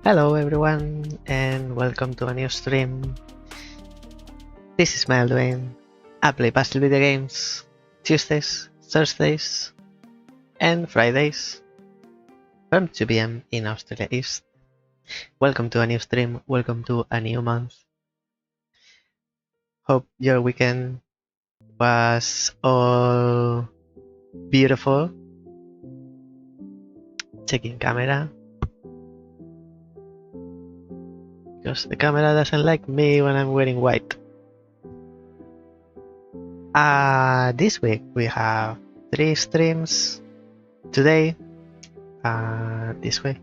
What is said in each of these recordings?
Hello everyone and welcome to a new stream. This is Mael Duin. I play pastel video games Tuesdays, Thursdays and Fridays from 2 PM in Australia East. Welcome to a new stream, welcome to a new month. Hope your weekend was all beautiful. Checking camera. Because the camera doesn't like me when I'm wearing white. This week we have 3 streams. Today, this way.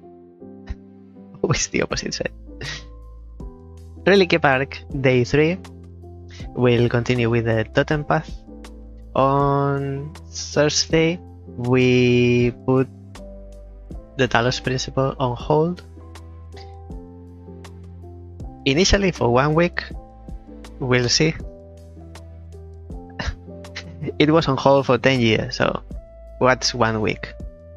Always the opposite side. Reliquia Park, day 3. We'll continue with the Totem Path. On Thursday, we put the Talos Principle on hold. Initially for 1 week, we'll see. It was on hold for 10 years, so what's 1 week?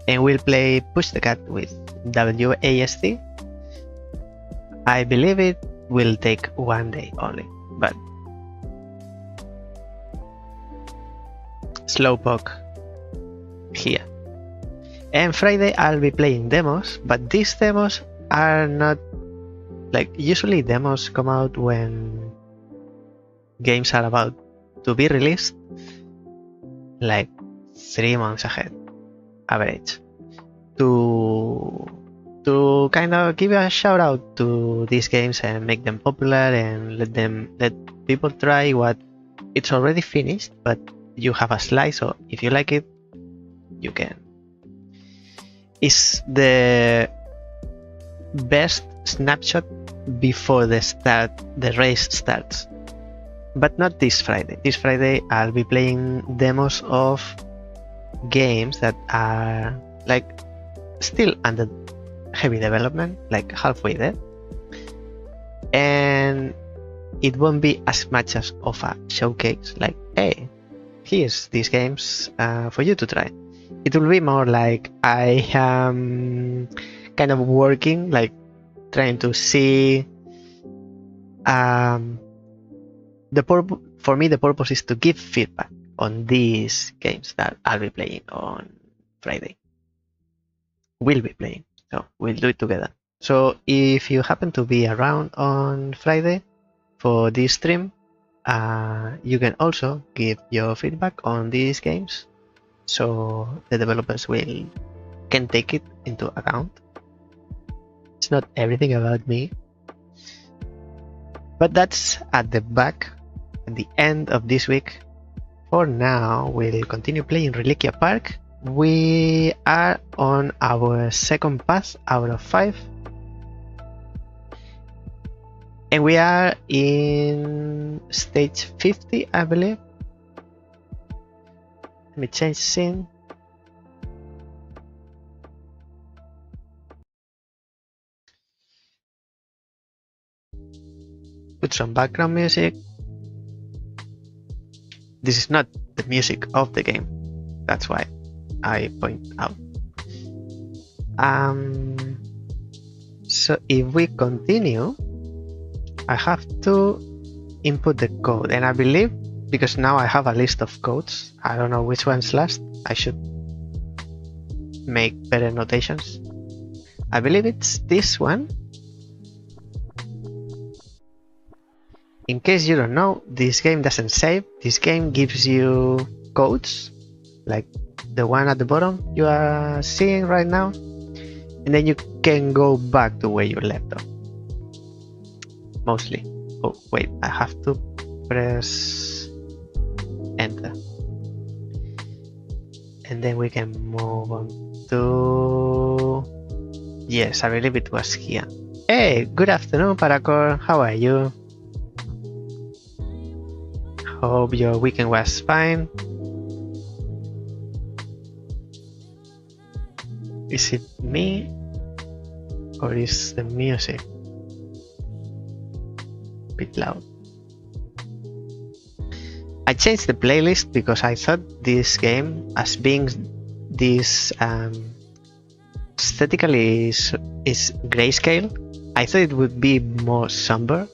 And we'll play Push the Cat with AEST. I believe it will take 1 day only, but Slowpoke here. And Friday I'll be playing demos, but these demos are not like usually demos come out when games are about to be released, like 3 months ahead, average. To kind of give a shout out to these games and make them popular and let people try what it's already finished, but you have a slice, so if you like it, you can. It's the best snapshot before the race starts, but not this Friday. This Friday I'll be playing demos of games that are like still under heavy development, like halfway there, and it won't be as much as of a showcase like, hey, here's these games for you to try. It will be more like I am kind of working, like trying to see for me the purpose is to give feedback on these games that I'll be playing on Friday. We'll be playing, so we'll do it together. So if you happen to be around on Friday for this stream, you can also give your feedback on these games, so the developers can take it into account. It's not everything about me, but that's at the end of this week. For now, we'll continue playing Reliquia Park. We are on our second pass out of 5, and we are in stage 50, I believe. Let me change scene. Put some background music. This is not the music of the game, that's why I point out. So if we continue, I have to input the code, and I believe because now I have a list of codes, I don't know which one's last. I should make better notations. I believe it's this one. In case you don't know, this game doesn't save. This game gives you codes, like the one at the bottom you are seeing right now, and then you can go back to where you left off. Mostly. Oh wait, I have to press enter, and then we can move on to, yes, I believe it was here. Hey, good afternoon, Paracor. How are you? Hope your weekend was fine. Is it me or is the music a bit loud? I changed the playlist because I thought this game, as being this aesthetically is grayscale, I thought it would be more somber.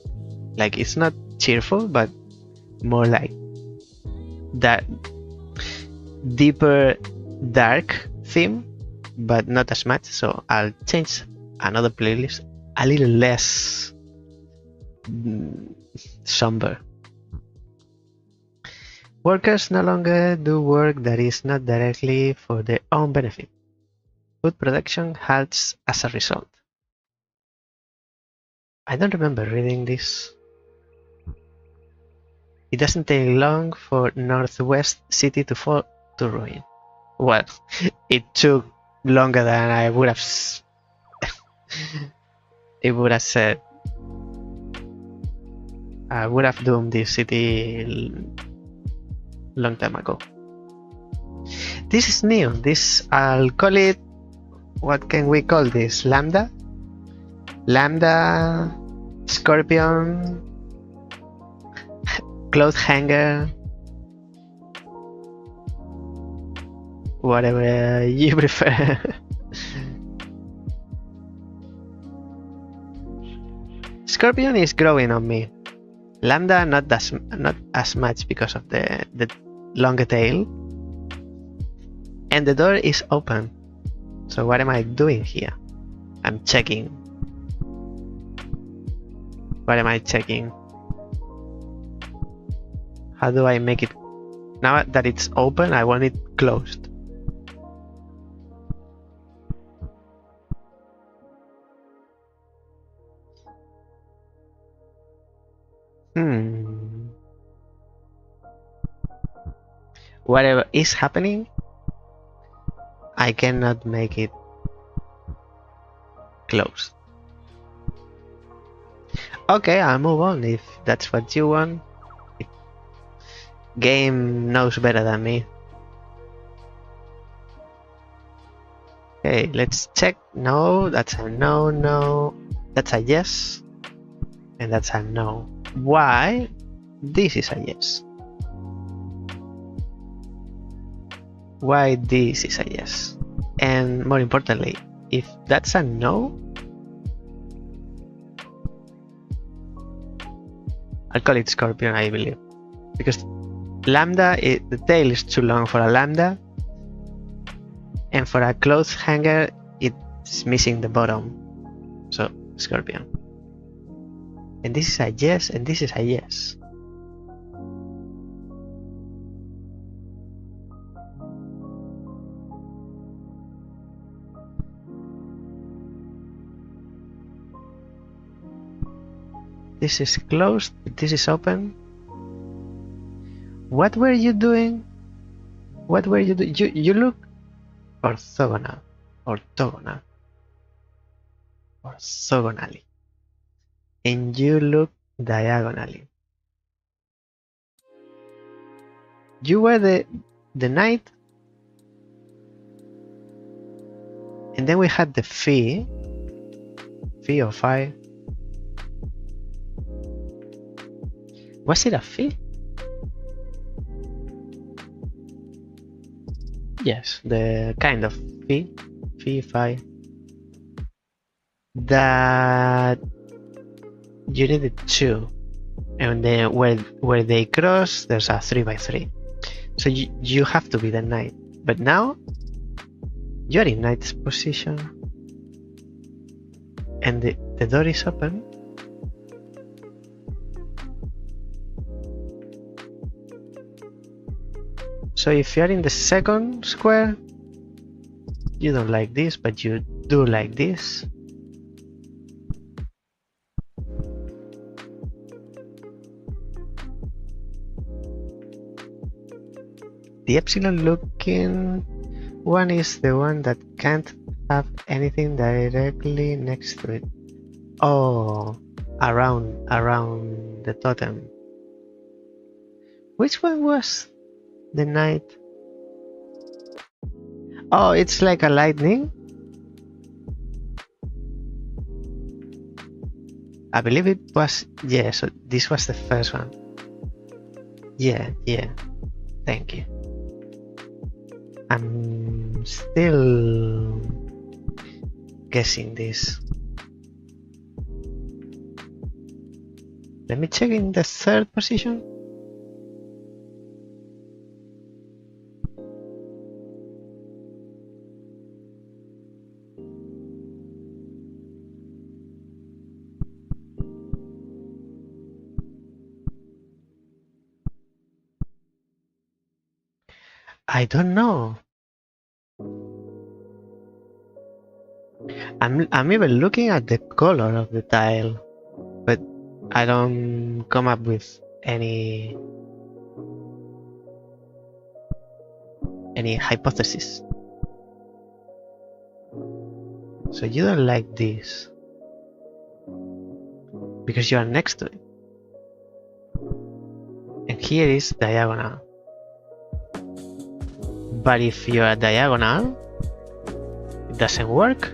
Like, it's not cheerful, but more like that deeper dark theme, but not as much. So I'll change another playlist a little less somber. Workers no longer do work that is not directly for their own benefit. Food production halts as a result. I don't remember reading this. It doesn't take long for Northwest City to fall to ruin. Well, it took longer than I would have it would have said. I would have doomed this city long time ago. This is new. This, I'll call it, what can we call this? Lambda? Lambda, Scorpion, cloth hanger, whatever you prefer. Scorpion is growing on me. Lambda not as much because of the longer tail. And the door is open. So what am I doing here? I'm checking. What am I checking? How do I make it? Now that it's open, I want it closed. Whatever is happening, I cannot make it closed. Okay, I'll move on if that's what you want. Game knows better than me. Okay, let's check. No, that's a no, no. That's a yes. And that's a no. Why? This is a yes. Why this is a yes? And more importantly, if that's a no, I'll call it Scorpion, I believe. Because Lambda, the tail is too long for a Lambda. And for a clothes hanger, it's missing the bottom. So, Scorpion. And this is a yes, and this is a yes. This is closed, this is open. What were you doing? What were you doing? You look orthogonal. Orthogonal. Orthogonally. And you look diagonally. You were the knight. And then we had the fee. Fee or phi. Was it a fee? Yes, the kind of fee, phi, that you needed two, and then where they cross, there's a 3x3. So you have to be the knight. But now you're in knight's position, and the door is open. So if you're in the second square, you don't like this, but you do like this. The epsilon looking one is the one that can't have anything directly next to it. Oh, around the totem. Which one was the knight? Oh, it's like a lightning. I believe it was, yeah, so this was the first one. Yeah, thank you. I'm still guessing this. Let me check in the third position. I don't know. I'm even looking at the color of the tile, but I don't come up with any hypothesis. So you don't like this because you are next to it, and here is diagonal. But if you are diagonal, it doesn't work.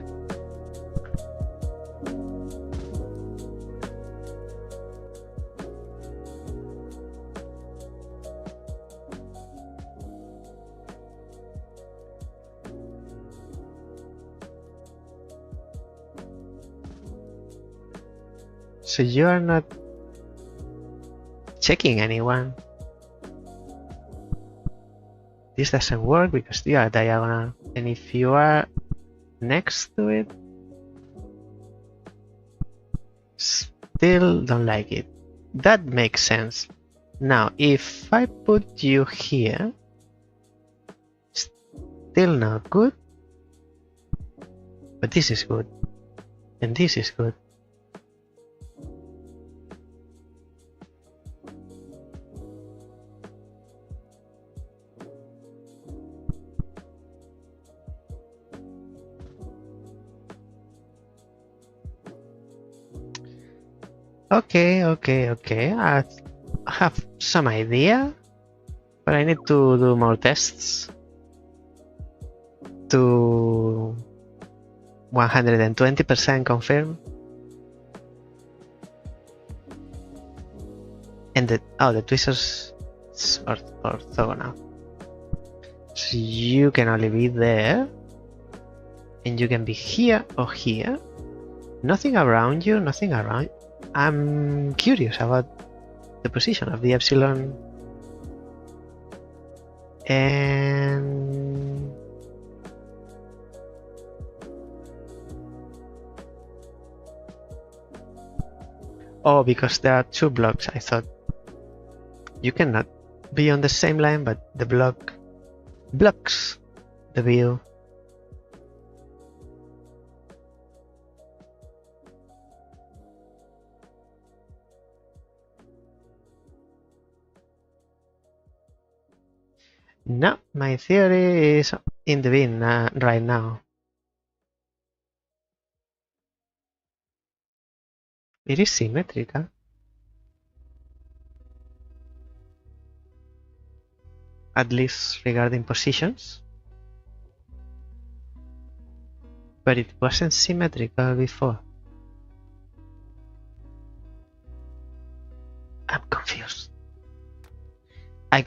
So you are not checking anyone. This doesn't work because you are diagonal. And if you are next to it, still don't like it. That makes sense. Now, if I put you here, still not good. But this is good. And this is good. Okay. I have some idea, but I need to do more tests to 120% confirm. And the tweezers is orthogonal. So you can only be there, and you can be here or here. Nothing around you, nothing around. I'm curious about the position of the epsilon. And oh, because there are two blocks, I thought you cannot be on the same line, but the block blocks the view. No, my theory is in the bin right now. It is symmetrical. At least regarding positions. But it wasn't symmetrical before. I'm confused.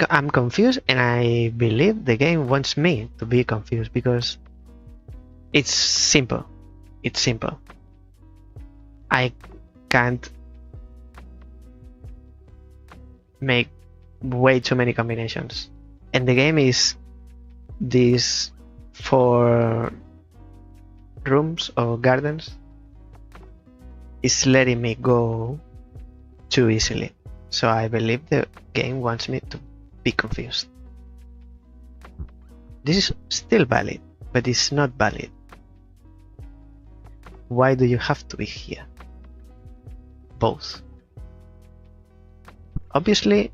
I'm confused, and I believe the game wants me to be confused because it's simple. It's simple. I can't make way too many combinations. And the game is these 4 rooms or gardens is letting me go too easily. So I believe the game wants me to be confused. This is still valid, but it's not valid. Why do you have to be here? Both. Obviously,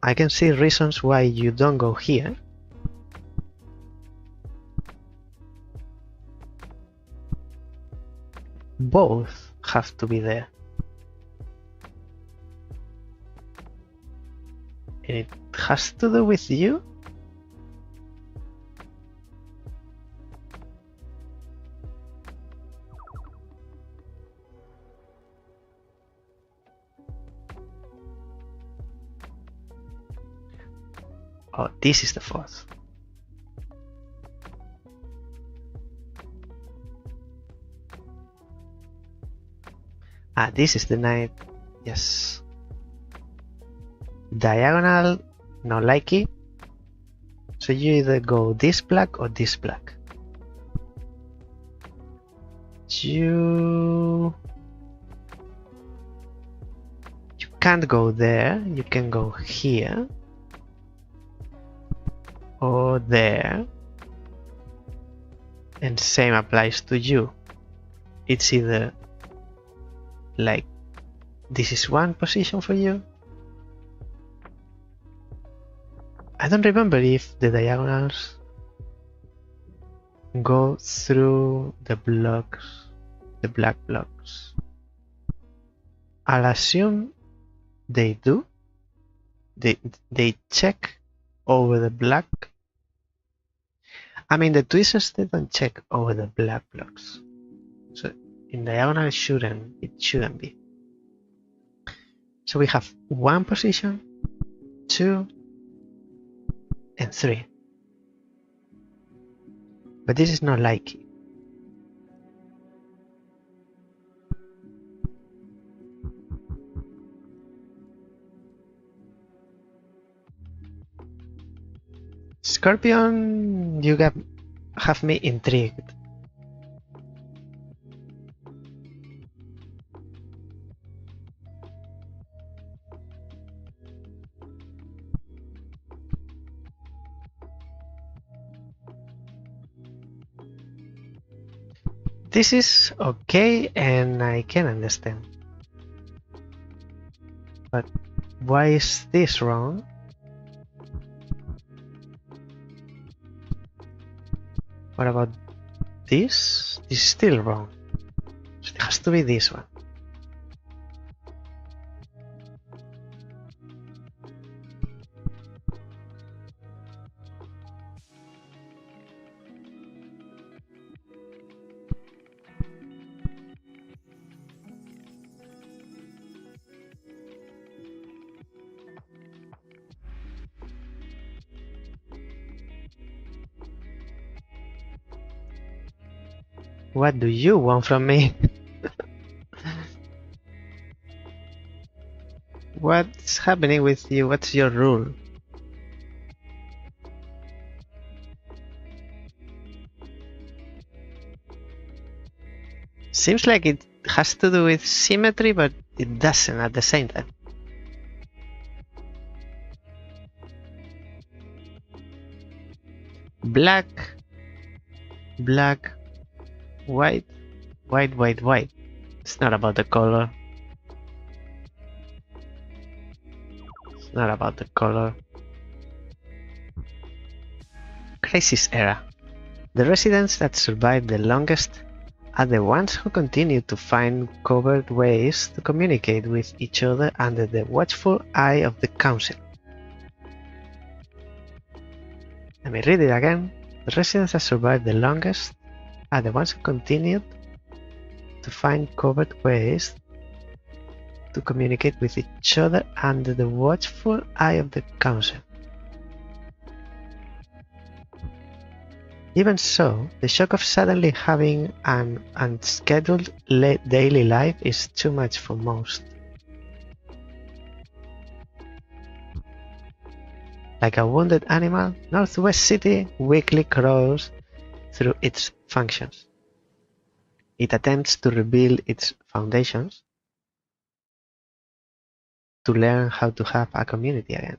I can see reasons why you don't go here. Both have to be there. And it has to do with you? Oh, this is the 4th. Ah, this is the 9th. Yes. Diagonal, not likey. So you either go this black or this black. You can't go there. You can go here or there. And same applies to you. It's either like this is one position for you. I don't remember if the diagonals go through the blocks, the black blocks. I'll assume they do. They check over the black. I mean, the tweezers, they don't check over the black blocks. So in diagonal it shouldn't be. So we have one position, 2, and 3. But this is not likely. Scorpion, you have me intrigued. This is okay and I can understand. But why is this wrong? What about this? This is still wrong. So it has to be this one. What do you want from me? What's happening with you? What's your rule? Seems like it has to do with symmetry, but it doesn't at the same time. Black, black, white, white, white, white. It's not about the color. It's not about the color. Crisis era. The residents that survive the longest are the ones who continue to find covert ways to communicate with each other under the watchful eye of the Council. Let me read it again. The residents that survive the longest are the ones who continue to find covert ways to communicate with each other under the watchful eye of the Council. Even so, the shock of suddenly having an unscheduled daily life is too much for most. Like a wounded animal, Northwest City weakly crawls through its functions. It attempts to rebuild its foundations to learn how to have a community again.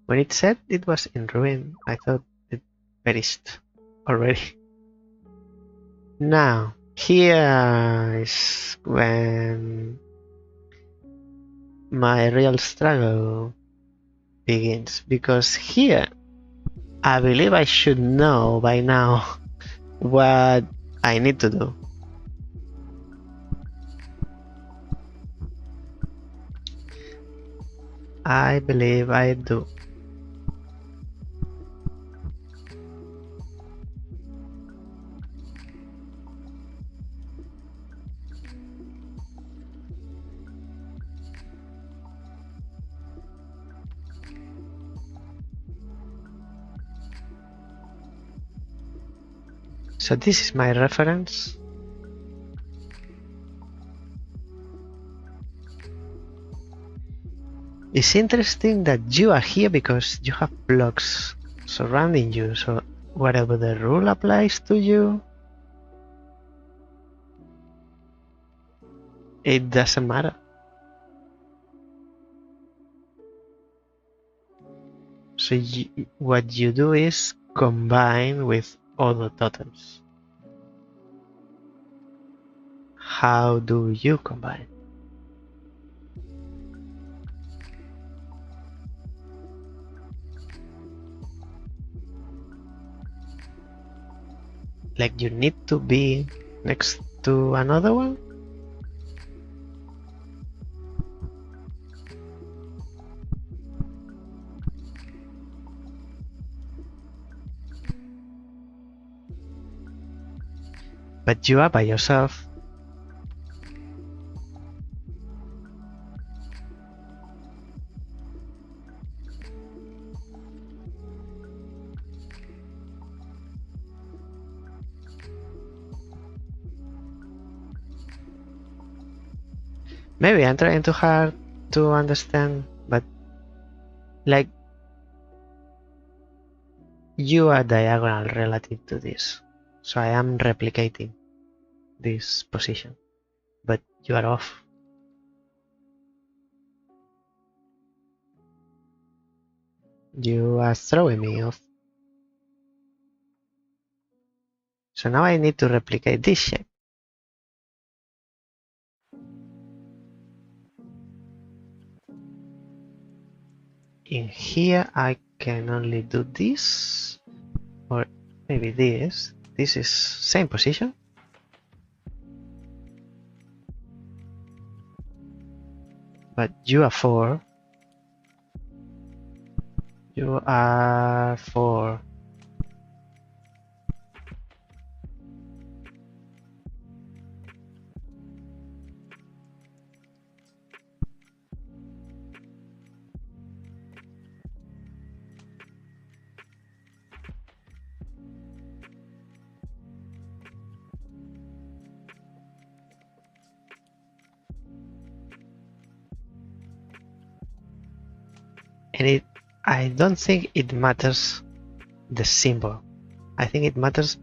When it said it was in ruin, I thought it perished already. Now, here is when my real struggle begins, because here I believe I should know by now what I need to do. I believe I do. So this is my reference. It's interesting that you are here because you have blocks surrounding you, so whatever the rule applies to you, it doesn't matter. So what you do is combine with other totems. How do you combine? Like you need to be next to another one? But you are by yourself. Maybe I'm trying too hard to understand, but like you are diagonal relative to this. So I am replicating this position, but you are off. You are throwing me off. So now I need to replicate this shape. In here I can only do this, or maybe this. This is same position. But you are 4. You are 4. And I don't think it matters the symbol. I think it matters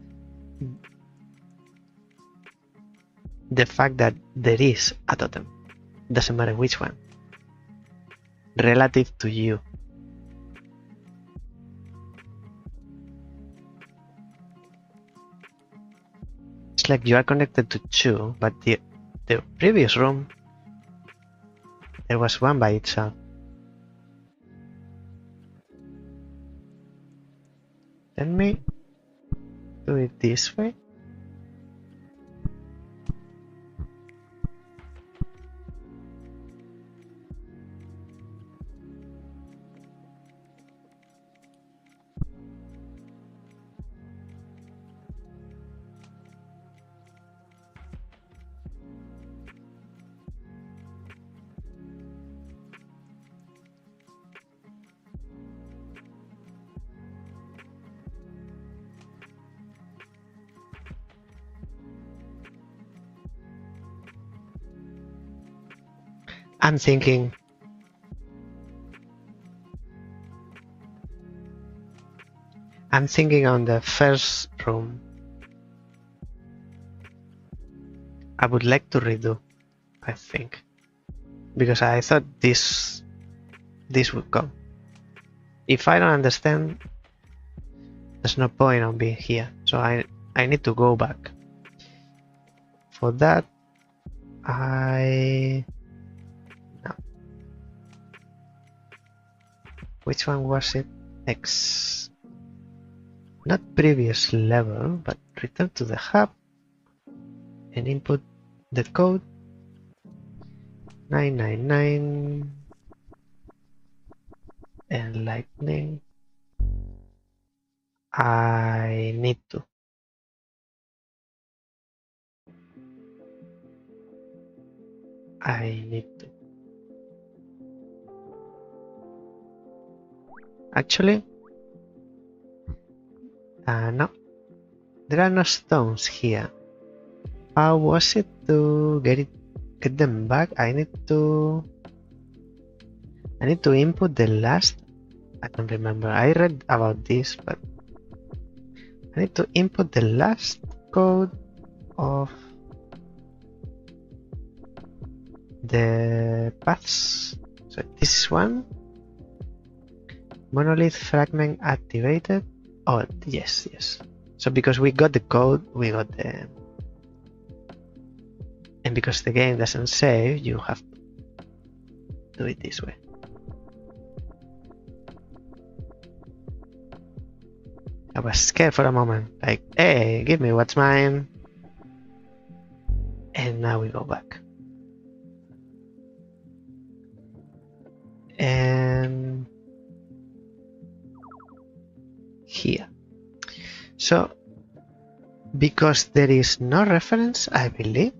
the fact that there is a totem. Doesn't matter which one. Relative to you. It's like you are connected to 2, but the previous room there was one by itself. Let me do it this way. I'm thinking on the first room. I would like to redo, I think, because I thought this would come. If I don't understand, there's no point on being here. So I need to go back. For that, no. Which one was it? X. Not previous level, but return to the hub and input the code 999 and lightning. I need to. Actually, no. There are no stones here. How was it to get them back? I I need to input the last. I don't remember. I read about this, but I need to input the last code of the paths. So this is one. Monolith fragment activated. Oh, yes, yes. So because we got the code, we got the... And because the game doesn't save, you have to do it this way. I was scared for a moment, like, hey, give me what's mine. And now we go back. And here. So, because there is no reference, I believe,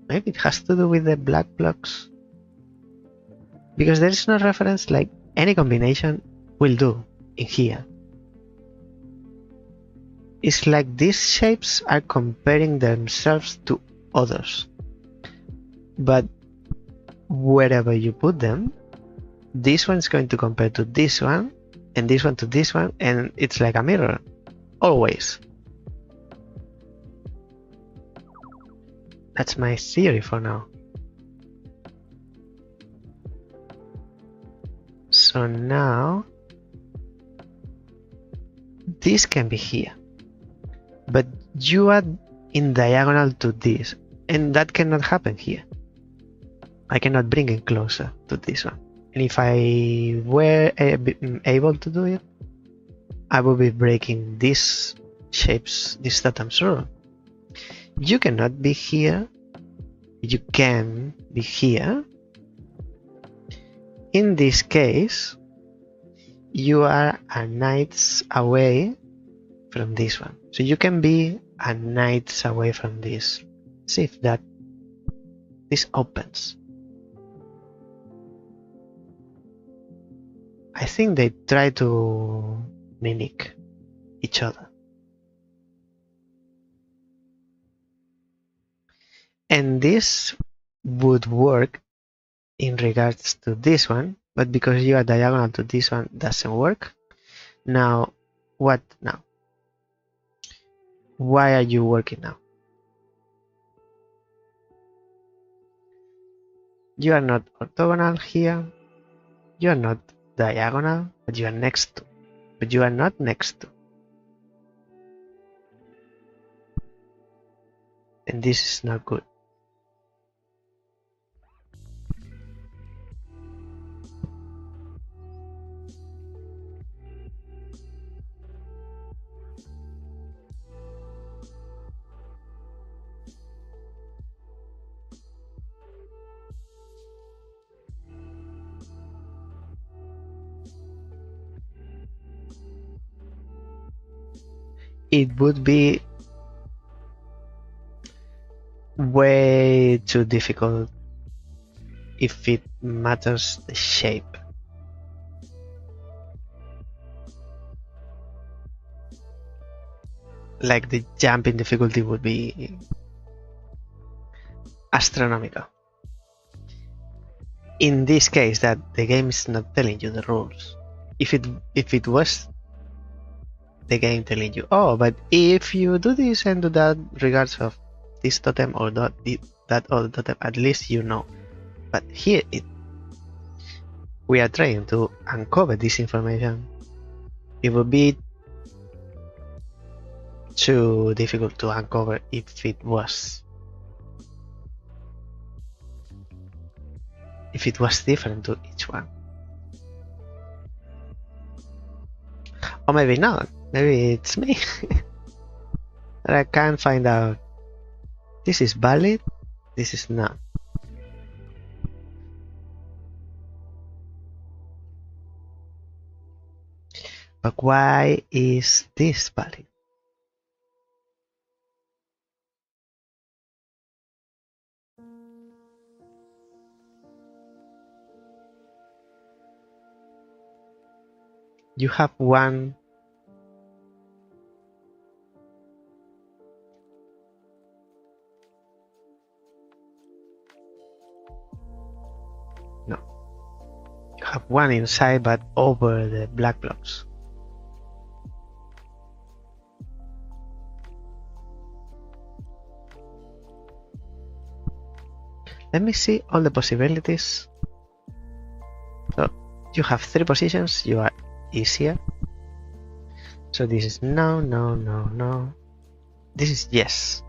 maybe it has to do with the black blocks. Because there is no reference, like any combination will do in here. It's like these shapes are comparing themselves to others. But wherever you put them, this one's going to compare to this one, and this one to this one, and it's like a mirror. Always. That's my theory for now. So now this can be here, but you are in diagonal to this, and that cannot happen here. I cannot bring it closer to this one. And if I were able to do it, I would be breaking these shapes, these totems rule. You cannot be here. You can be here. In this case, you are a knights away from this one. So you can be a knights away from this. See if this opens. I think they try to mimic each other. And this would work in regards to this one, but because you are diagonal to this one, doesn't work. Now, what now? Why are you working now? You are not orthogonal here. You are not diagonal, but you are next to. But you are not next to. And this is not good. It would be way too difficult if it matters the shape. Like the jump in difficulty would be astronomical. In this case, that the game is not telling you the rules. If it was the game telling you, oh, but if you do this and do that regards of this totem or that other totem, at least you know. But here we are trying to uncover this information. It would be too difficult to uncover if it was different to each one. Or maybe not. Maybe it's me. But I can't find out. This is valid. This is not. But why is this valid? You have one. No. You have one inside, but over the black blocks. Let me see all the possibilities. So you have 3 positions, you are easier. So this is no, no, no, no. This is yes.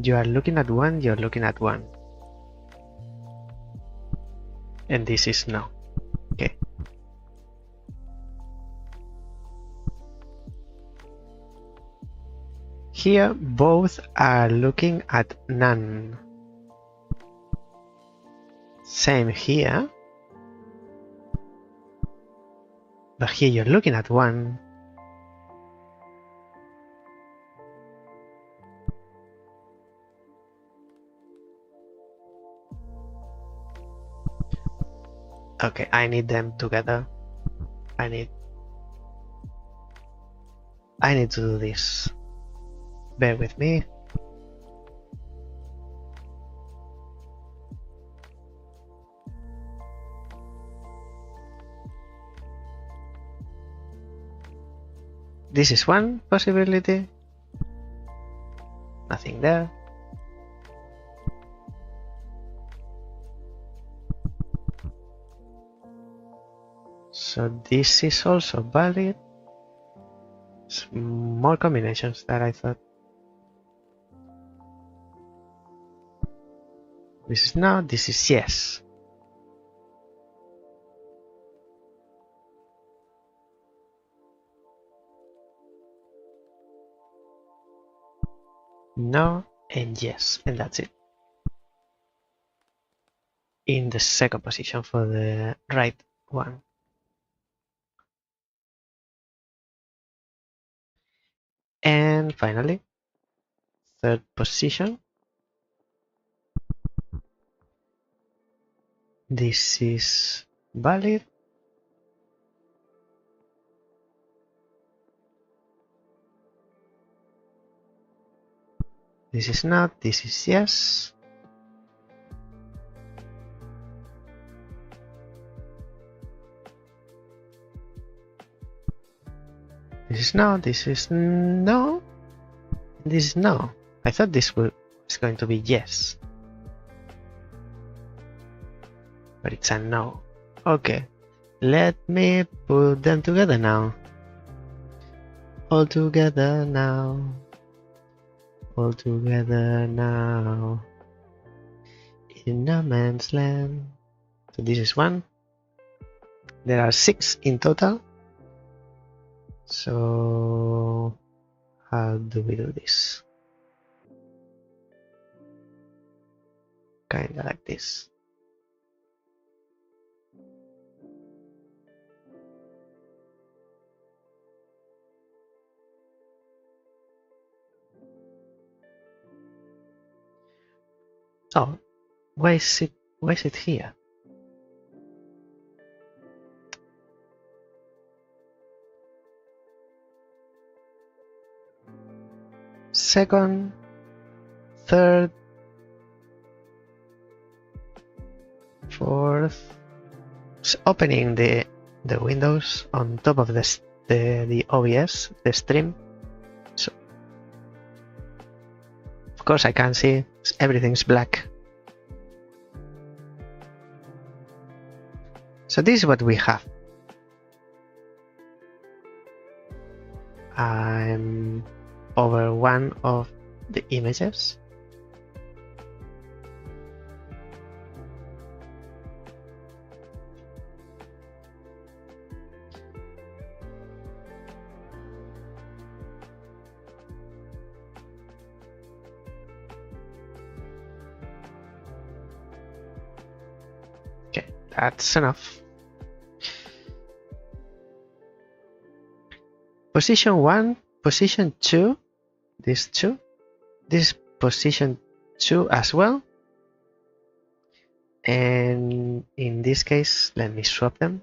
You are looking at one, you're looking at one. And this is no. Okay. Here, both are looking at none. Same here. But here you're looking at one. Okay, I need them together. I need to do this. Bear with me. This is one possibility. Nothing there. So this is also valid. More combinations that I thought. This is no, this is yes. No and yes, and that's it. In the second position for the right one. And finally, third position. This is valid. This is not, this is yes. This is no, this is no, this is no. I thought this was going to be yes. But it's a no. Okay, let me put them together now. All together now. All together now. In no man's land. So this is one. There are 6 in total. So how do we do this? Kinda like this. Oh, why is it here? Second, third, fourth. It's opening the windows on top of the OBS, the stream. So of course I can't see, everything's black. So this is what we have. I'm over one of the images. Okay, that's enough. Position 1, position 2, this is position 2 as well. And in this case, let me swap them.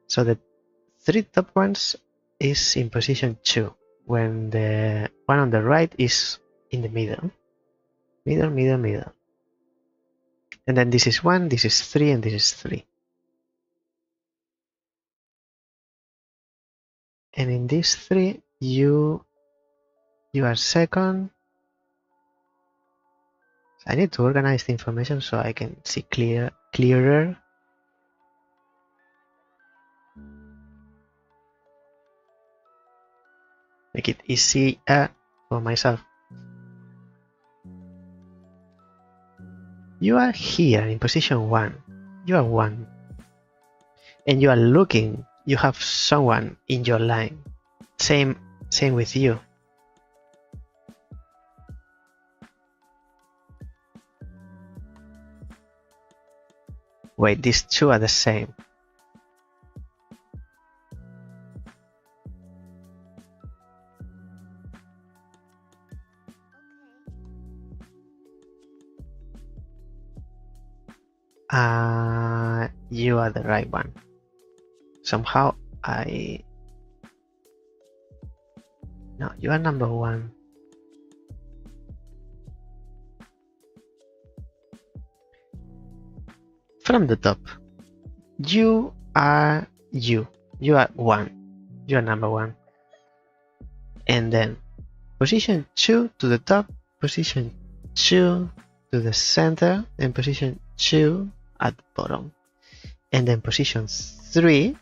So the 3 top ones is in position 2. when the one on the right is in the middle. Middle. And then this is 1, this is 3, and this is 3. And in these 3, you are second. I need to organize the information so I can see clearer. Make it easier for myself. You are here in position 1. You are 1. And you are looking. You have someone in your line. Same with you. Wait, these two are the same. You are the right one. Somehow No, you are number 1. From the top, you are you. You are 1. You are number 1. And then position 2 to the top, position 2 to the center, and position 2 at the bottom. And then position 3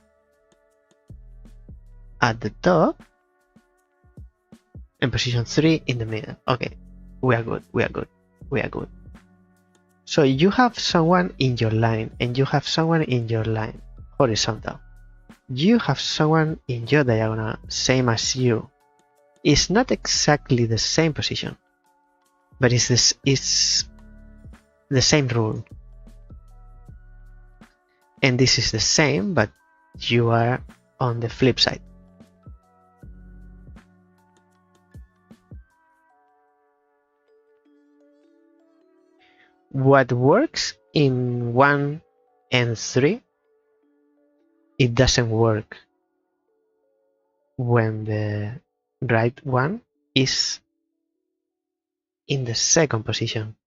at the top, and position 3 in the middle. Okay, we are good. So you have someone in your line, and you have someone in your line horizontal. You have someone in your diagonal, same as you. It's not exactly the same position, but it's the same rule. And this is the same, but you are on the flip side. What works in 1 and 3, it doesn't work when the right one is in the second position.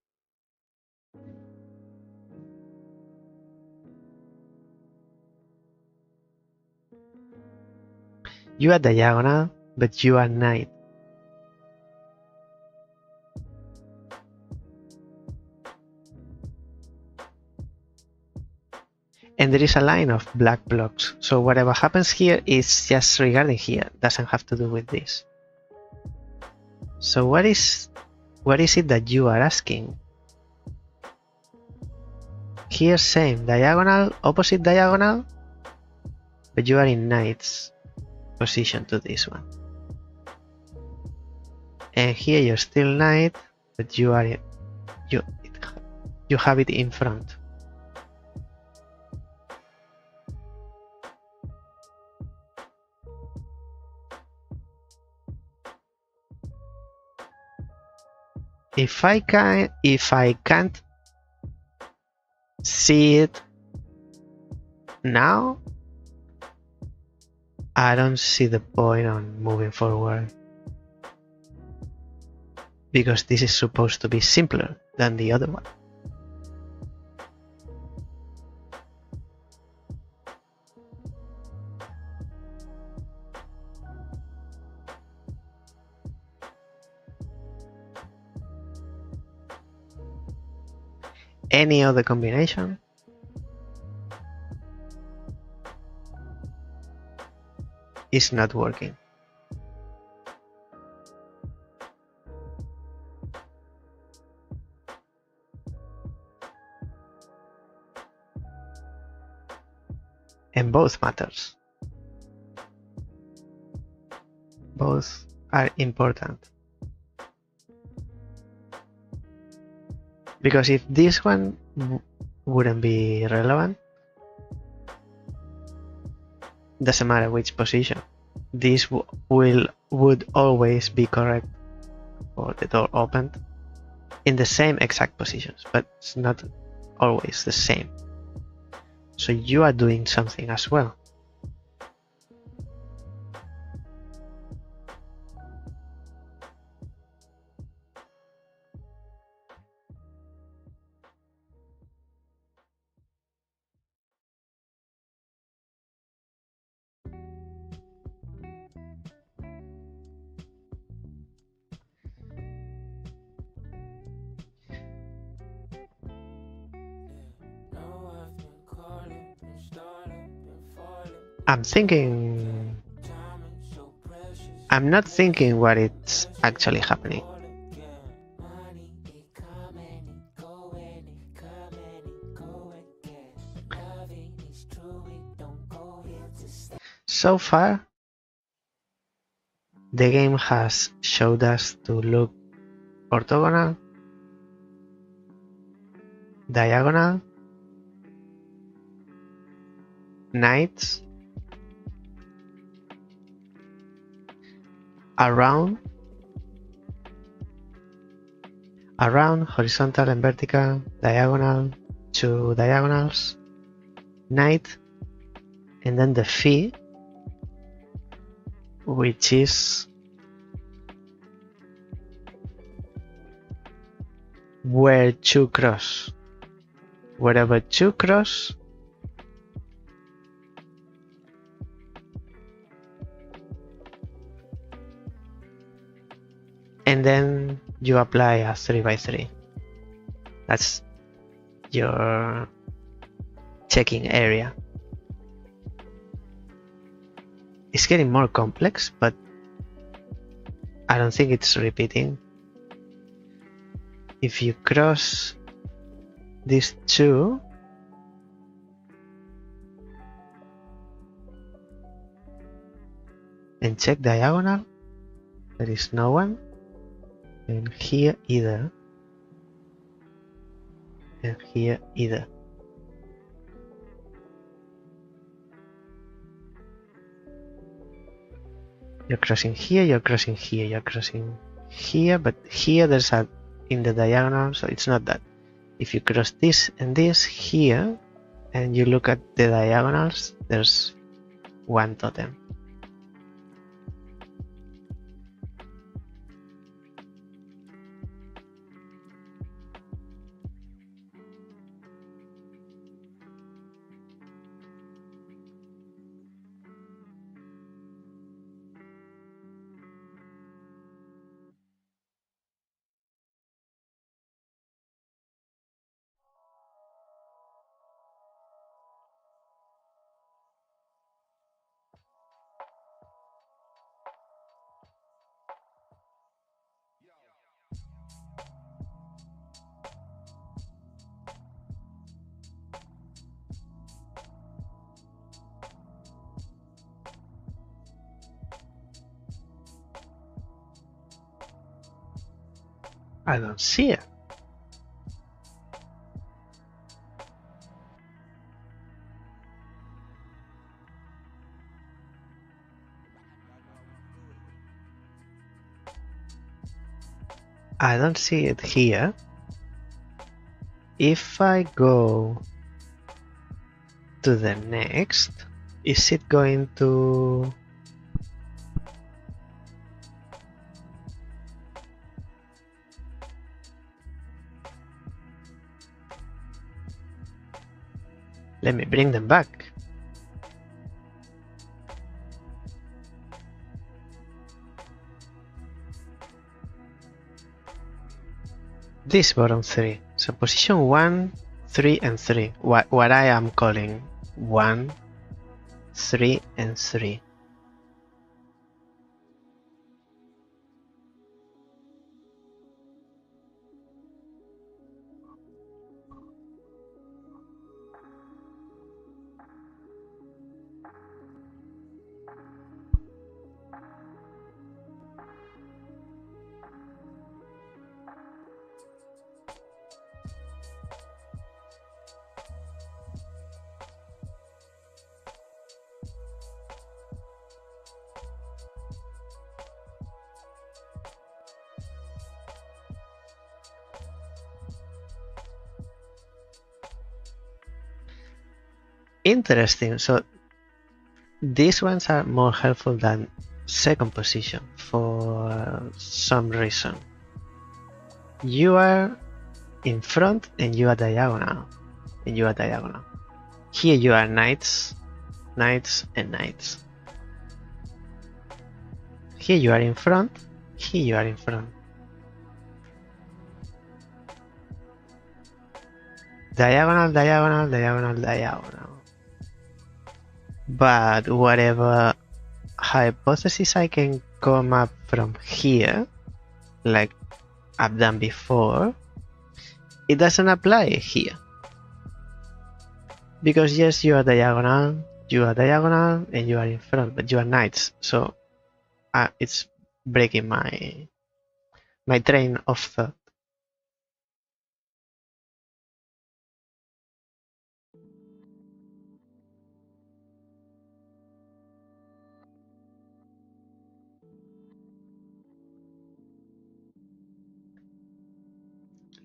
You are diagonal, but you are knight. And there is a line of black blocks, so whatever happens here is just regarding here, doesn't have to do with this. So what is it that you are asking? Here same, diagonal, opposite diagonal, but you are in knight's position to this one. And here you're still knight, but you are you have it in front. If I can't see it now, I don't see the point on moving forward, because this is supposed to be simpler than the other one. Any other combination? Is not working. And both matters. Both are important. Because if this one wouldn't be relevant, doesn't matter which position, this would always be correct for the door opened in the same exact positions, but it's not always the same. So you are doing something as well. I'm thinking... I'm not thinking what it's actually happening. So far, the game has showed us to look orthogonal, diagonal, knights, around, horizontal and vertical, diagonal, 2 diagonals, knight, and then the fee, which is where 2 cross. Wherever 2 cross, and then you apply a 3x3. That's your checking area. It's getting more complex, but I don't think it's repeating. If you cross these 2, and check diagonal, there is no one, and here either, and here either. You're crossing here, you're crossing here, you're crossing here, but here there's a in the diagonal, so it's not that. If you cross this and this here, and you look at the diagonals, there's one totem. I don't see it. I don't see it here. If I go to the next, is it going to... Let me bring them back. This bottom 3. So position 1, 3 and 3. What I am calling 1, 3 and 3. Interesting. So these ones are more helpful than second position for some reason. You are in front and you are diagonal. And you are diagonal. Here you are knights, knights and knights. Here you are in front, here you are in front. Diagonal, diagonal, diagonal, diagonal. But whatever hypothesis I can come up from here, like I've done before, it doesn't apply here. Because yes, you are diagonal, and you are in front, but you are knights, so it's breaking my train of thought.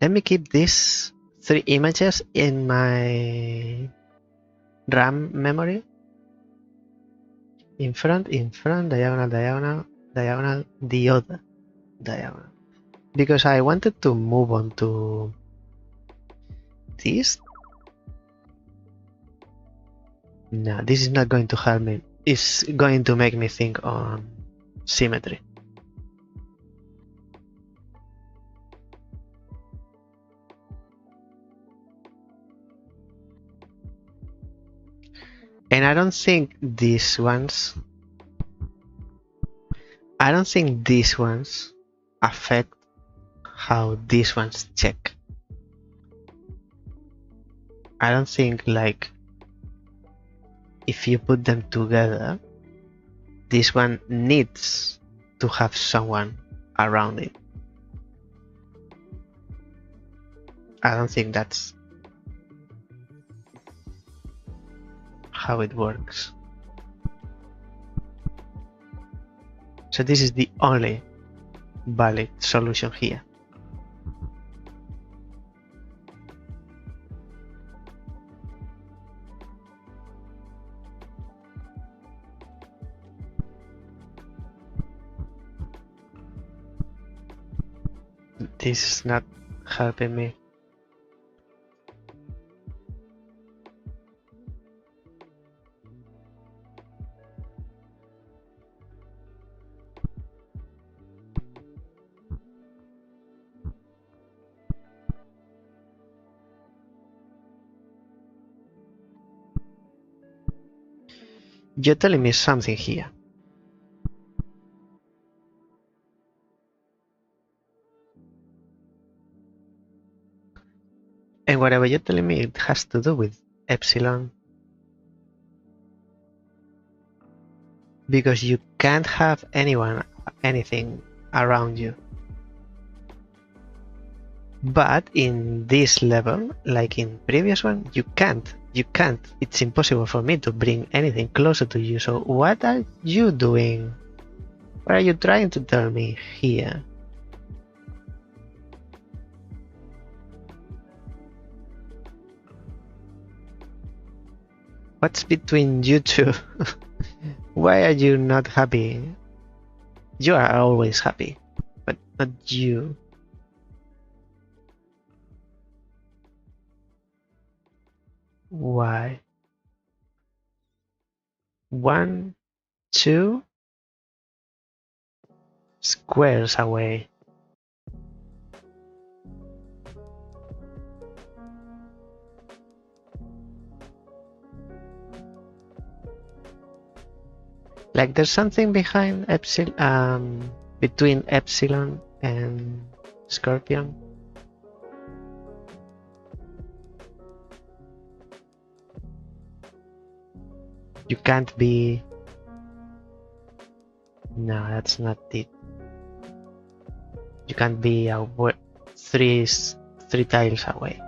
Let me keep these 3 images in my RAM memory. In front, diagonal, diagonal, diagonal, the other diagonal. Because I wanted to move on to this. No, this is not going to help me. It's going to make me think on symmetry. And I don't think these ones affect how these ones check. I don't think, like, if you put them together, this one needs to have someone around it. I don't think that's how it works. So this is the only valid solution here. This is not helping me. You're telling me something here. And whatever you're telling me, it has to do with epsilon. Because you can't have anything around you. But in this level, like in previous one, you can't. It's impossible for me to bring anything closer to you. So what are you doing? What are you trying to tell me here? What's between you two? Why are you not happy? You are always happy, but not you. Why? 1, 2 squares away. Like there's something behind epsilon, between epsilon and scorpion. You can't be. No, that's not it. You can't be three tiles away.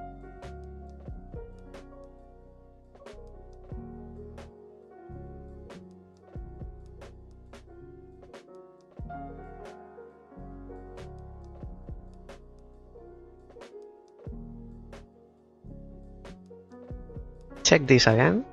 Check this again.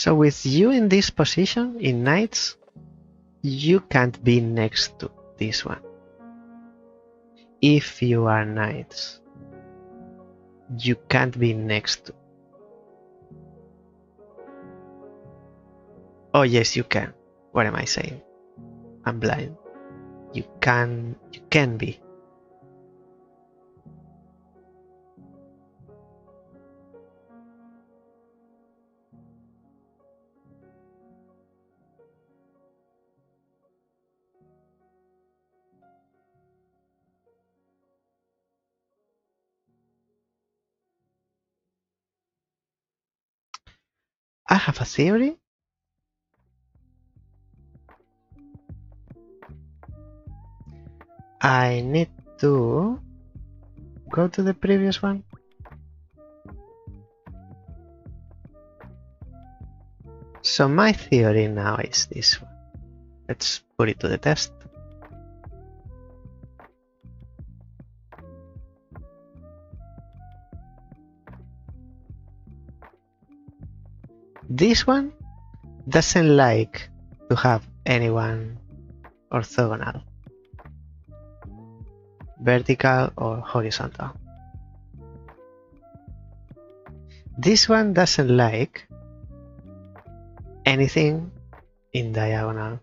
So with you in this position, in knights, you can't be next to this one. If you are knights, you can't be next to. Oh yes, you can. What am I saying? I'm blind. You can be. I have a theory. I need to go to the previous one. So my theory now is this one. Let's put it to the test. This one doesn't like to have anyone orthogonal, vertical or horizontal. This one doesn't like anything in diagonal,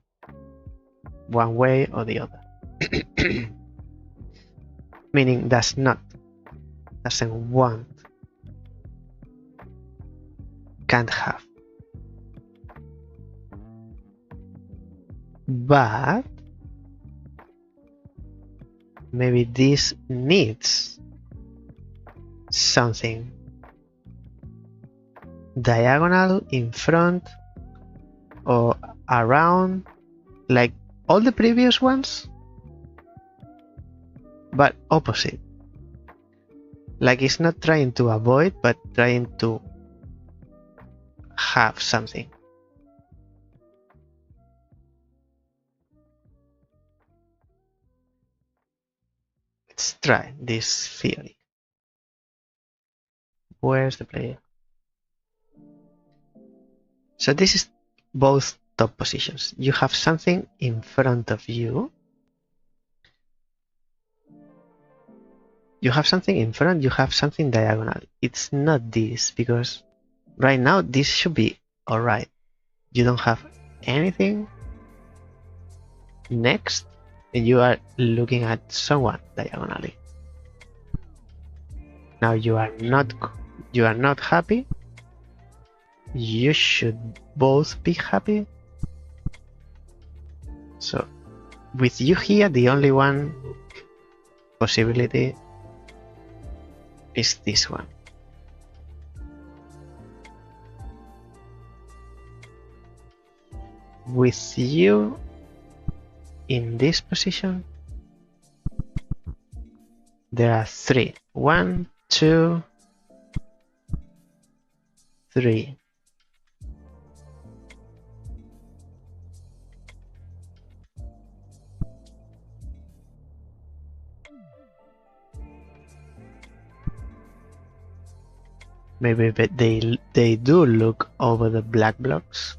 one way or the other. Meaning doesn't want, can't have. But maybe this needs something diagonal in front or around, like all the previous ones, but opposite. Like it's not trying to avoid, but trying to have something. Let's try this theory. Where's the player? So this is both top positions. You have something in front of you. You have something in front, you have something diagonal. It's not this, because right now this should be alright. You don't have anything next, and you are looking at someone diagonally. Now you are not happy. You should both be happy. So with you here, the only one possibility is this one. With you in this position, there are three. 1, 2, 3. Maybe they do look over the black blocks,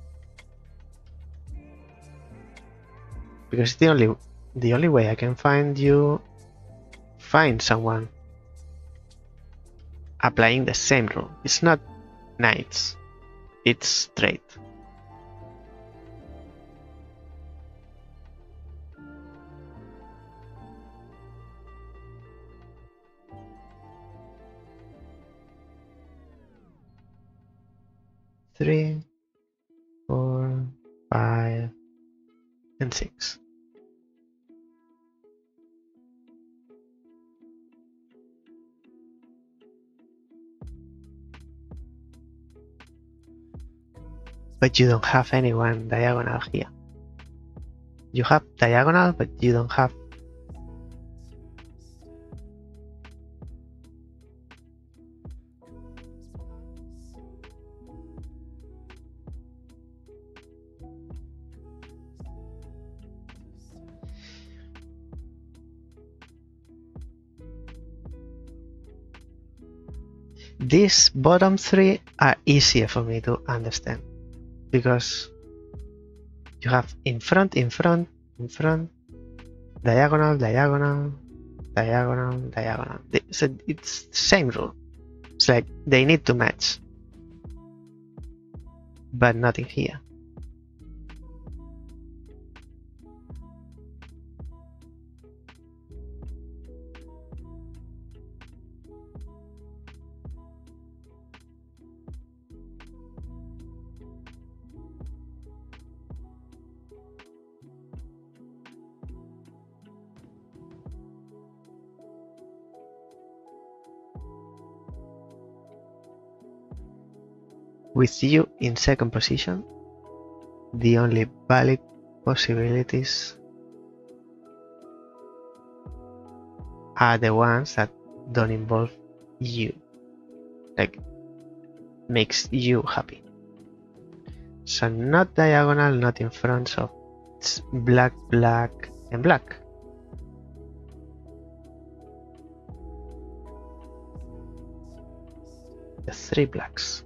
because the only way I can find someone applying the same rule. It's not knights, it's straight. Three, 4, 5, and 6. But you don't have anyone diagonal here. You have diagonal, but you don't have. These bottom three are easier for me to understand. because you have in front, in front, in front, diagonal, diagonal, diagonal, diagonal. So it's the same rule. It's like they need to match, but nothing here. With you in second position, the only valid possibilities are the ones that don't involve you, like makes you happy. So not diagonal, not in front, so it's black, black, and black. The 3 blacks.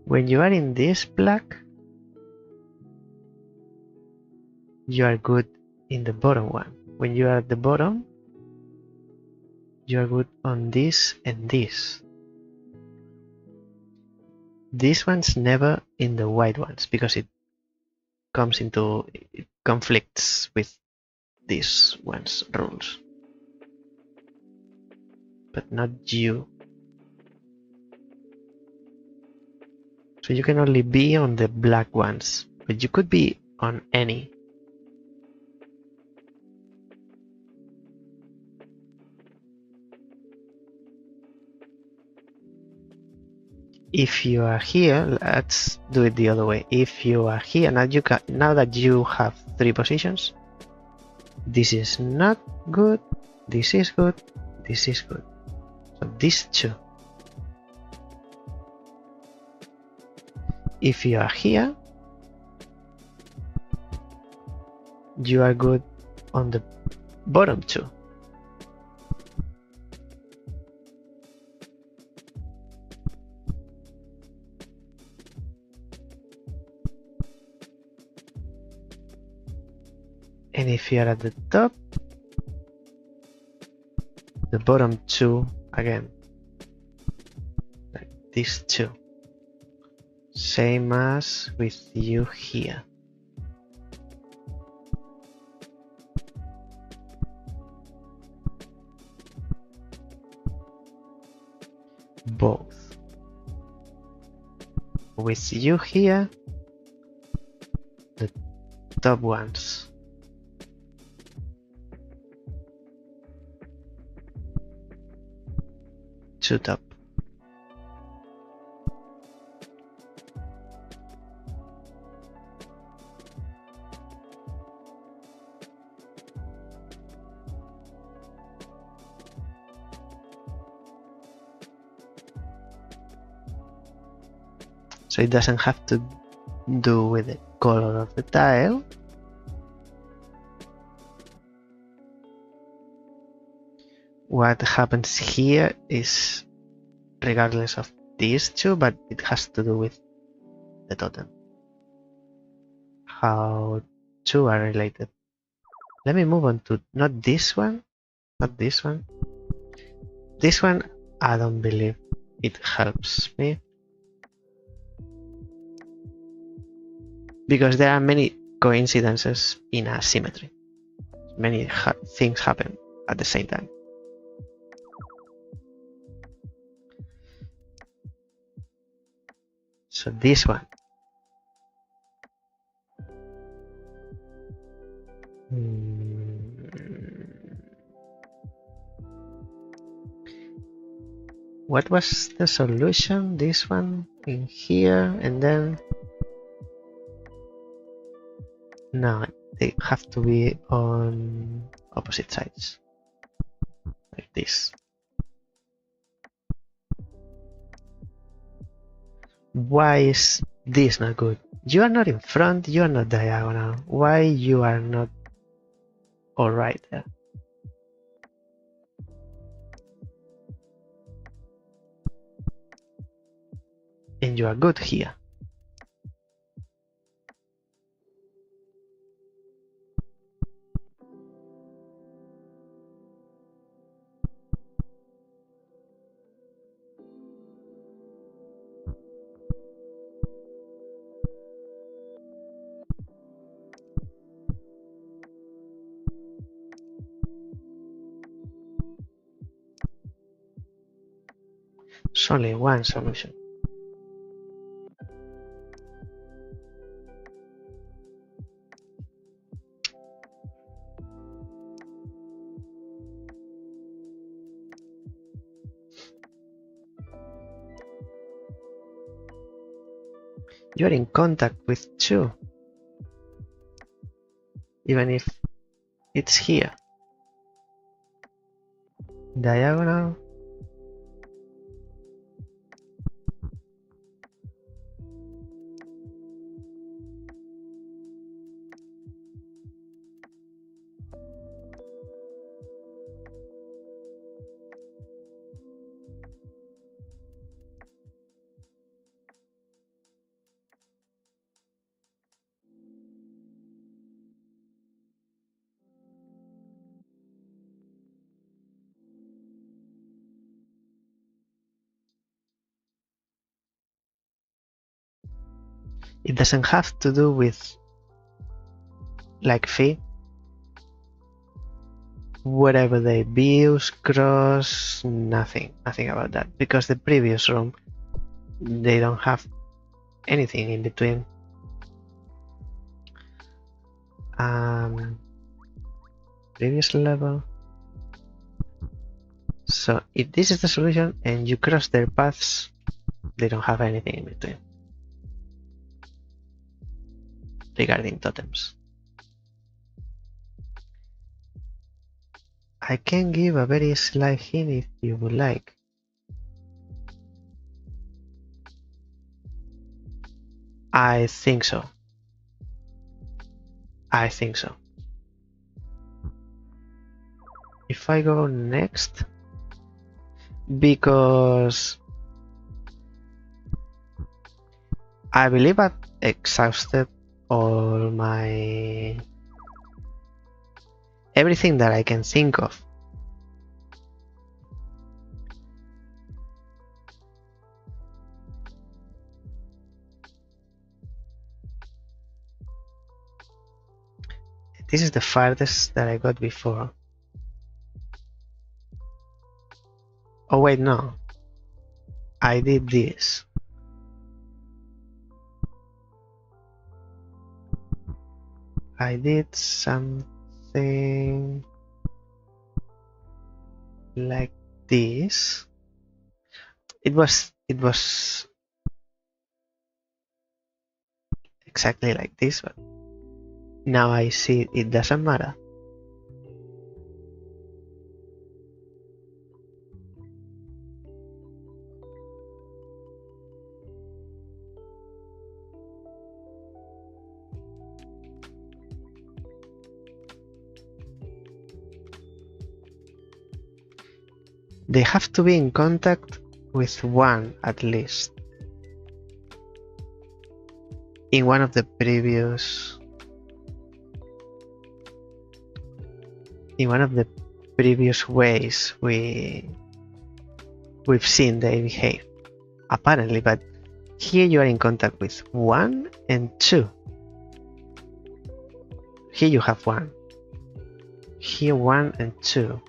When you are in this black, you are good in the bottom one. When you are at the bottom, you are good on this and this. This one's never in the white ones because it conflicts with this one's rules. But not you. So you can only be on the black ones, but you could be on any. If you are here, let's do it the other way. If you are here, now that you have 3 positions, this is not good, this is good, this is good. So these 2. If you are here, you are good on the bottom 2. And if you are at the top, the bottom 2 again, like these 2. Same as with you here. Both. With you here, the top ones. To top. So it doesn't have to do with the color of the tile. What happens here is regardless of these 2, but it has to do with the totem. How 2 are related. Let me move on to not this one, not this one. This one, I don't believe it helps me. Because there are many coincidences in asymmetry. Many things happen at the same time. So this one. What was the solution? This one in here and then... No, they have to be on opposite sides. Like this. Why is this not good? You are not in front, you are not diagonal. Why you are not alright there? And you are good here. It's only one solution. You are in contact with 2, even if it's here. Diagonal. It doesn't have to do with like phi, whatever they views, cross, nothing about that, because the previous room, they don't have anything in between. Previous level. So if this is the solution and you cross their paths, they don't have anything in between regarding totems. I can give a very slight hint if you would like. I think so. I think so. If I go next, because I believe I've exhausted all my everything that I can think of. This is the farthest that I got before. Oh wait, no. I did this. I did something like this. It was exactly like this, but now I see it doesn't matter. They have to be in contact with 1 at least in one of the previous ways we've seen they behave, apparently. But here you are in contact with 1 and 2. Here you have 1. Here 1 and 2.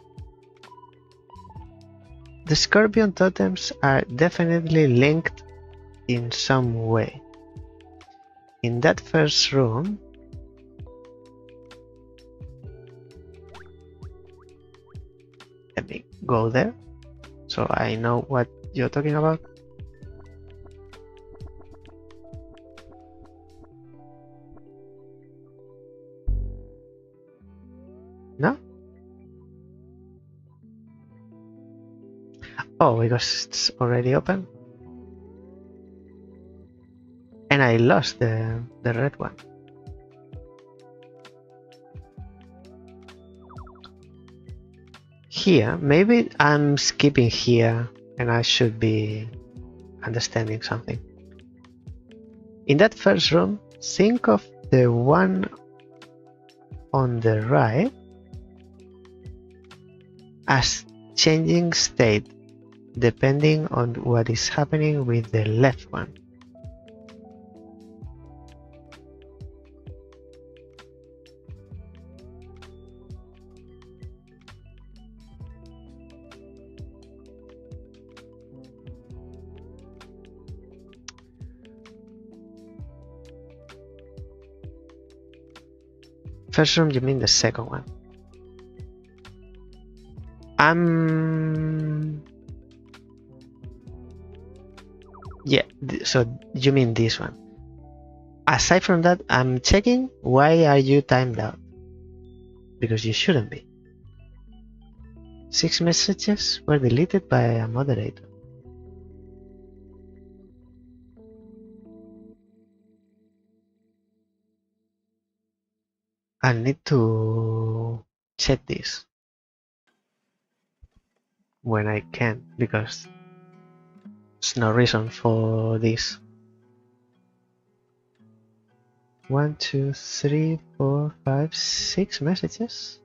The scorpion totems are definitely linked in some way. In that first room, let me go there so I know what you're talking about. No? Oh, because it's already open? and I lost the red one. Here, maybe I'm skipping here and I should be understanding something. In that first room, think of the one on the right as changing state depending on what is happening with the left one. First room, you mean the second one? Yeah, so you mean this one. Aside from that, I'm checking why are you timed out? Because you shouldn't be. 6 messages were deleted by a moderator. I need to check this when I can, because there's no reason for this. 1, 2, 3, 4, 5, 6 messages.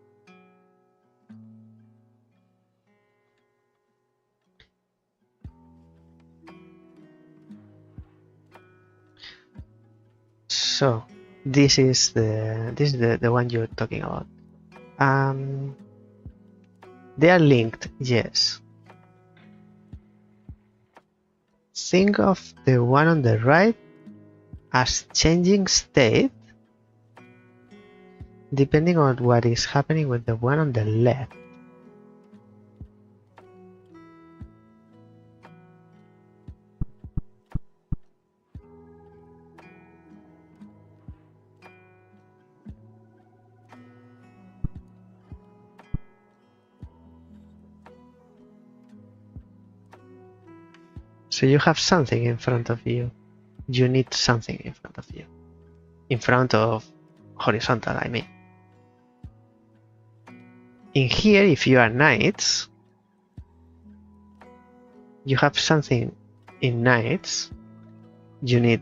So this is the one you're talking about. They are linked, yes. Think of the one on the right as changing state depending on what is happening with the one on the left. So you have something in front of you. You need something in front of you. In front of horizontal, I mean. In here, if you are knights, you have something in knights. You need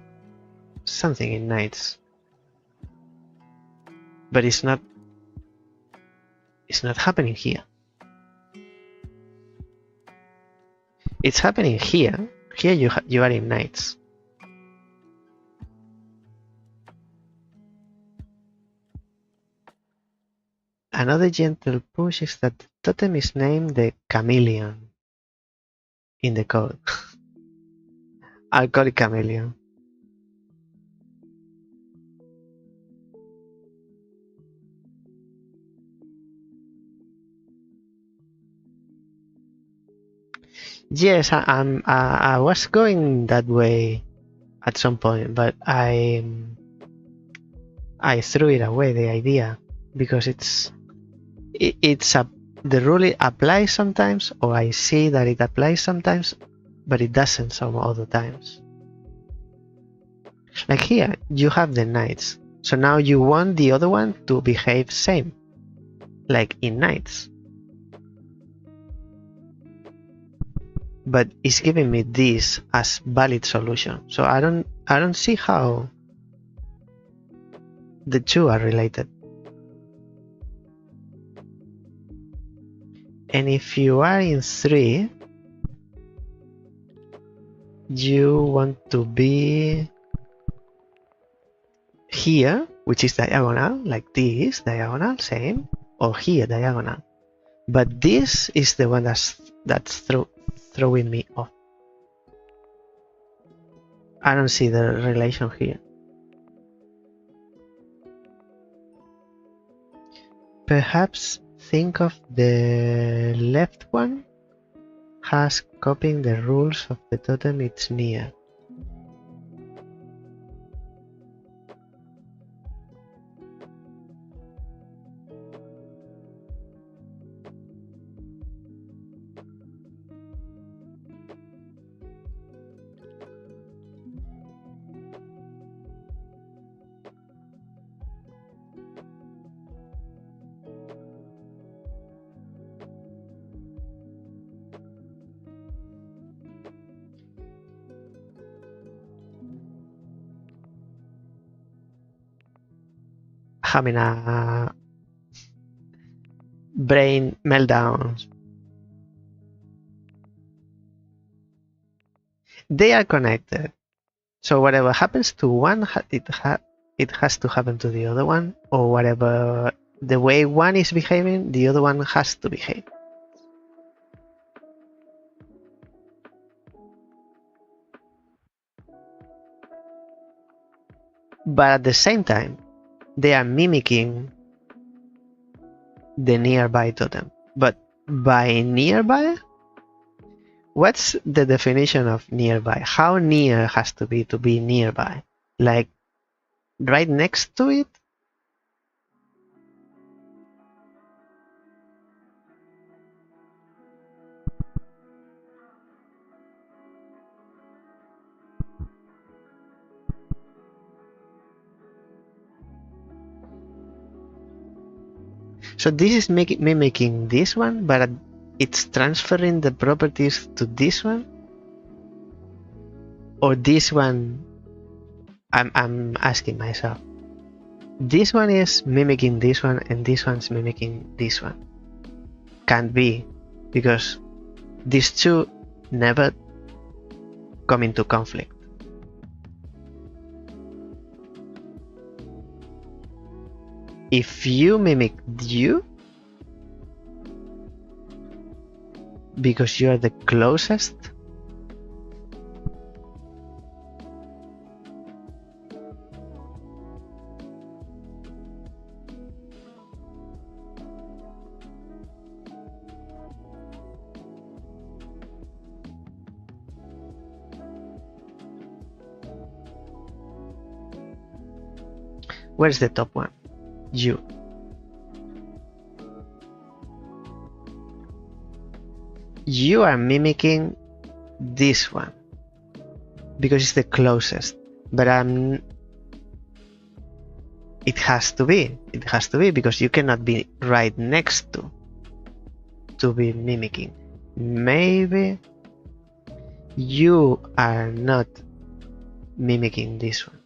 something in knights. But it's not happening here. It's happening here. Here you are in knights. Another gentle push is that the totem is named the chameleon in the code. I'll call it chameleon. Yes, I was going that way at some point, but I threw it away, the idea, because the rule applies sometimes, or I see that it applies sometimes, but it doesn't some other times. Like here, you have the knights, so now you want the other one to behave same, like in knights. But it's giving me this as valid solution, so I don't see how the two are related. And if you are in 3, you want to be here, which is diagonal, like this, diagonal, same, or here, diagonal. But this is the one that's throwing me off. I don't see the relation here. Perhaps think of the left one as copying the rules of the totem it's near. having a brain meltdown. They are connected. So whatever happens to one, it has to happen to the other one, or whatever the way one is behaving, the other one has to behave. But at the same time, they are mimicking the nearby totem. But by nearby, what's the definition of nearby? How near has to be nearby? Like right next to it? So this is mimicking this one, but it's transferring the properties to this one? Or this one? I'm asking myself. This one is mimicking this one, and this one's mimicking this one. Can't be, because these two never come into conflict. If you mimic you, because you are the closest, where's the top one? You. You are mimicking this one because it's the closest, but it has to be because you cannot be right next to be mimicking. Maybe you are not mimicking this one,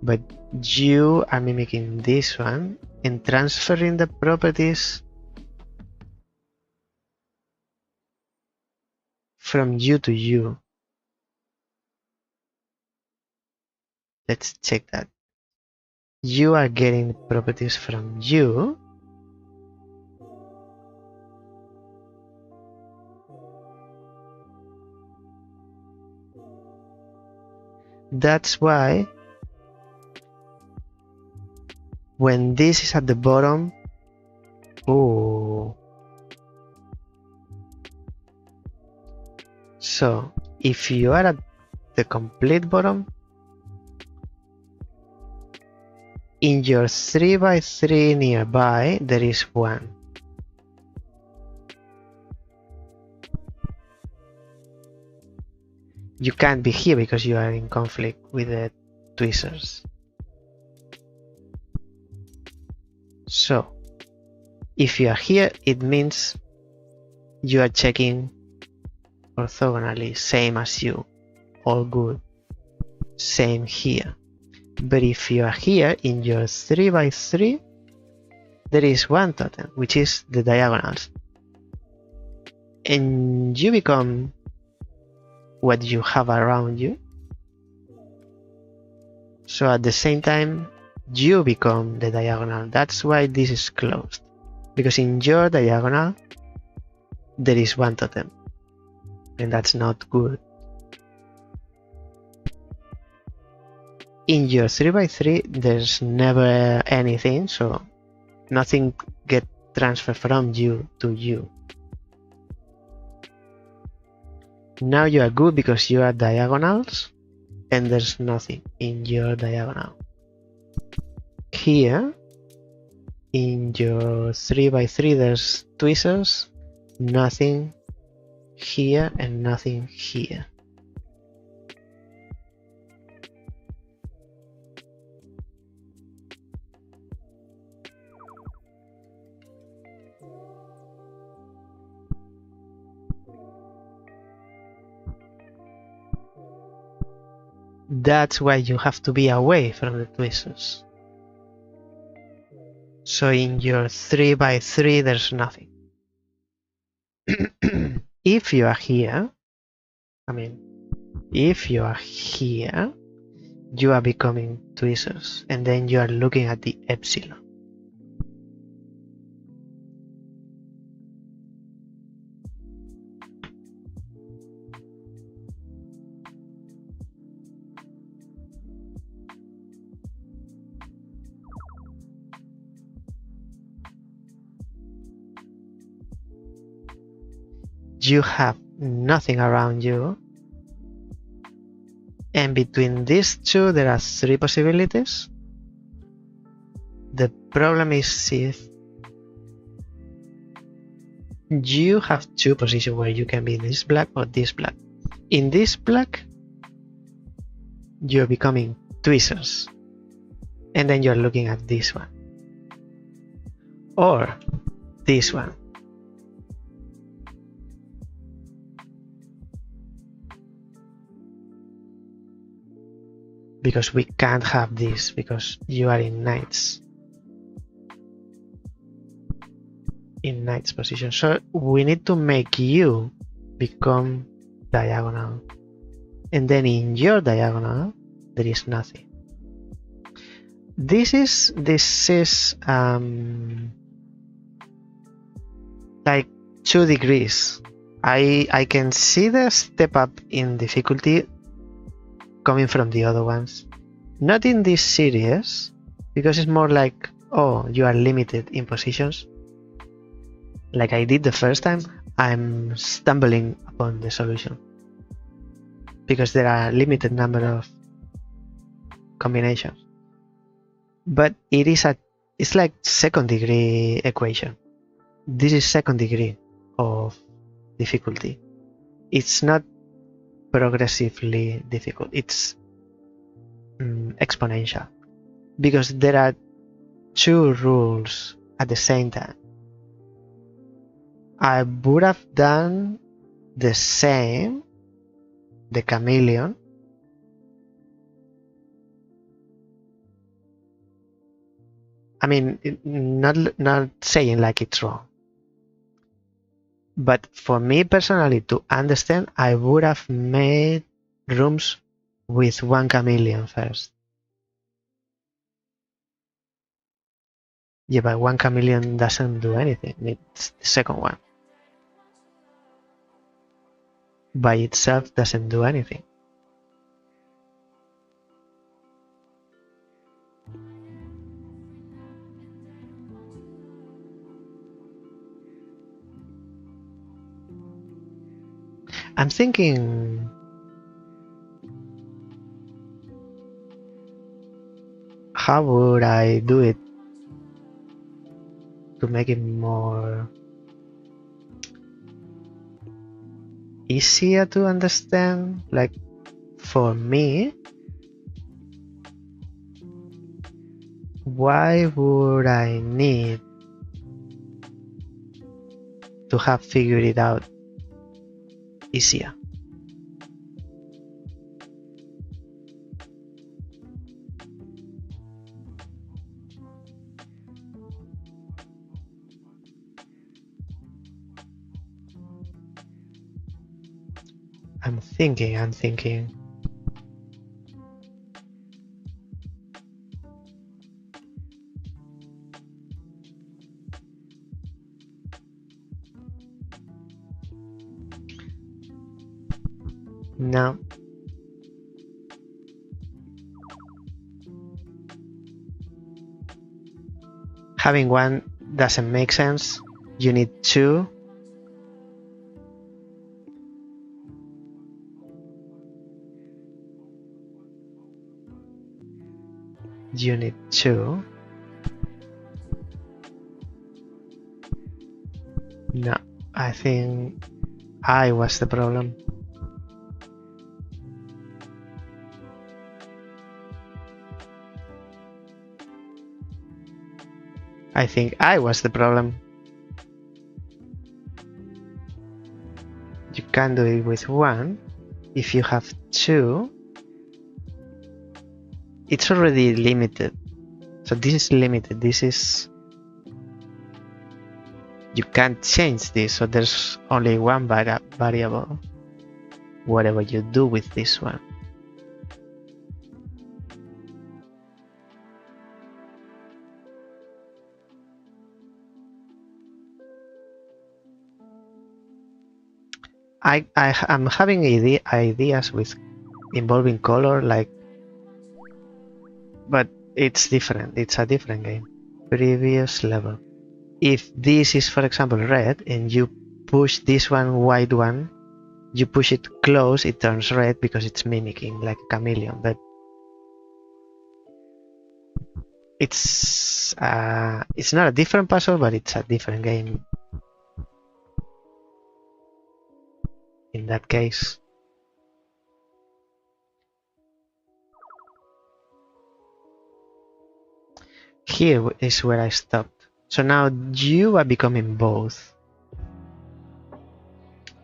but you are mimicking this one and transferring the properties from you to you. Let's check that. You are getting properties from you. That's why when this is at the bottom, oh. So if you are at the complete bottom, in your 3x3 nearby, there is 1. You can't be here because you are in conflict with the tweezers. So if you are here, it means you are checking orthogonally, same as you, all good, same here. But if you are here in your 3x3, there is 1 totem, which is the diagonals, and you become what you have around you. So at the same time, you become the diagonal. That's why this is closed, because in your diagonal there is 1 totem, and that's not good. In your 3x3 there's never anything, so nothing get transferred from you to you. Now you are good because you are diagonals and there's nothing in your diagonal. Here in your 3x3 there's tweezers, nothing here and nothing here. That's why you have to be away from the tweezers. So in your 3 by 3 there's nothing. If you are here, if you are here, you are becoming tweezers, and then you are looking at the epsilon. You have nothing around you, and between these two there are 3 possibilities. The problem is if you have 2 positions where you can be this black or this black. In this black, you're becoming tweezers, and then you're looking at this one or this one. Because we can't have this because you are in knights. In knight's position. So we need to make you become diagonal. And then in your diagonal, there is nothing. This is like 2 degrees. I can see the step up in difficulty coming from the other ones. Not in this series, because it's more like, oh, you are limited in positions. Like I did the first time, I'm stumbling upon the solution. Because there are a limited number of combinations. But it's like 2nd degree equation. This is 2nd degree of difficulty. It's not progressively difficult, it's exponential, because there are 2 rules at the same time. I would have done the same, the chameleon, not saying like it's wrong, but for me personally to understand, I would have made rooms with 1 chameleon first. Yeah, but 1 chameleon doesn't do anything. It's the 2nd one. By itself doesn't do anything. I'm thinking how would I do it to make it more easier to understand. Like for me, why would I need to have figured it out easier? I'm thinking. No. Having 1 doesn't make sense. You need 2. You need 2. No, I think I was the problem. I think I was the problem. You can do it with 1. If you have 2, it's already limited. So this is limited. This is you can't change this, so there's only one variable, whatever you do with this one. I'm having ideas with involving color, like, but it's different. It's a different game. Previous level. If this is, for example, red, and you push this white one, you push it close, it turns red because it's mimicking like a chameleon. But it's not a different puzzle, but it's a different game. In that case. Here is where I stopped. So now you are becoming both.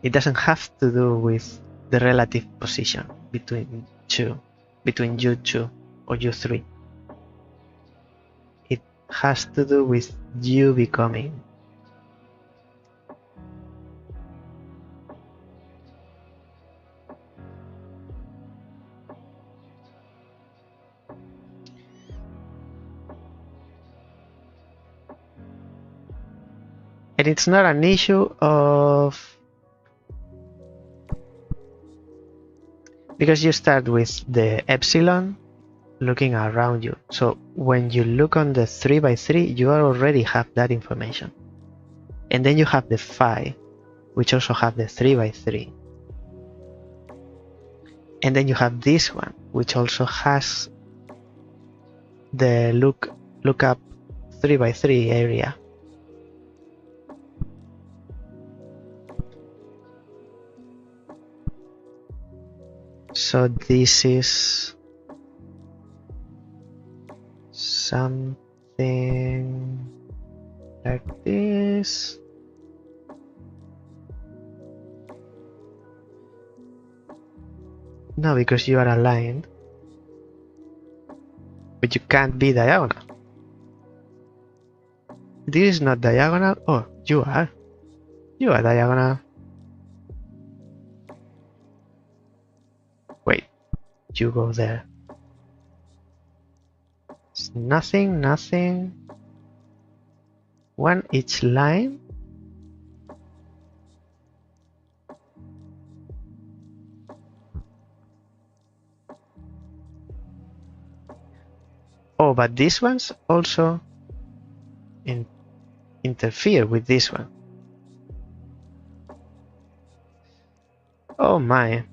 It doesn't have to do with the relative position between you two or you three. It has to do with you becoming. And it's not an issue of, because you start with the epsilon looking around you. So when you look on the 3x3, you already have that information. And then you have the phi, which also have the 3x3. And then you have this one, which also has the look up 3x3 area. So this is something like this. No, because you are aligned, but you can't be diagonal. This is not diagonal. Oh, you are. You are diagonal. Wait, you go there. It's nothing. One each line. Oh, but these ones also interfere with this one. Oh my.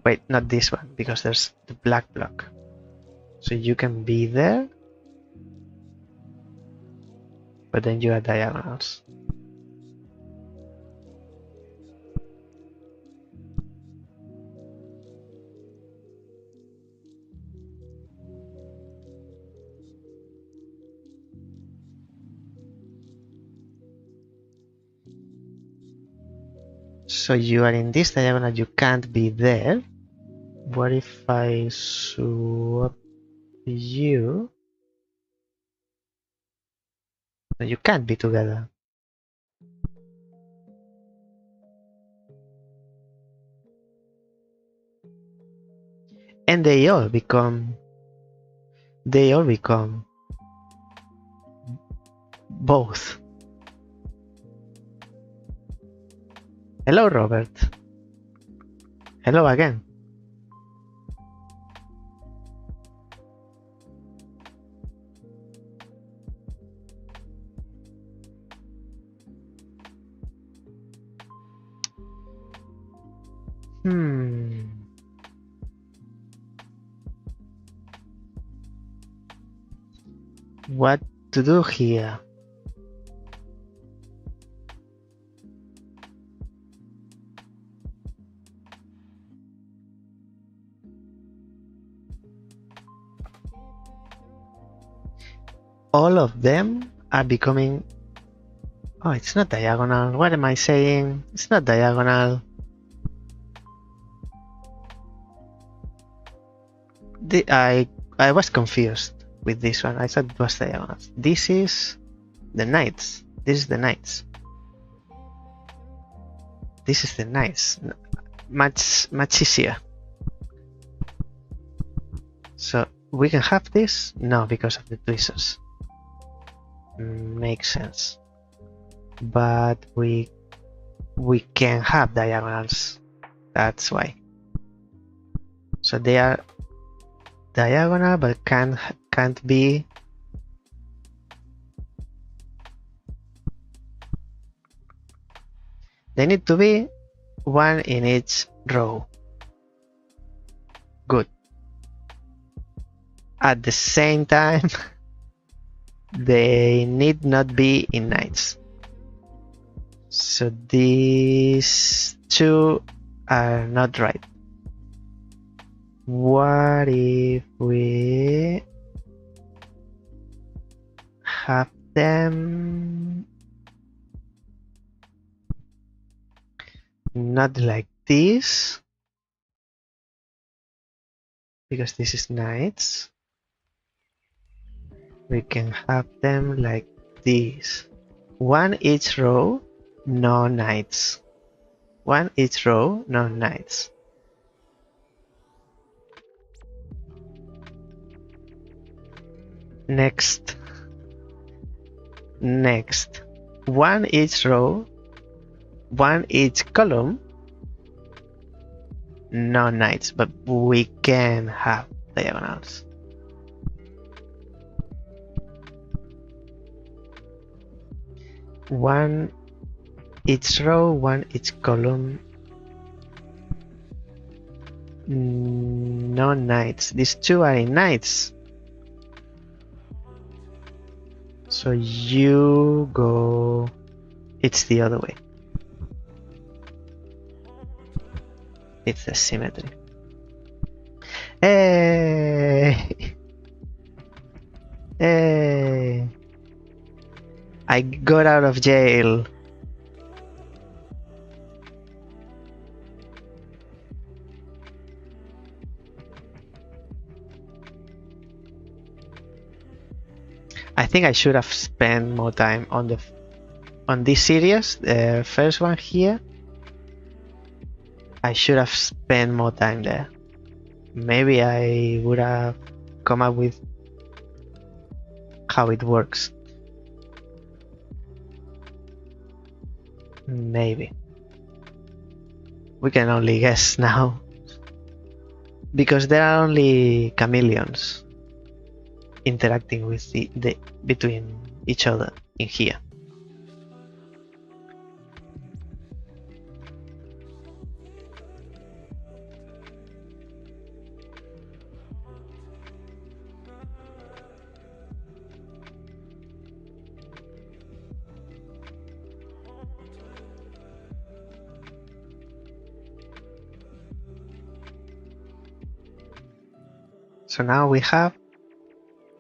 Wait, not this one, because there's the black block. So you can be there, but then you are diagonals. So you are in this diagonal, you can't be there. What if I swap you? No, you can't be together. And they all become both. Hello, Robert. Hello again. What to do here? All of them are becoming... Oh, it's not diagonal. What am I saying? It's not diagonal. I was confused with this one. I thought it was diagonal. This is the knights. This is the knights. This is the knights. Much easier. So we can have this? No, because of the tweezers. Makes sense. But we can have diagonals. That's why. So they are diagonal, but can't be. They need to be one in each row. Good. At the same time, they need not be in knights. So these two are not right. What if we have them not like this? Because this is knights. We can have them like this. One each row, no knights. One each row, no knights. Next. One each row, one each column, no knights, but we can have diagonals. One each row, one each column, no knights. These two are in knights. So you go. It's the other way. It's the symmetry. Hey! Hey! I got out of jail. I think I should have spent more time on this series. The first one here. I should have spent more time there. Maybe I would have come up with how it works. Maybe. We can only guess now. Because there are only chameleons interacting with between each other in here. So now we have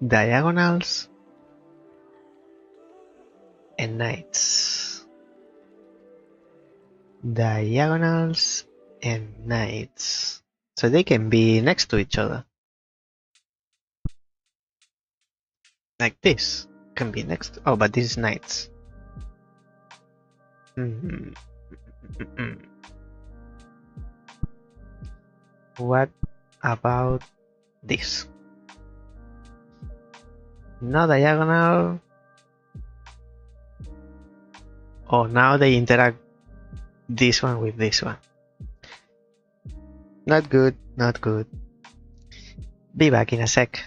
diagonals and knights. Diagonals and knights. So they can be next to each other. Like this. Can be next to, oh, but this is knights. What about this? No diagonal. Oh, now they interact this one with this one. Not good, not good. Be back in a sec.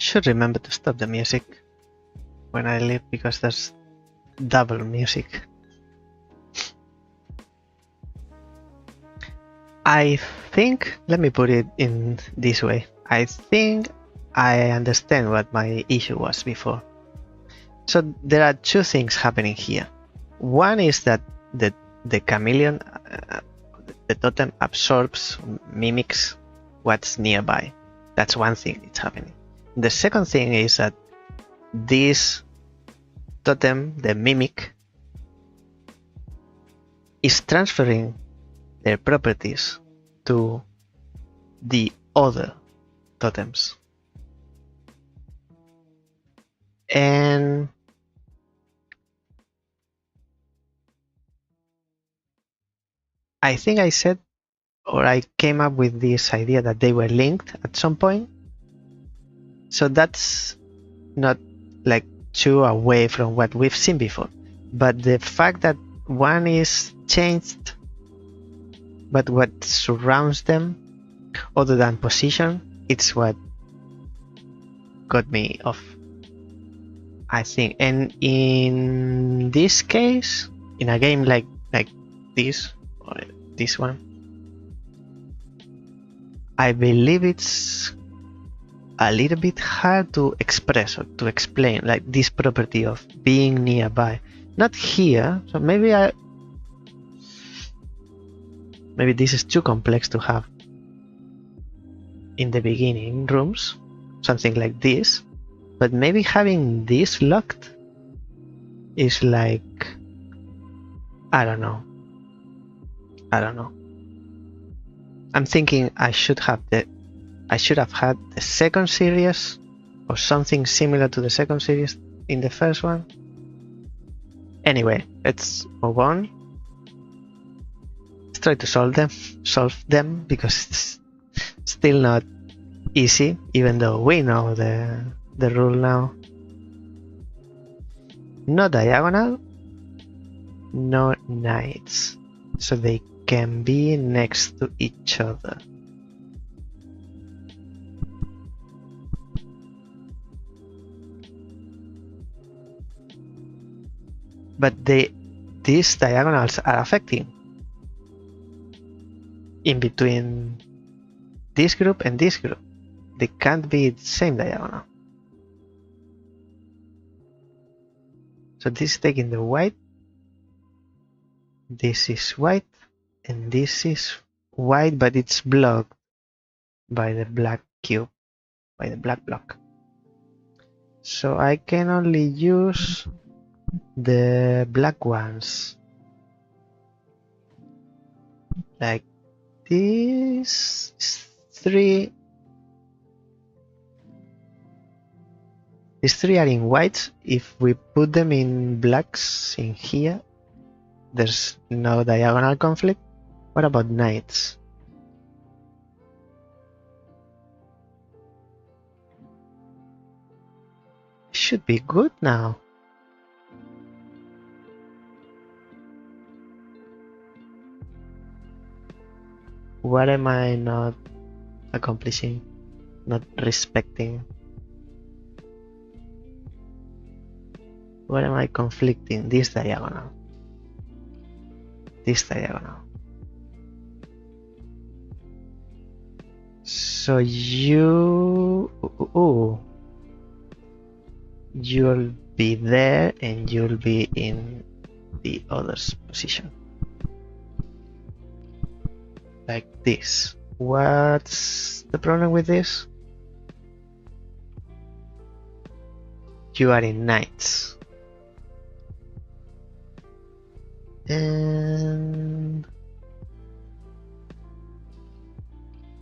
should remember to stop the music when I leave because there's double music. I think, let me put it in this way. I think I understand what my issue was before. So there are two things happening here. One is that the chameleon, the totem absorbs, mimics what's nearby. That's one thing that's happening. The second thing is that this totem, the mimic, is transferring their properties to the other totems. And I think I said, or I came up with this idea that they were linked at some point. So that's not like too away from what we've seen before. But the fact that one is changed, but what surrounds them, other than position, it's what got me off, I think. And in this case, in a game like this, or this one, I believe it's a little bit hard to express or to explain, like this property of being nearby. Not here, so maybe this is too complex to have in the beginning rooms, something like this. But maybe having this locked is like, I don't know. I'm thinking I should have had the second series or something similar to the second series in the first one. Anyway, let's move on. Let's try to solve them because it's still not easy, even though we know the rule now. No diagonal, no knights, so they can be next to each other. But these diagonals are affecting in between this group and this group. They can't be the same diagonal. So this is taking the white, this is white, and this is white, but it's blocked by the black cube, by the black block. So I can only use the black ones, like these three. These three are in whites. If we put them in blacks in here, there's no diagonal conflict. What about knights? Should be good now. What am I not accomplishing? Not respecting? What am I conflicting? This diagonal. This diagonal. So you'll be there and you'll be in the other's position. Like this. What's the problem with this? You are in knights. And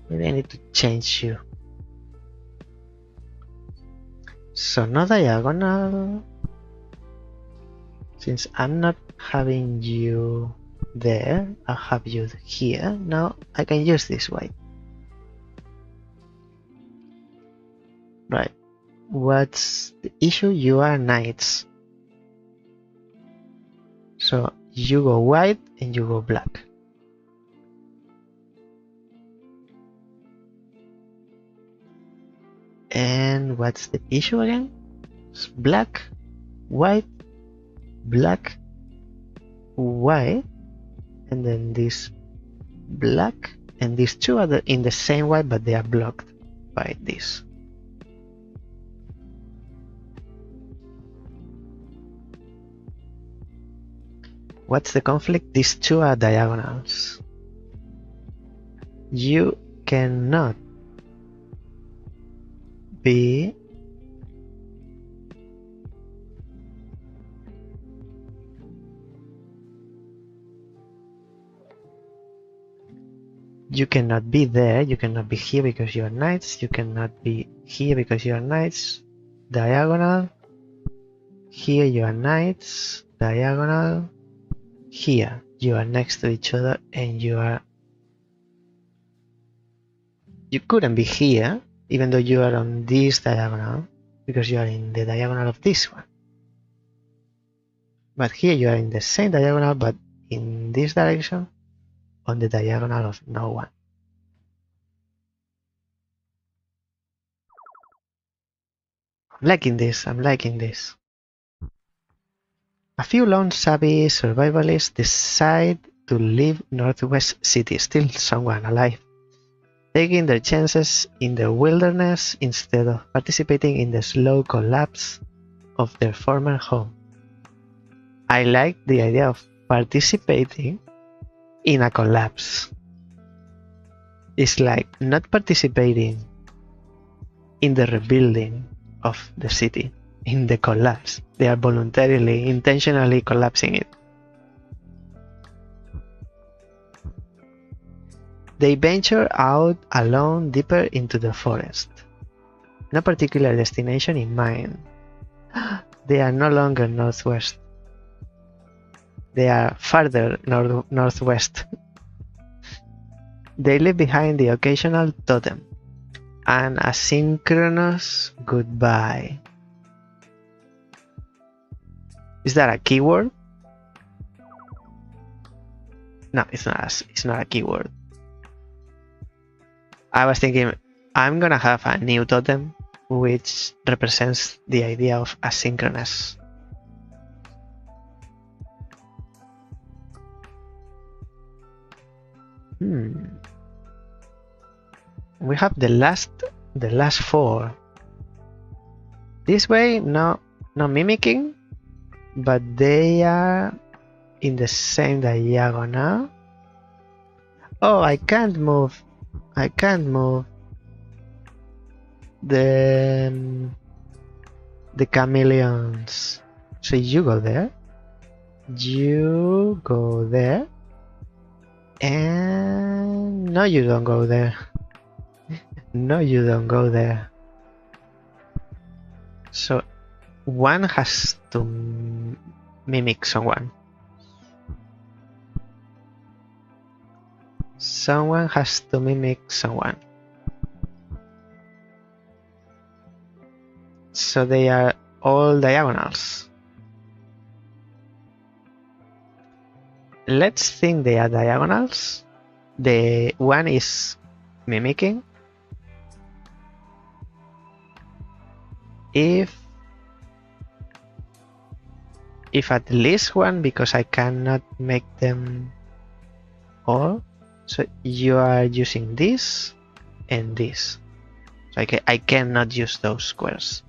maybe I need to change you. So no diagonal. Since I'm not having you there, I'll have you here. Now I can use this white. Right. What's the issue? You are knights. So you go white and you go black. And what's the issue again? It's black, white, black, white, and then this black, and these two are in the same white, but they are blocked by this. What's the conflict? These two are diagonals. You cannot be there, you cannot be here because you are knights, you cannot be here because you are knights, diagonal, here you are knights, diagonal, here you are next to each other, and you couldn't be here even though you are on this diagonal because you are in the diagonal of this one. But here you are in the same diagonal but in this direction on the diagonal of no one. I'm liking this. A few lone savvy survivalists decide to leave Northwest City, still someone alive, taking their chances in the wilderness instead of participating in the slow collapse of their former home. I like the idea of participating in a collapse. It's like not participating in the rebuilding of the city, in the collapse. They are voluntarily, intentionally collapsing it. They venture out alone deeper into the forest. No particular destination in mind. They are no longer northwest. They are farther northwest. They leave behind the occasional totem. An asynchronous goodbye. Is that a keyword? No, it's not a keyword. I was thinking I'm gonna have a new totem which represents the idea of asynchronous. We have the last four. This way, no mimicking, but they are in the same diagonal. Oh, I can't move the chameleons. So you go there, and no, you don't go there. No, you don't go there. So one has to mimic someone. Someone has to mimic someone. So they are all diagonals. Let's think they are diagonals. The one is mimicking. If at least one, because I cannot make them all. So you are using this and this. So I cannot use those squares.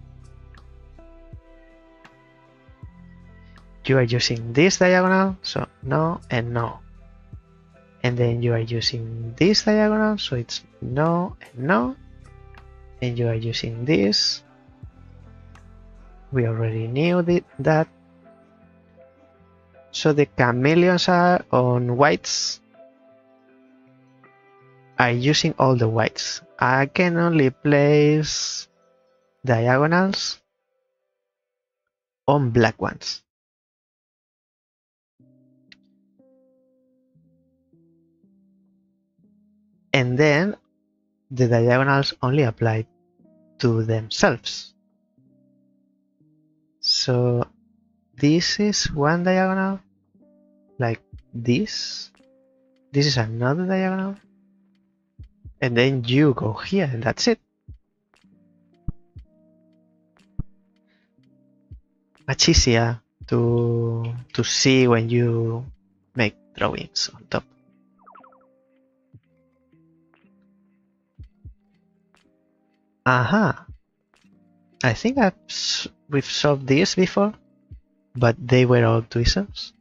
You are using this diagonal, so no and no. And then you are using this diagonal, so it's no and no. And you are using this. We already knew that. So the chameleons are on whites. Are using all the whites. I can only place diagonals on black ones. And then the diagonals only apply to themselves. So this is one diagonal, like this. This is another diagonal. And then you go here, and that's it. much easier to see when you make drawings on top. Aha! I think we've solved this before, but they were all tweezers.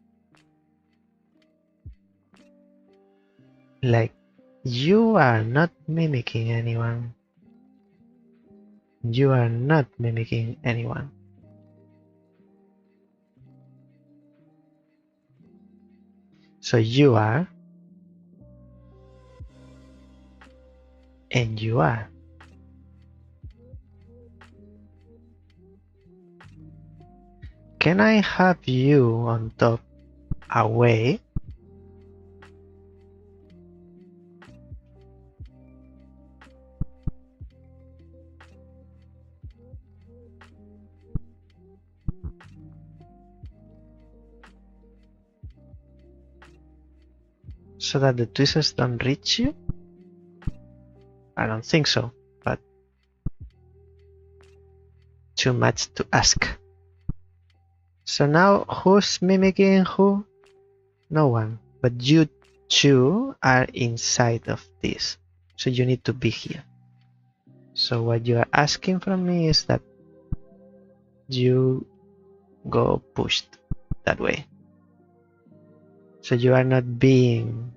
Like, you are not mimicking anyone. You are not mimicking anyone. So you are, and you are. Can I have you on top away? So that the tweezers don't reach you? I don't think so, but too much to ask. So now who's mimicking who? No one, but you two are inside of this, so you need to be here. So what you are asking from me is that you go pushed that way. So you are not being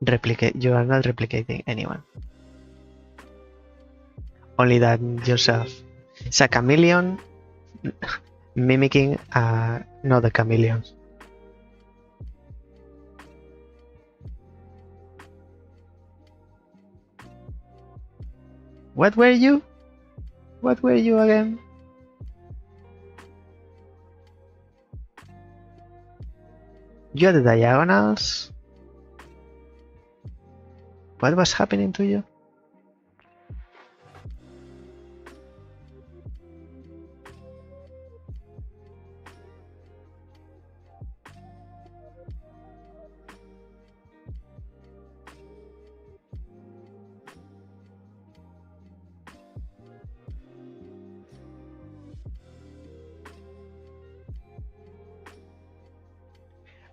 you are not replicating anyone. Only that yourself. It's a chameleon mimicking another chameleon. What were you? What were you again? You're the diagonals. What was happening to you?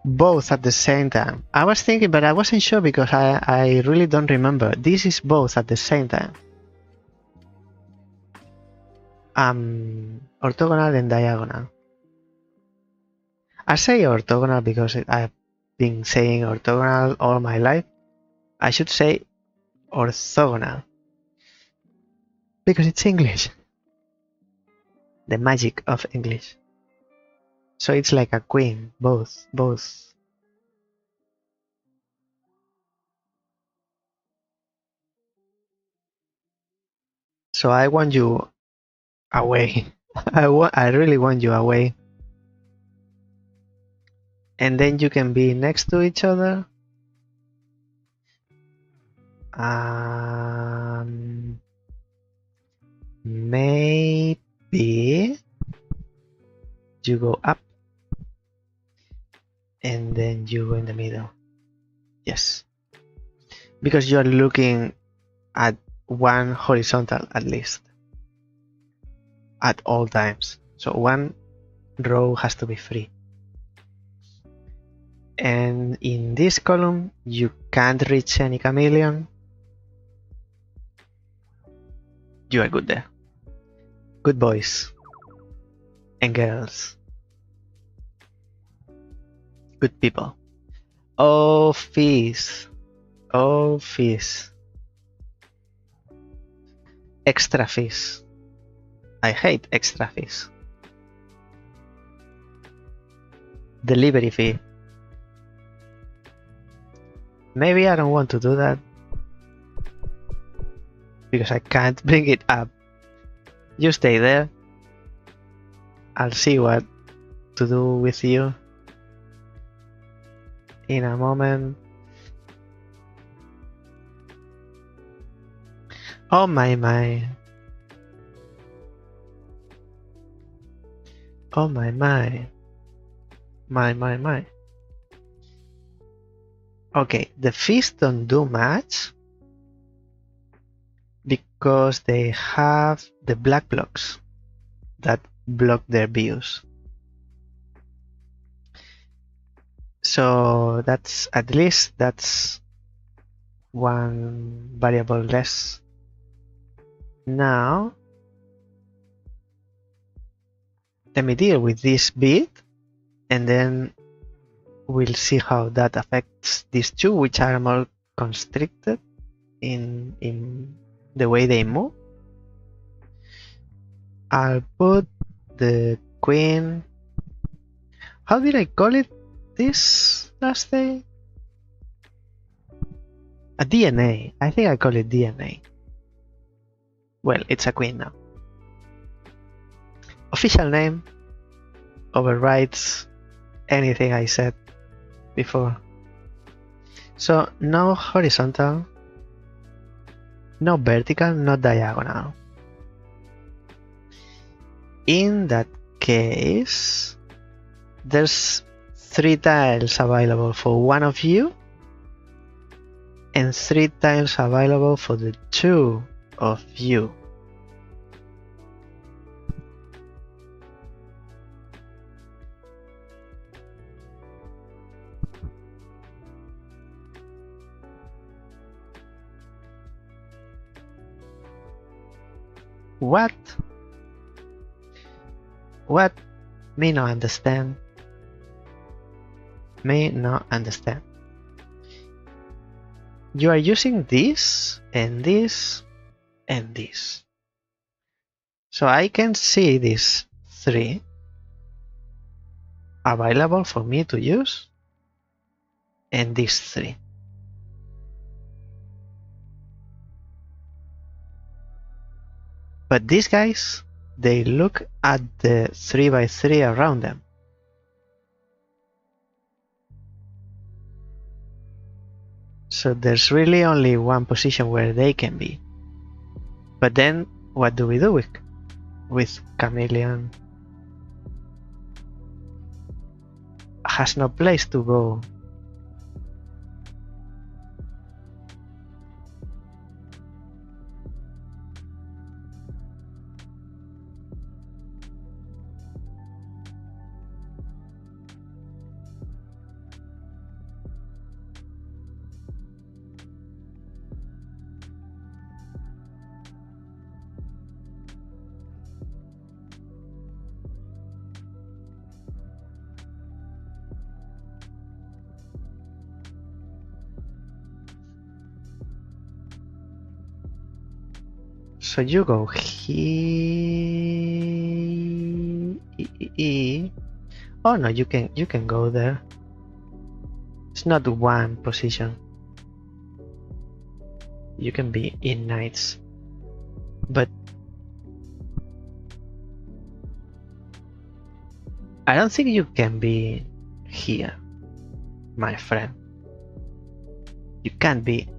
Both at the same time. I was thinking, but I wasn't sure because I really don't remember. This is both at the same time. Orthogonal and diagonal. I say orthogonal because I've been saying orthogonal all my life. I should say orthogonal because it's English. The magic of English. So it's like a queen, both. So I want you away. I really want you away. And then you can be next to each other. Maybe you go up and then you go in the middle. Yes. Because you are looking at one horizontal at least. At all times. So one row has to be free. And in this column, you can't reach any chameleon. You are good there. Good boys and girls. Good people. Oh, fees. Oh, fees. Extra fees. I hate extra fees. Delivery fee. Maybe I don't want to do that because I can't bring it up. You stay there. I'll see what to do with you in a moment. Oh my. Oh my. My. Okay, the fees don't do much because they have the black blocks. that block their views. So that's at least one variable less. Now let me deal with this bit, and then we'll see how that affects these two, which are more constricted in the way they move. I'll put the queen. How did I call it this last day? A DNA. I think I call it DNA. Well, it's a queen now. Official name overrides anything I said before. So no horizontal, no vertical, no diagonal. In that case, there's 3 tiles available for one of you and 3 tiles available for the 2 of you. What? What? Me not understand. Me not understand. You are using this and this and this. So I can see these 3 available for me to use and these 3. But these guys, they look at the 3x3 around them. So there's really only one position where they can be. But then what do we do with Chameleon? Has no place to go. So you go here. Oh no, you can go there. It's not one position. You can be in knights, but I don't think you can be here, my friend. You can't be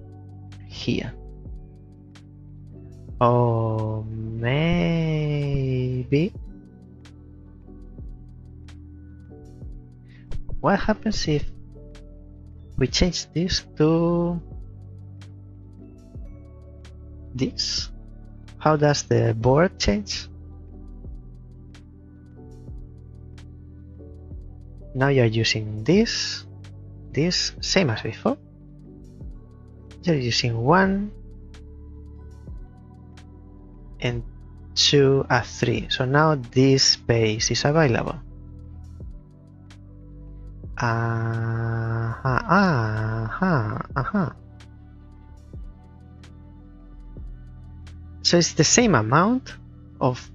here. Oh, maybe. What happens if we change this to this? How does the board change? Now you're using this same as before. You're using 1 and 2 as 3. So now this space is available. So it's the same amount of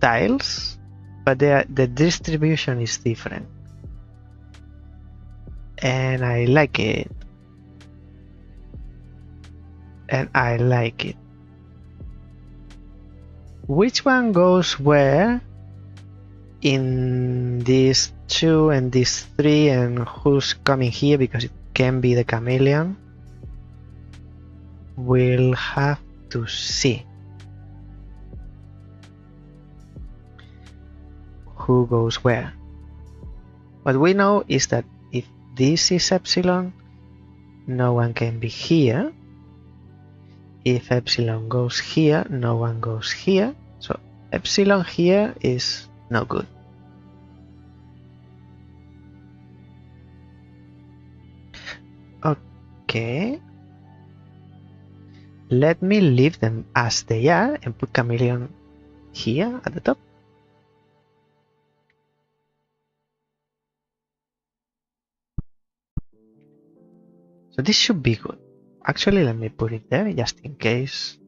tiles, but the distribution is different. And I like it. And I like it. Which one goes where in these 2 and these 3, and who's coming here because it can be the chameleon? We'll have to see who goes where. What we know is that if this is epsilon, no one can be here. If epsilon goes here, no one goes here. So epsilon here is no good. Okay. Let me leave them as they are and put chameleon here at the top. So this should be good. Actually, let me put it there just in case.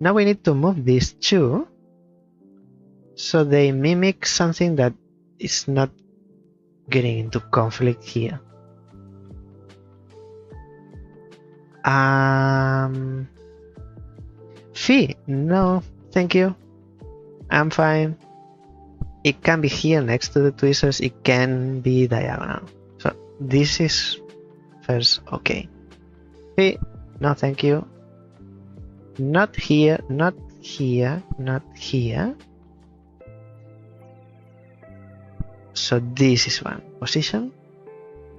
Now we need to move these two so they mimic something that is not getting into conflict here. Fee, no, thank you. I'm fine. It can be here next to the tweezers, it can be diagonal. So this is first okay. Fee, no thank you. Not here, not here, not here. So this is one position.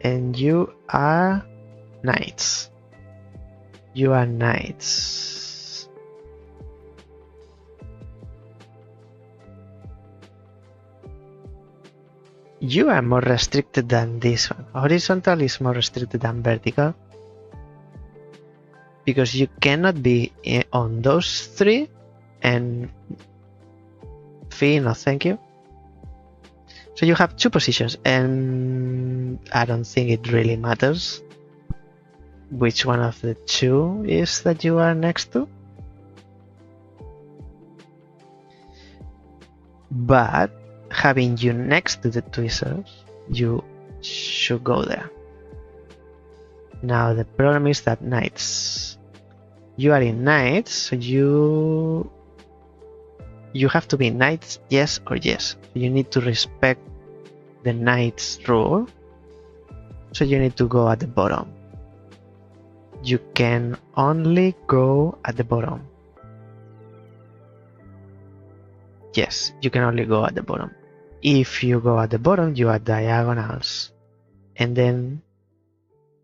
And you are knights. You are knights. You are more restricted than this one. Horizontal is more restricted than vertical. Because you cannot be on those three and Fee, no thank you. So you have two positions and I don't think it really matters which one of the two is that you are next to. But having you next to the tweezers, you should go there. Now the problem is that knights. You are in knights, so you have to be knights yes or yes. You need to respect the knights rule. So you need to go at the bottom. You can only go at the bottom. Yes, you can only go at the bottom. If you go at the bottom, you are diagonals. And then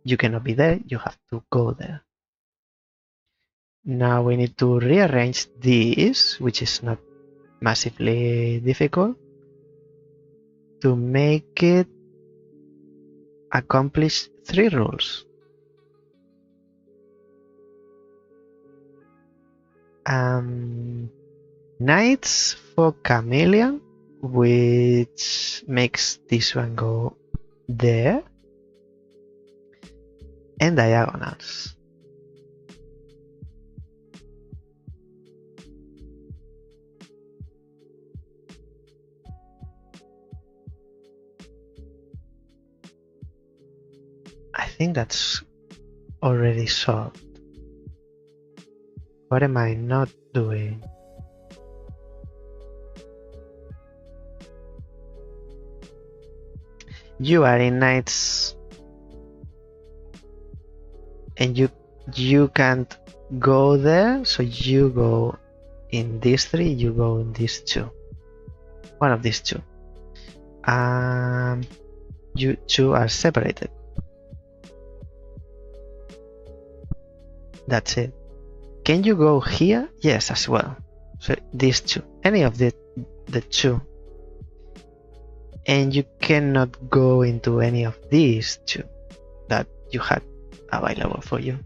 you cannot be there, you have to go there. Now we need to rearrange this, which is not massively difficult, to make it accomplish three rules. Knights for chameleon, which makes this one go there, and diagonals. I think that's already solved. What am I not doing? You are in knights and you can't go there, so you go in these three, you go in these two. One of these two. You two are separated. That's it. Can you go here? Yes, as well. So these two, any of the two. And you cannot go into any of these two that you had available for you.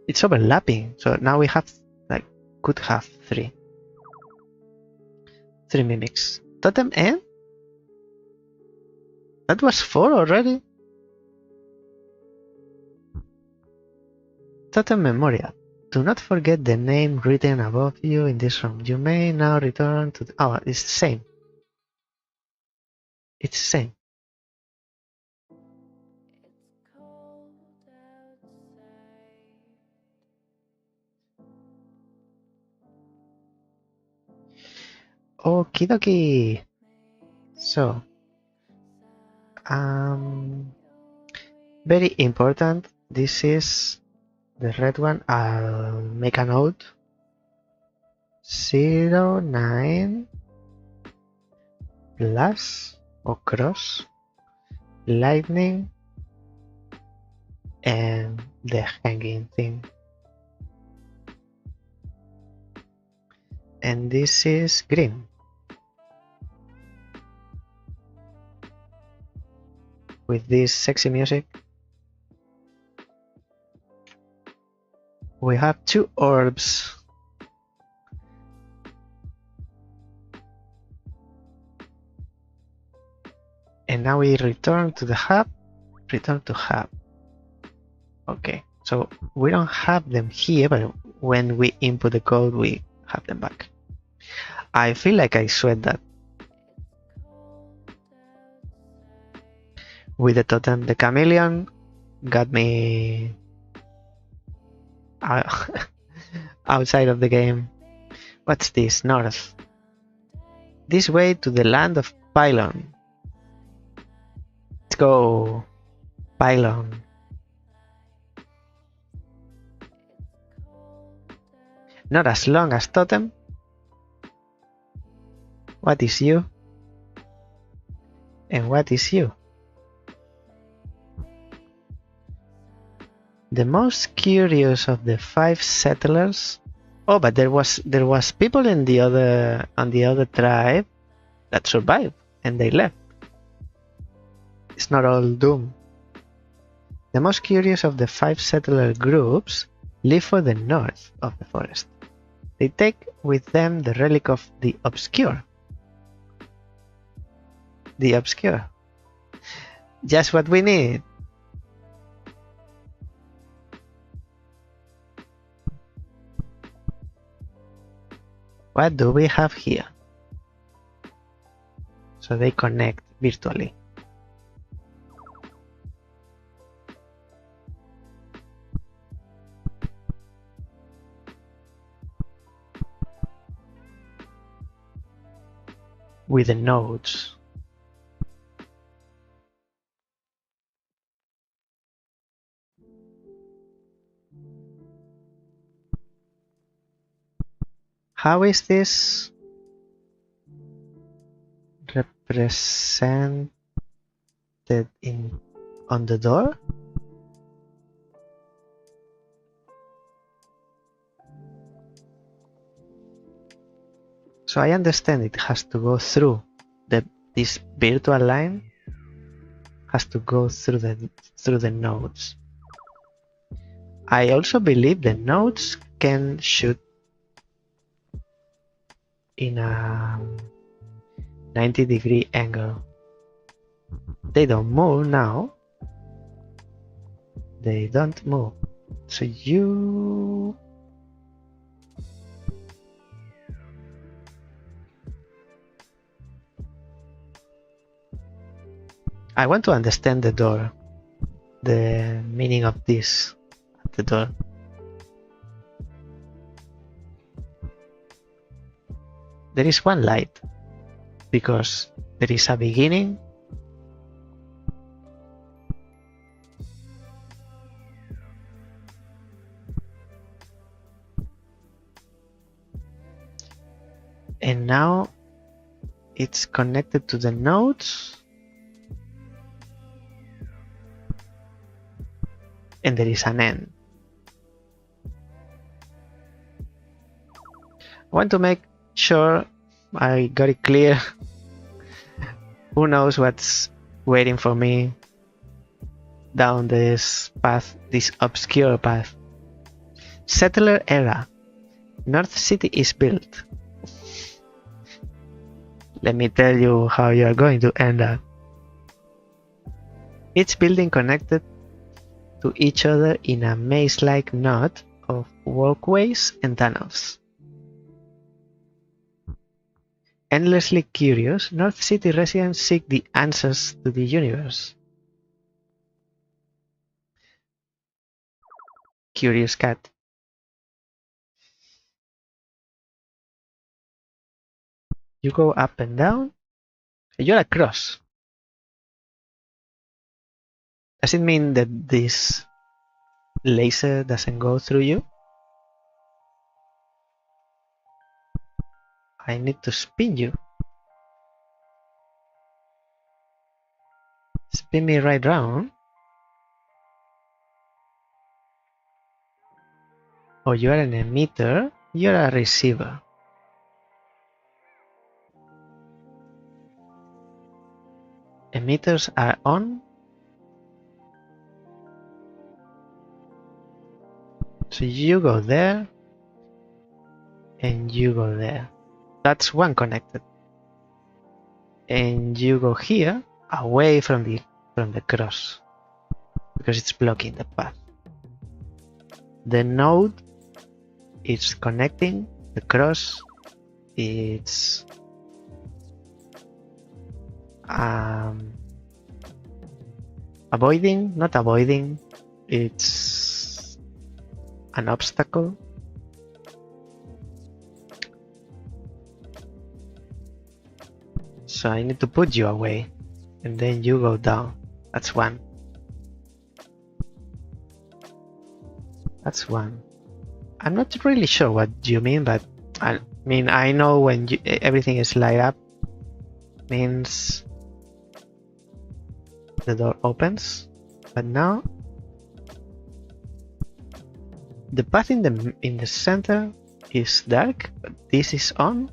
It's overlapping. So now we have, like, could have three mimics. Totem N? That was 4 already. Totem Memorial. Do not forget the name written above you in this room. You may now return to the... Oh, it's the same. It's the same. Okie dokie. So, very important. This is the red one. I'll make a note. 09 plus or cross lightning and the hanging thing. And this is green. With this sexy music, we have 2 orbs. And now we return to the hub. Return to hub. Okay, so we don't have them here, but when we input the code, we have them back. I feel like I sweat that. With the totem, the chameleon got me outside of the game. What's this? North. This way to the land of Pylon. Let's go. Pylon. Not as long as totem. What is you? And what is you? The most curious of the 5 settlers. Oh, but there was people in the other on the other tribe that survived and they left. It's not all doom. The most curious of the 5 settler groups live for the north of the forest. They take with them the relic of the obscure. The obscure. Just what we need. What do we have here? So they connect virtually. With the nodes. How is this represented on the door? So I understand it has to go through this virtual line has to go through the nodes. I also believe the nodes can shoot in a 90-degree angle. They don't move now. They don't move. So you... I want to understand the door. The meaning of this at the door. There is one light because there is a beginning and now it's connected to the nodes and there is an end. I want to make sure I got it clear. Who knows what's waiting for me down this path, this obscure path. Settler era. North City is built. Let me tell you how you are going to end up. Each building connected to each other in a maze-like knot of walkways and tunnels. Endlessly curious, North City residents seek the answers to the universe. Curious cat. You go up and down. You're a cross. Does it mean that this laser doesn't go through you? I need to spin you. Spin me right round. or you are an emitter, you're a receiver. Emitters are on. So you go there and you go there. That's one connected. And you go here away from the cross because it's blocking the path. The node is connecting, the cross it's avoiding, not avoiding, it's an obstacle. So I need to put you away and then you go down. That's one. That's one. I'm not really sure what you mean, but I mean, I know when everything is light up means the door opens, but now the path in the center is dark, but this is on.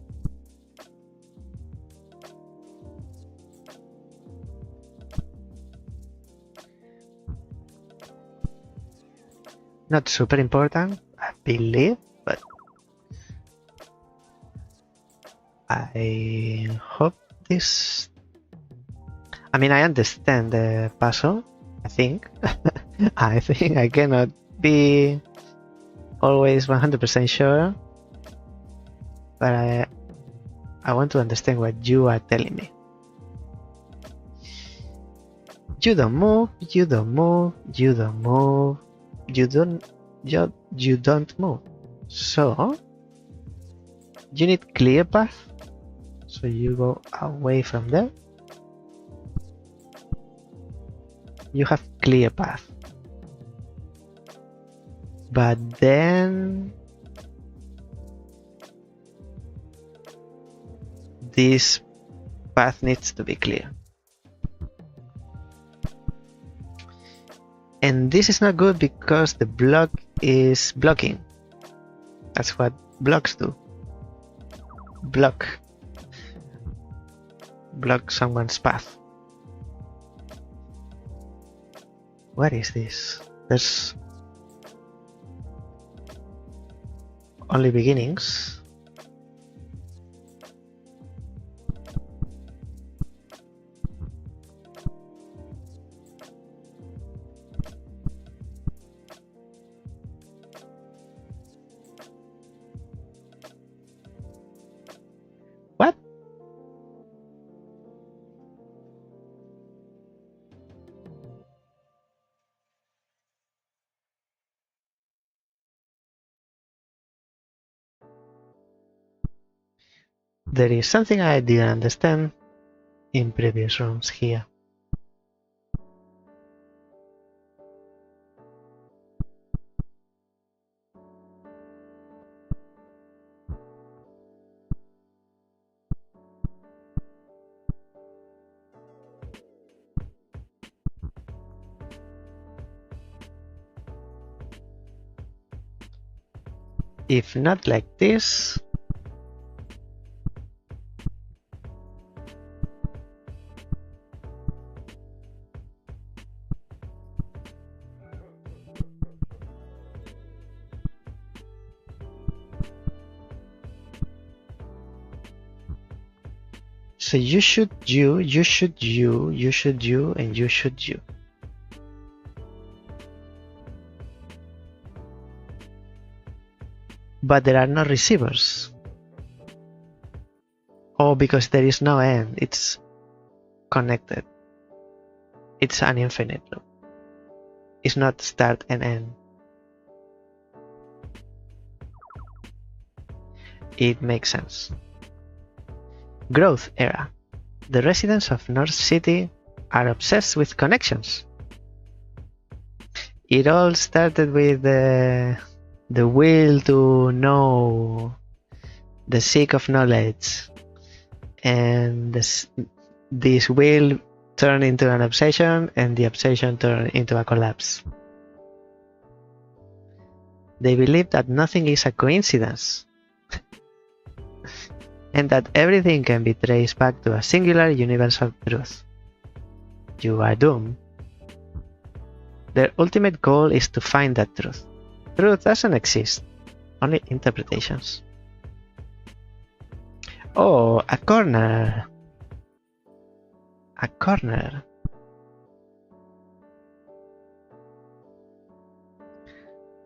Not super important, I believe, but I hope this. I mean, I understand the puzzle. I think. I think I cannot be always 100% sure, but I want to understand what you are telling me. You don't move. You don't move. You don't move. You don't move. So you need clear path. So you go away from there. You have clear path. But then this path needs to be clear. And this is not good because the block is blocking. That's what blocks do. Block someone's path. What is this? There's only beginnings. What? There is something I didn't understand in previous rooms here. If not like this, so you should you, and you should you. But there are no receivers. Oh, because there is no end. It's connected. It's an infinite loop. It's not start and end. It makes sense. Growth era. The residents of North City are obsessed with connections. It all started with the will to know, the seek of knowledge, and this will turn into an obsession, and the obsession turned into a collapse. They believe that nothing is a coincidence and that everything can be traced back to a singular universal truth. You are doomed. Their ultimate goal is to find that truth. Truth doesn't exist, only interpretations. Oh, a corner. A corner.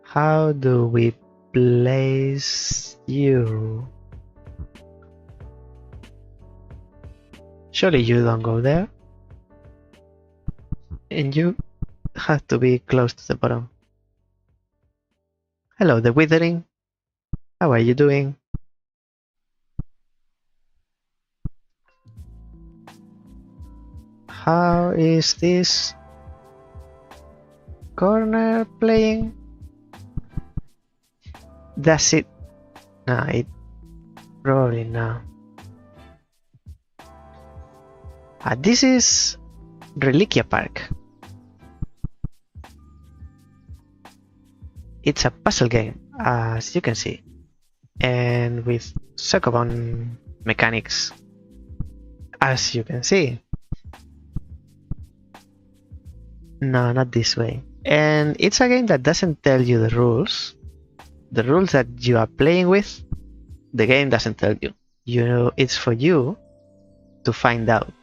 How do we place you? Surely you don't go there. And you have to be close to the bottom. Hello, the Withering. How are you doing? How is this corner playing? Does it? No, it probably no. This is Reliquia Park. It's a puzzle game, as you can see, and with Sokobon mechanics, as you can see. No, not this way. And it's a game that doesn't tell you the rules. The rules that you are playing with, the game doesn't tell you. It's for you to find out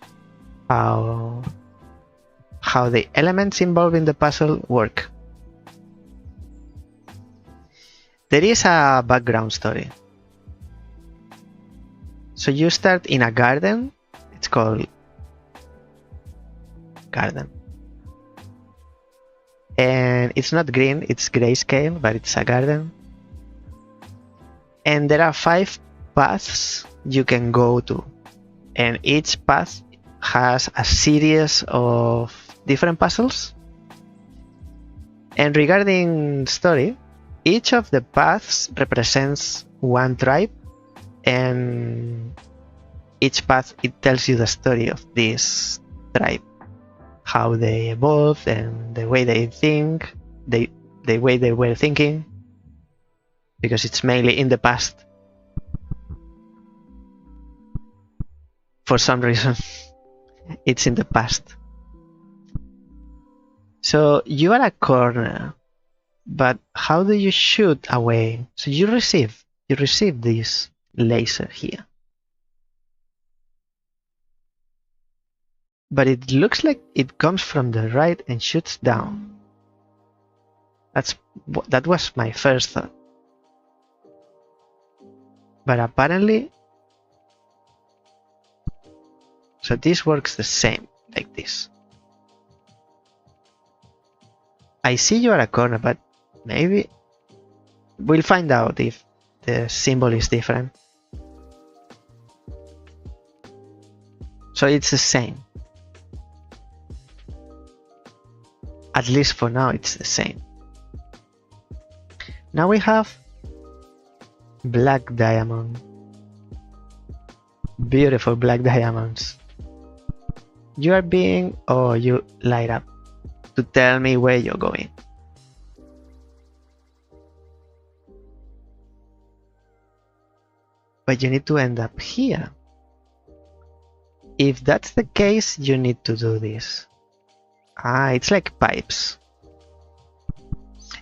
how the elements involved in the puzzle work. There is a background story. So you start in a garden. It's called garden. And it's not green, it's grayscale, but it's a garden. And there are 5 paths you can go to. And each path has a series of different puzzles. And regarding story, each of the paths represents one tribe, and each path, it tells you the story of this tribe, how they evolved and the way they think, the way they were thinking, because it's mainly in the past. For some reason, it's in the past. So you are a corner, but how do you shoot away? So you receive this laser here. But it looks like it comes from the right and shoots down. That was my first thought. But apparently, so this works the same, like this. I see you are a corner, but maybe we'll find out if the symbol is different. So it's the same. At least for now, it's the same. Now we have black diamond. Beautiful black diamonds. You are being, oh, you light up to tell me where you're going. But you need to end up here. If that's the case, you need to do this. It's like pipes.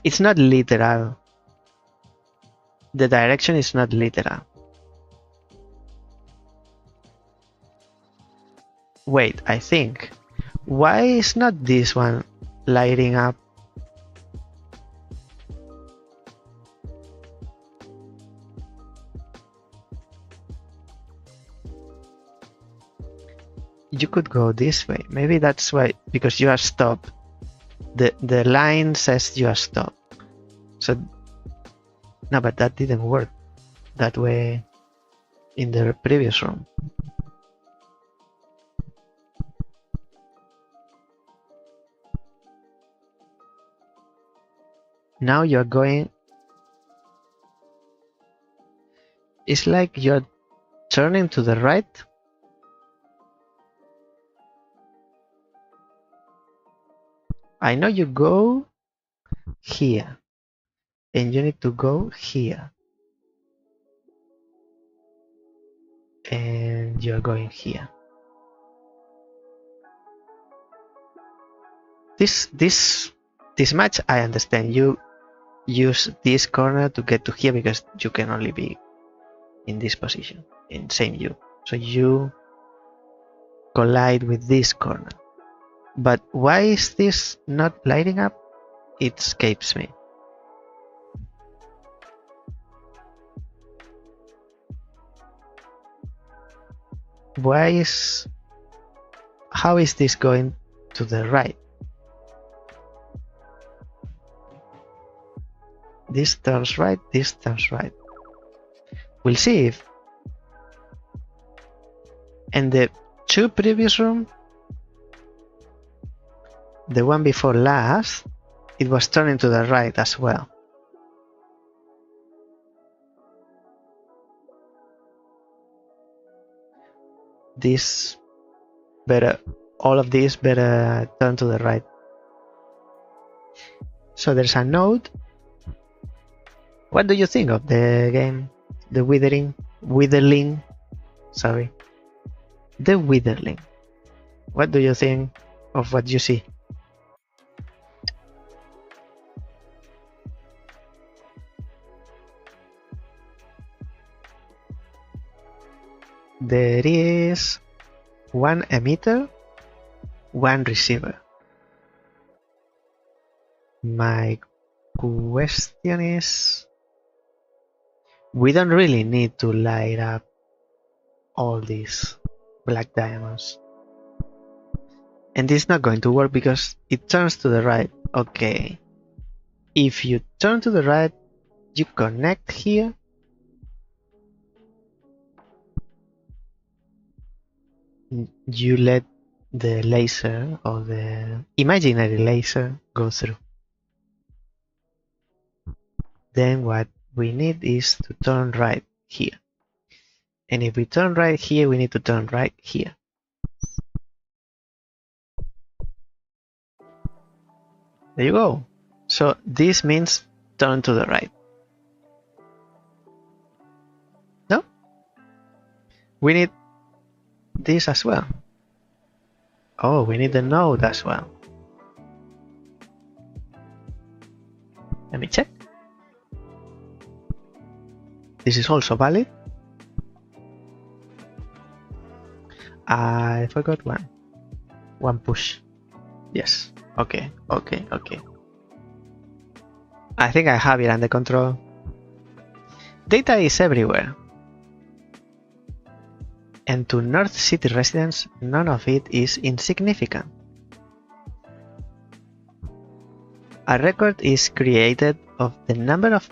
It's not literal. The direction is not literal. Wait, I think. Why is not this one lighting up? You could go this way. Maybe that's why, because you are stopped. The line says you are stopped. So no, but that didn't work that way in the previous room. Now you're going. It's like you're turning to the right. I know you go here and you need to go here. And you're going here. This match, I understand. You use this corner to get to here because you can only be in this position, in same view. So you collide with this corner. But why is this not lighting up? It escapes me. How is this going to the right? This turns right, this turns right. We'll see if in the two previous room, the one before last, it was turning to the right as well. This better, all of these better turn to the right. So there's a node. What do you think of the game? The Witherling, sorry. The Witherling. What do you think of what you see? There is one emitter, one receiver. My question is, we don't really need to light up all these black diamonds. And it's not going to work because it turns to the right. Okay. If you turn to the right, you connect here. You let the laser or the imaginary laser go through. Then what we need is to turn right here. And if we turn right here, we need to turn right here. There you go. So this means turn to the right. No? We need this as well. Oh, we need the node as well. Let me check. This is also valid. I forgot one. One push. Yes. Okay. I think I have it under control. Data is everywhere. And to North City residents, none of it is insignificant. A record is created of the number of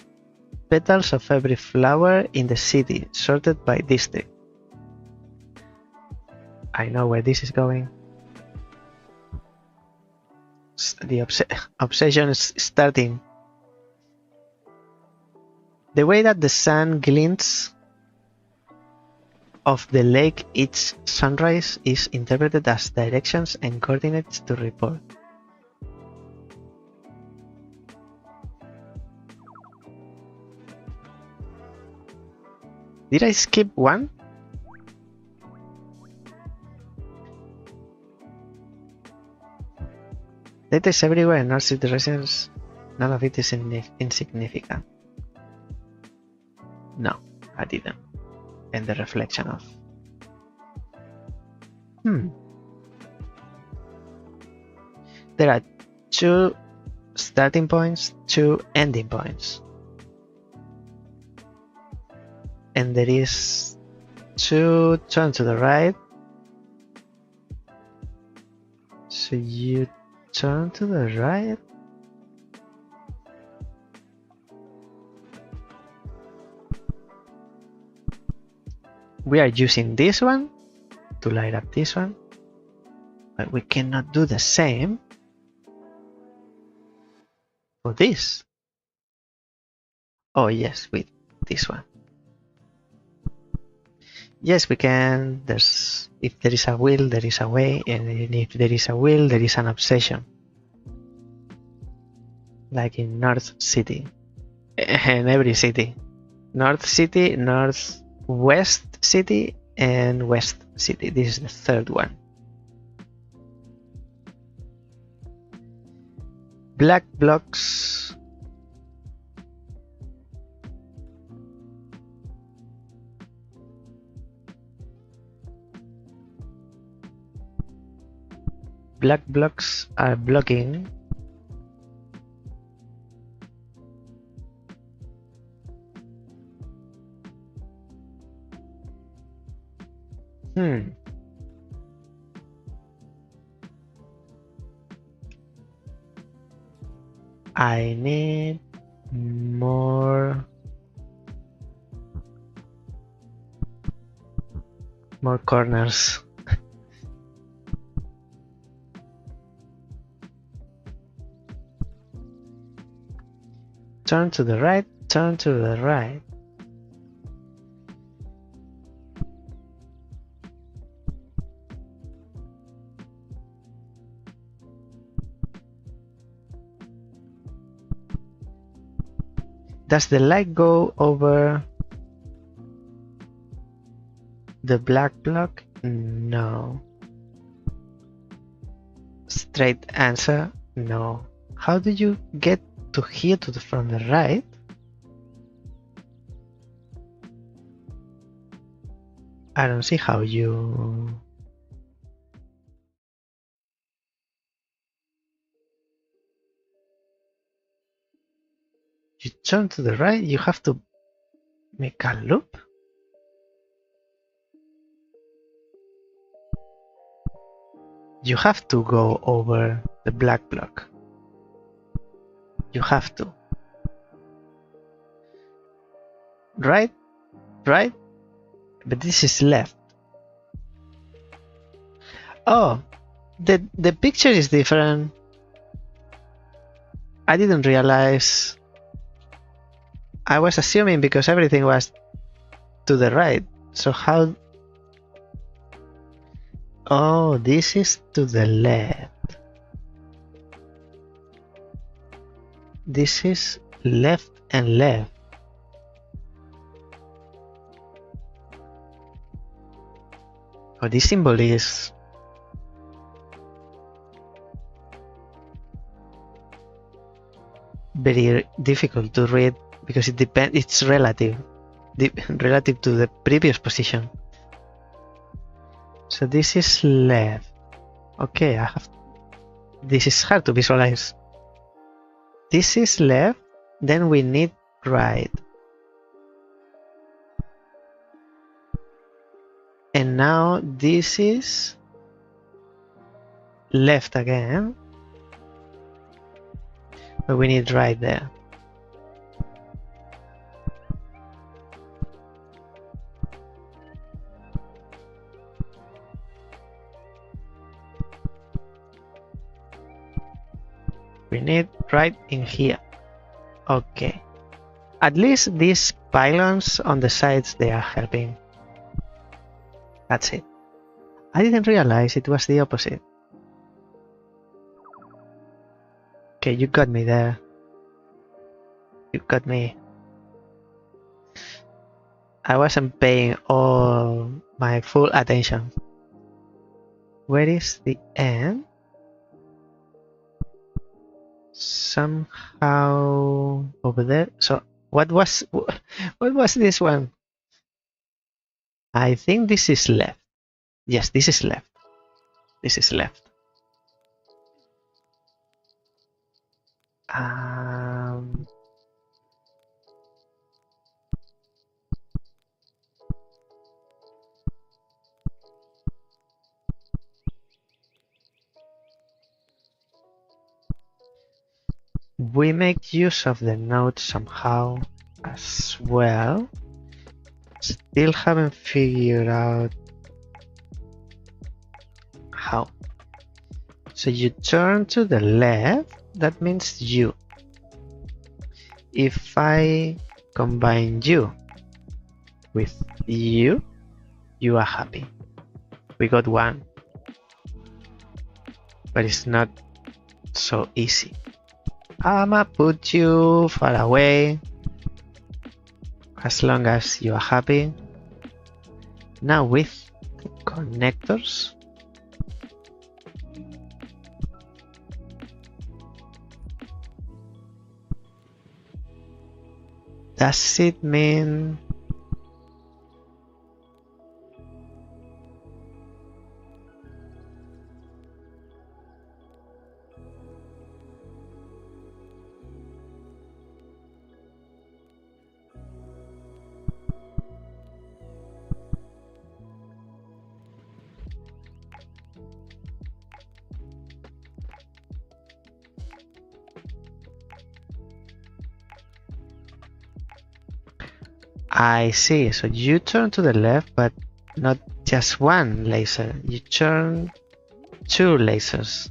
petals of every flower in the city, sorted by district. I know where this is going. The obsession is starting. The way that the sun glints of the lake each sunrise is interpreted as directions and coordinates to report. Did I skip one? Data is everywhere and North City residents, none of it is insignificant. No, I didn't. And the reflection of. There are two starting points, two ending points. And there is two turn to the right. So you turn to the right. We are using this one to light up this one, but we cannot do the same for this. Oh yes, with this one. Yes, we can. If there is a will, there is a way, and if there is a will, there is an obsession. Like in North City. in every city. North City, Northwest City, and West City. This is the third one. Black blocks. Black blocks are blocking. I need more corners. Turn to the right, turn to the right. Does the light go over the black block? No. Straight answer, no. How do you get to here from the right? I don't see how you... You turn to the right, you have to make a loop? You have to go over the black block. You have to. Right? Right? But this is left. Oh, the picture is different. I didn't realize. I was assuming because everything was to the right. So how? Oh, this is to the left. This is left and left. Oh, this symbol is very difficult to read because it depends. It's relative to the previous position. So this is left. Okay, this is hard to visualize. This is left, then we need right. And now this is left again. But we need right there. We need right in here. Okay. At least these pylons on the sides, they are helping. That's it. I didn't realize it was the opposite. Okay, you got me there. You got me. I wasn't paying all my full attention. Where is the end? Somehow over there. So what was this one? I think this is left. Yes, this is left. This is left. We make use of the node somehow as well. Still haven't figured out how. So you turn to the left, that means you. If I combine you with you, you are happy. We got one. But it's not so easy. I'ma put you far away. as long as you are happy. Now with connectors, does it mean I see, so you turn to the left, but not just one laser, you turn two lasers.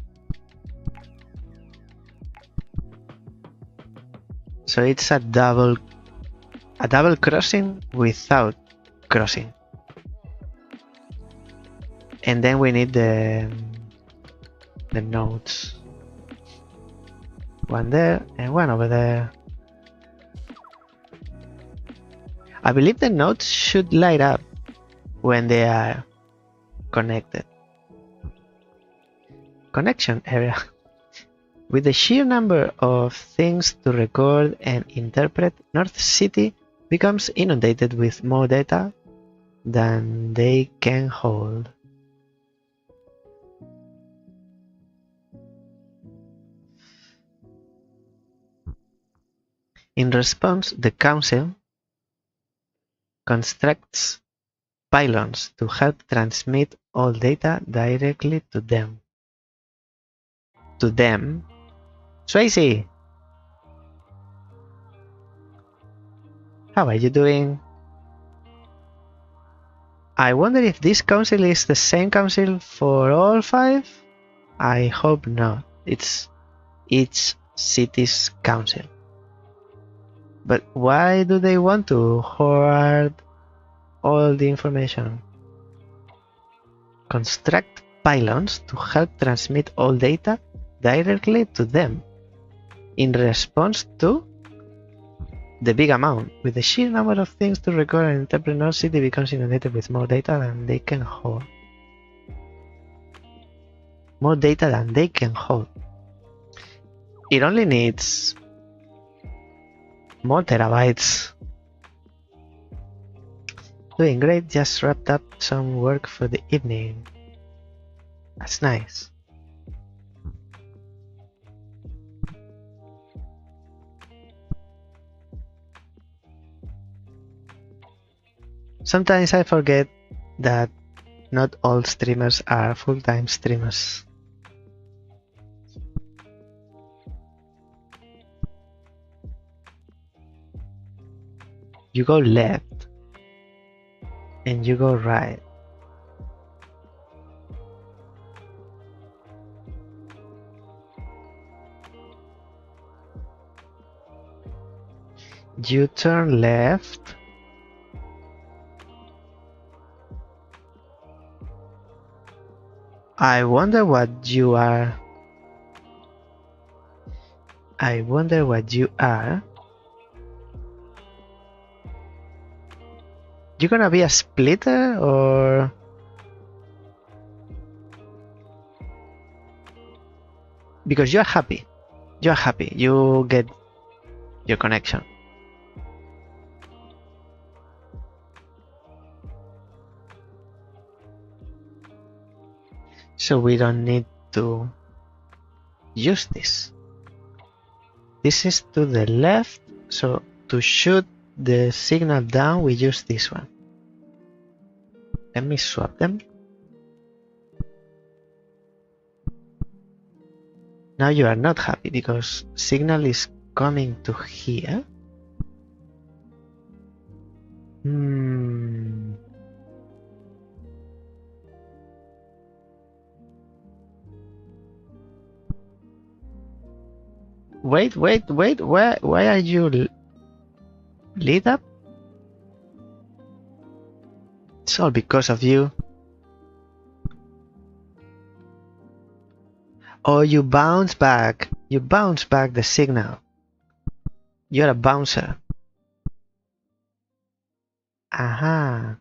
So it's a double crossing without crossing. And then we need the nodes. One there and one over there. I believe the nodes should light up when they are connected. Connection area. With the sheer number of things to record and interpret, North City becomes inundated with more data than they can hold. In response, the Council constructs pylons to help transmit all data directly to them. Swayze! How are you doing? I wonder if this council is the same council for all 5? I hope not. It's each city's council. But why do they want to hoard all the information? Construct pylons to help transmit all data directly to them in response to the big amount. With the sheer number of things to record and interpret, North City becomes inundated with more data than they can hold. More data than they can hold. It only needs more terabytes. Doing great, just wrapped up some work for the evening. That's nice. Sometimes I forget that not all streamers are full-time streamers. You go left and you go right. You turn left. I wonder what you are. I wonder what you are. You gonna be a splitter or? Because you're happy. You're happy. You get your connection. So we don't need to use this. This is to the left, so to shoot the signal down we use this one. Let me swap them. Now you are not happy because signal is coming to here. Wait, why are you lit up? It's all because of you. Oh, you bounce back. You bounce back the signal. You're a bouncer. Aha.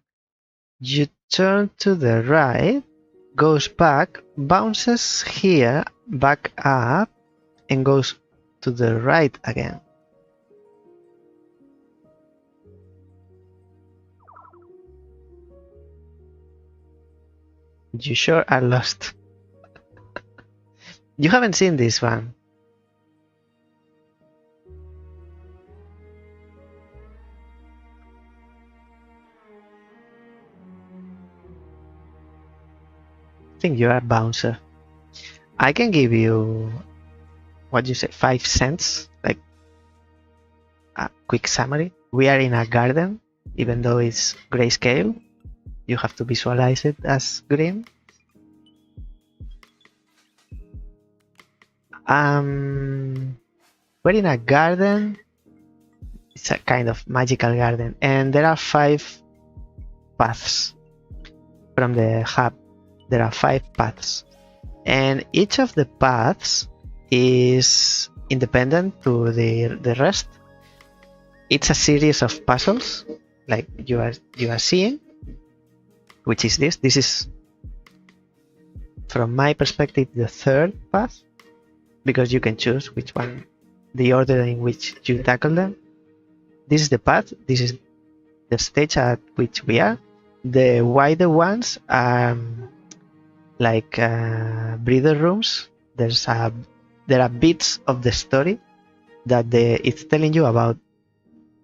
You turn to the right, goes back, bounces here, back up, and goes to the right again. You sure are lost. You haven't seen this one. I think you are bouncer. I can give you, what you say, 5 cents, like a quick summary. We are in a garden, even though it's grayscale. You have to visualize it as green. We're in a garden. It's a kind of magical garden, and there are 5 paths from the hub. There are 5 paths, and each of the paths is independent to the rest. It's a series of puzzles, like you are seeing, which is this. This is, from my perspective, the 3rd path, because you can choose which one, the order in which you tackle them. This is the path. This is the stage at which we are. The wider ones are like breather rooms. There are bits of the story that it's telling you about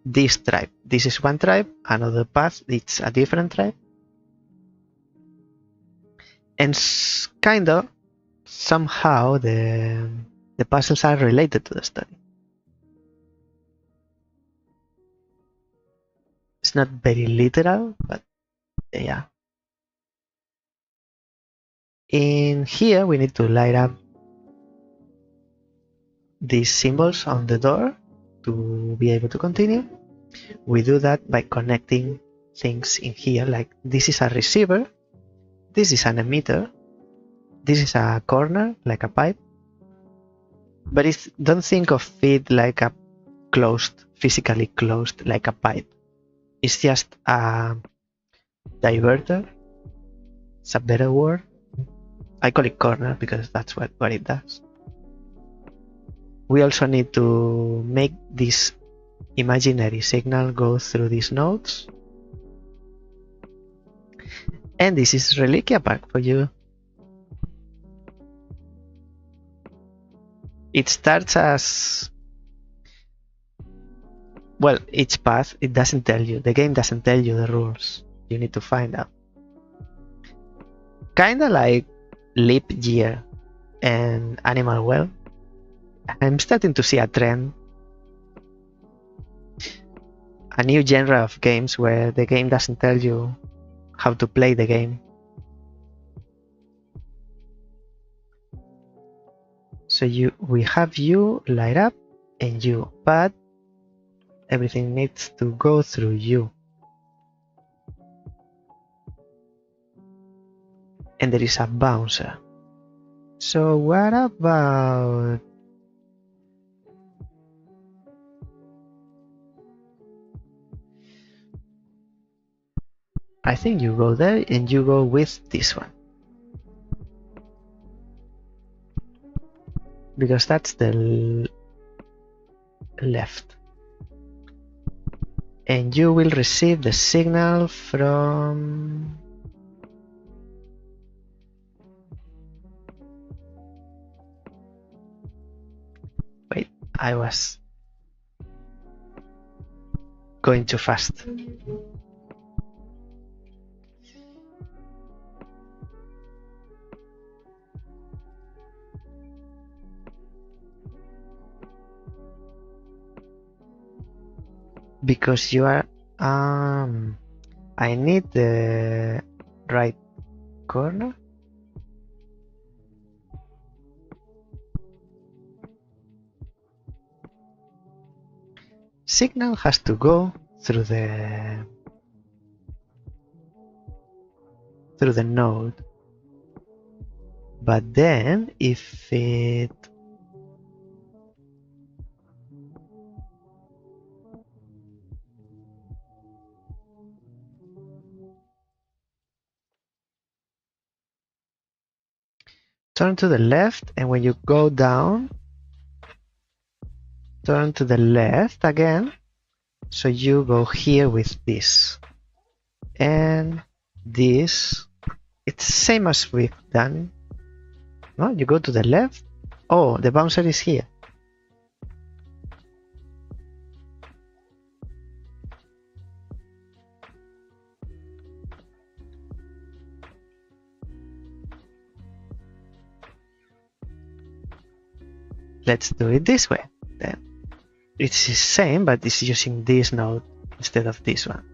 this tribe. This is one tribe. Another path, it's a different tribe. And kind of somehow the puzzles are related to the story. It's not very literal, but yeah. In here, we need to light up these symbols on the door to be able to continue. We do that by connecting things in here, like this is a receiver, this is an emitter, this is a corner, like a pipe. But don't think of it like a physically closed, like a pipe. It's just a diverter. It's a better word. I call it corner because that's what it does. We also need to make this imaginary signal go through these nodes. And this is Reliquia pack for you. It starts as, well, each path, it doesn't tell you. The game doesn't tell you the rules. You need to find out. Kinda like Leap Year and Animal Well. I'm starting to see a trend. A new genre of games where the game doesn't tell you how to play the game. So we have you light up and you, but everything needs to go through you. And there is a bouncer. So what about I think you go there and you go with this one, because that's the left, and you will receive the signal from wait, I was going too fast. Because you are I need the right corner. Signal has to go through the node, but then if it turn to the left, and when you go down, turn to the left again. So you go here with this. And this, it's the same as we've done. No, you go to the left. Oh, the bouncer is here. Let's do it this way then. It's the same, but it's using this node instead of this one.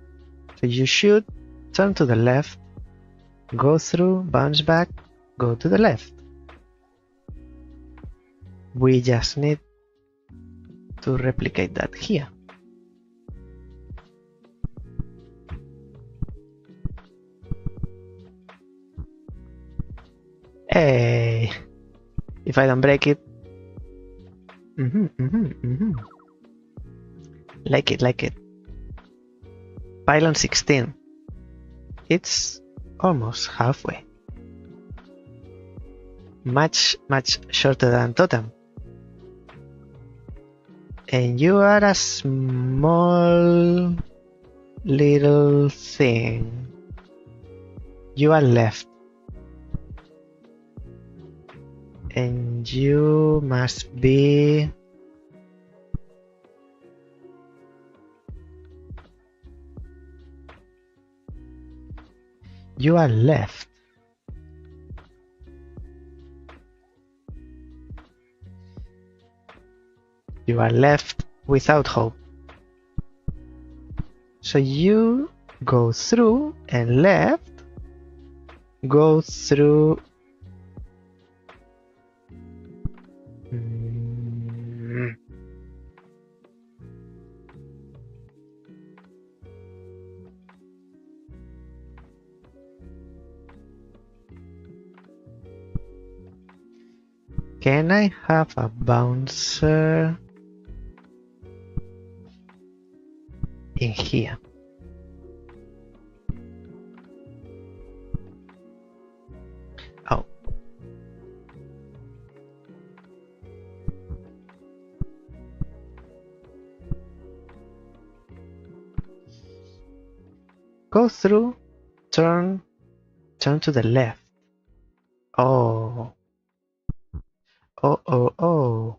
So you should turn to the left, go through, bounce back, go to the left. We just need to replicate that here. Hey, if I don't break it. Like it. Pylon 16. It's almost halfway. Much shorter than Totem. And you are a small little thing. You are left. And you must be... You are left. You are left without hope. So you go through and left, go through. Can I have a bouncer in here? Oh. Go through, turn to the left. Oh. Oh.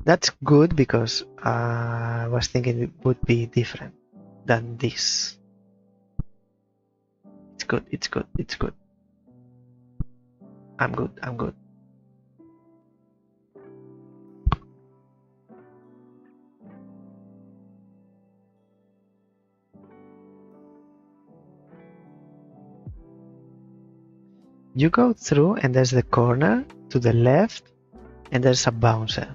That's good because I was thinking it would be different than this. It's good. I'm good. You go through and there's the corner to the left and there's a bouncer.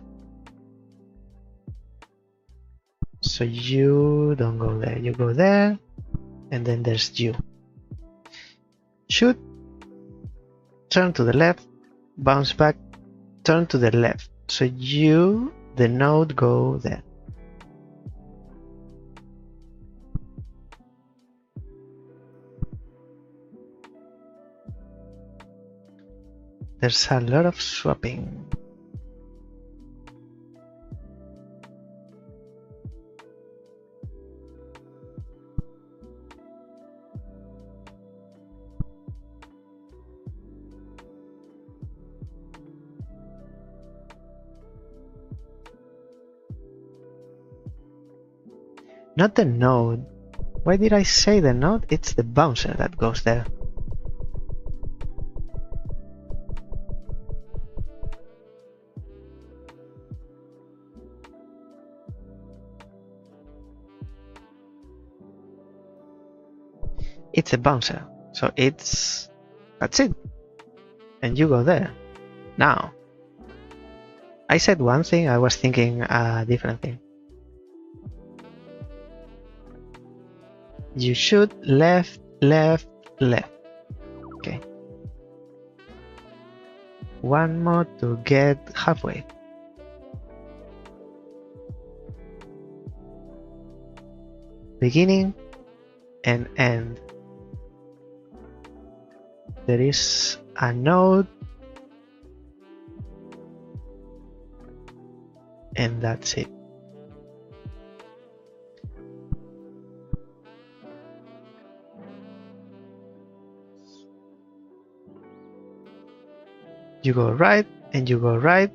So you don't go there, you go there and then there's you. Shoot, turn to the left, bounce back, turn to the left. So you, the node, go there. There's a lot of swapping. Not the node. Why did I say the node? It's the bouncer that goes there. It's a bouncer, so that's it. And you go there. Now, I said one thing, I was thinking a different thing. You shoot left. Okay. One more to get halfway. Beginning and end. There is a node, and that's it. You go right and you go right.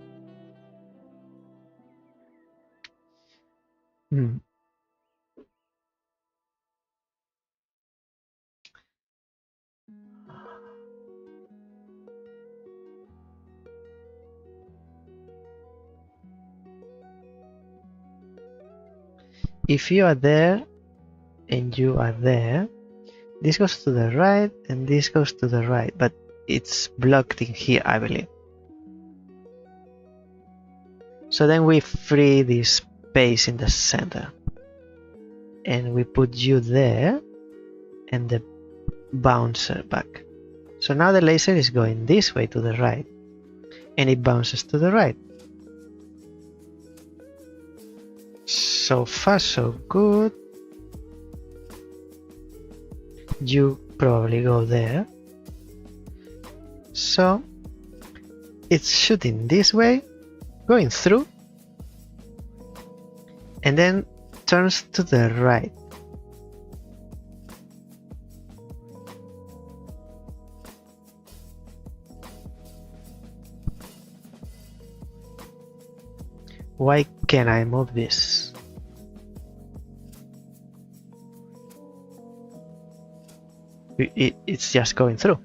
If you are there and you are there, this goes to the right and this goes to the right, but it's blocked in here, I believe. So then we free this space in the center and we put you there and the bouncer back. So now the laser is going this way to the right and it bounces to the right. So far so good. You probably go there. So it's shooting this way, going through, and then turns to the right. Why can't I move this? It's just going through.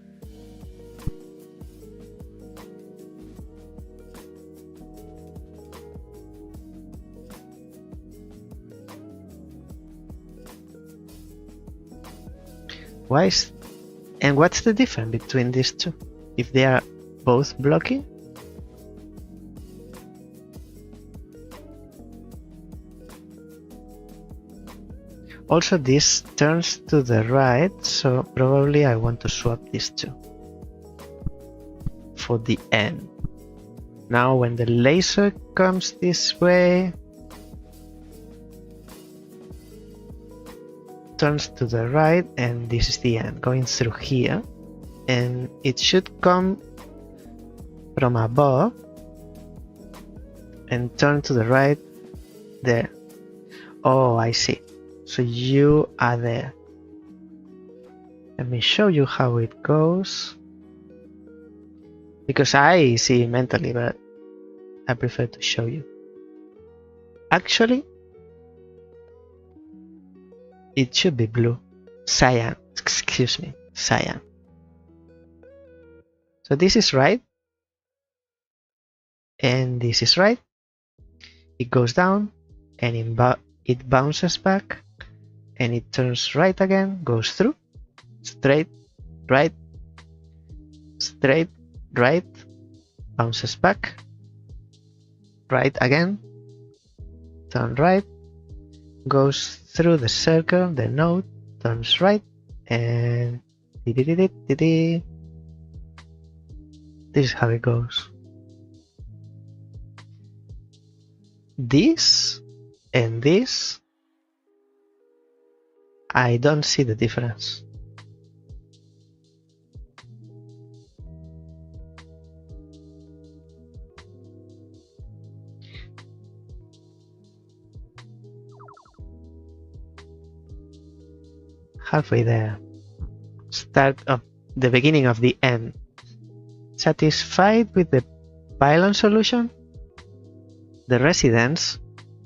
And what's the difference between these two? If they are both blocking? Also, this turns to the right, so probably I want to swap these two for the end. Now, when the laser comes this way, turns to the right, and this is the end, going through here, and it should come from above and turn to the right there. Oh, I see. So you are there. Let me show you how it goes, because I see mentally, but I prefer to show you. Actually, it should be blue. Cyan. Excuse me. Cyan. So this is right. And this is right. It goes down and it bounces back and it turns right again, goes through, straight, right, straight, right, bounces back, right again, turn right, goes through the circle, the node, turns right, and this is how it goes. This and this, I don't see the difference. Halfway there. Start of the beginning of the end. Satisfied with the pylon solution? The residents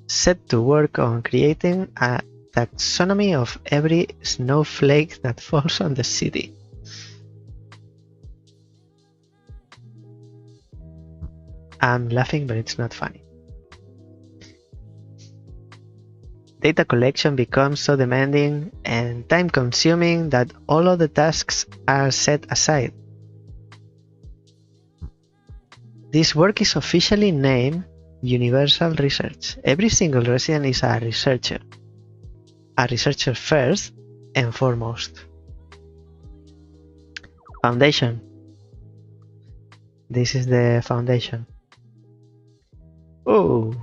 set to work on creating a taxonomy of every snowflake that falls on the city. I'm laughing, but it's not funny. Data collection becomes so demanding and time-consuming that all of the tasks are set aside. This work is officially named Universal Research. Every single resident is a researcher first and foremost. Foundation. This is the foundation. Oh.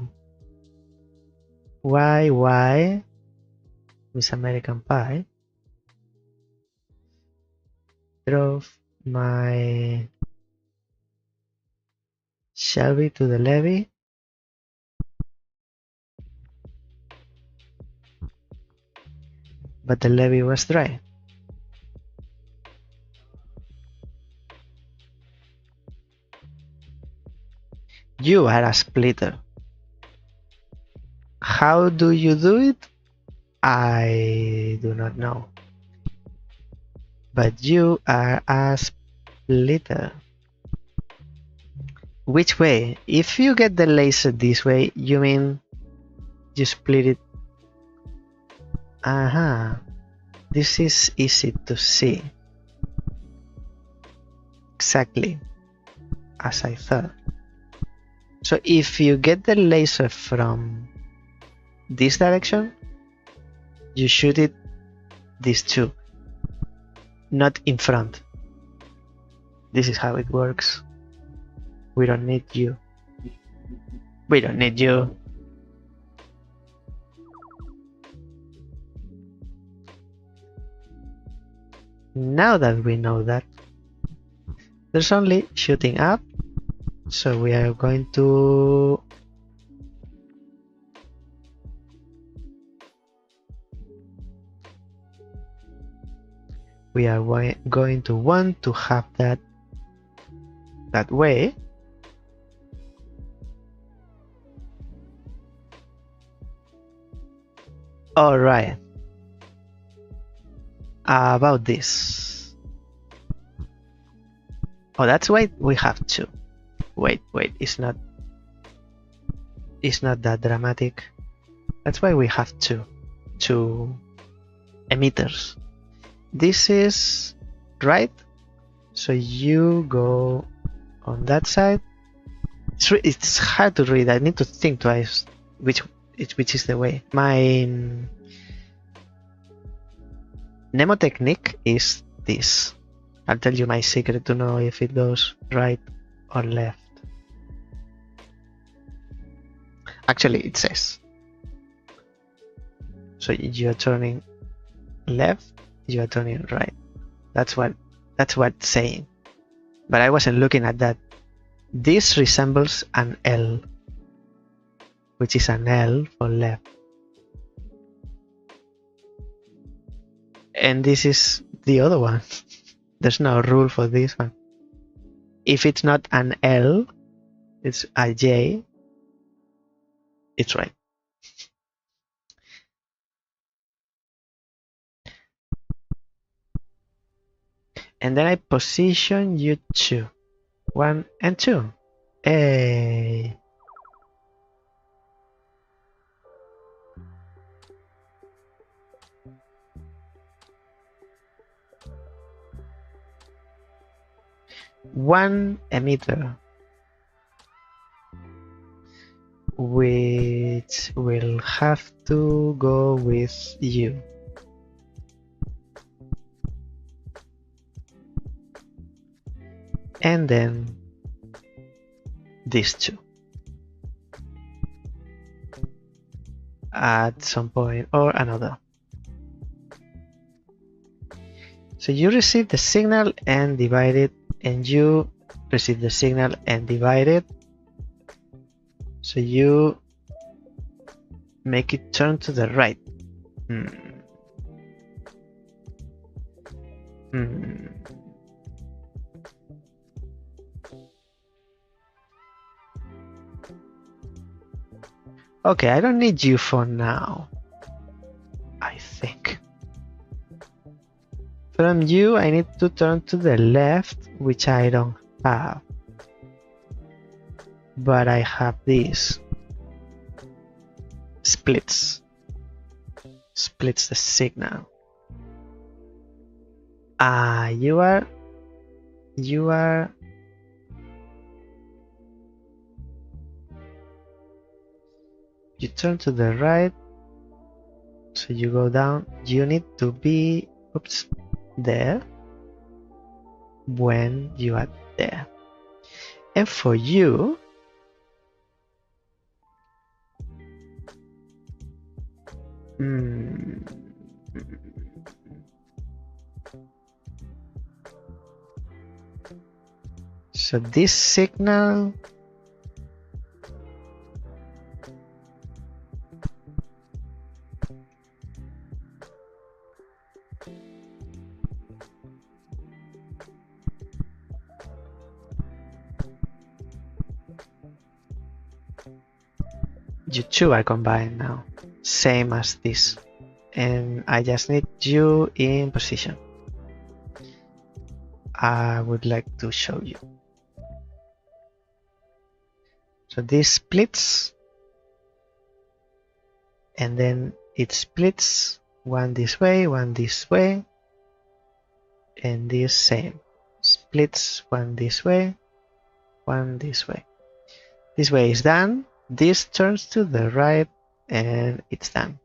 Why Miss American Pie drove my Shall we to the levee? But the levee was dry. You are a splitter. How do you do it? I do not know. But you are a splitter. Which way? If you get the laser this way, you mean you split it? Aha. This is easy to see. Exactly as I thought. So if you get the laser from this direction, you shoot it these two, not in front. This is how it works. We don't need you. We don't need you. Now that we know that, there's only shooting up, so we are going to going to want to have that way. All right. About this. Oh, that's why we have two. Wait, it's not that dramatic. That's why we have two emitters. This is right, so you go on that side. It's hard to read. I need to think twice which is the way. My mnemotechnique is this. I'll tell you my secret to know if it goes right or left. Actually, it says. So you're turning left, you're turning right. That's what it's saying. But I wasn't looking at that. This resembles an L, which is an L for left. And this is the other one. There's no rule for this one. If it's not an L, it's a J, it's right. And then I position you two. 1 and 2. Hey. One emitter, which will have to go with you. And then these two at some point or another. So you receive the signal and divide it, and you receive the signal and divide it. So you make it turn to the right. Okay, I don't need you for now, I think. From you, I need to turn to the left, which I don't have. But I have these. Splits the signal. You turn to the right, so you go down. You need to be there when you are there. And for you, so this signal You two are combined now, same as this. And I just need you in position. I would like to show you. So this splits, and then it splits one this way, and this same. Splits one this way. This way is done. This turns to the right, and it's done.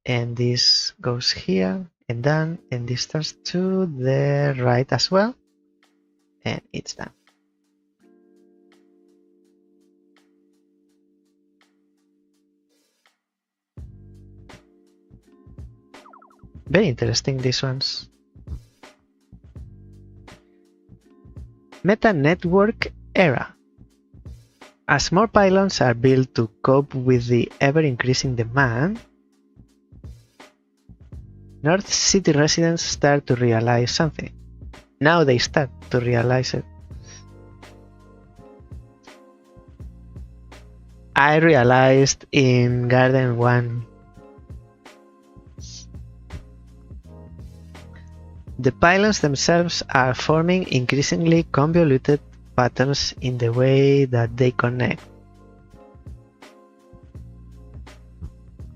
And this goes here and done, and this turns to the right as well, and it's done. Very interesting, these ones. Meta network era. As more pylons are built to cope with the ever-increasing demand, North City residents start to realize something. Now they start to realize it. I realized in Garden 1. The pylons themselves are forming increasingly convoluted patterns in the way that they connect.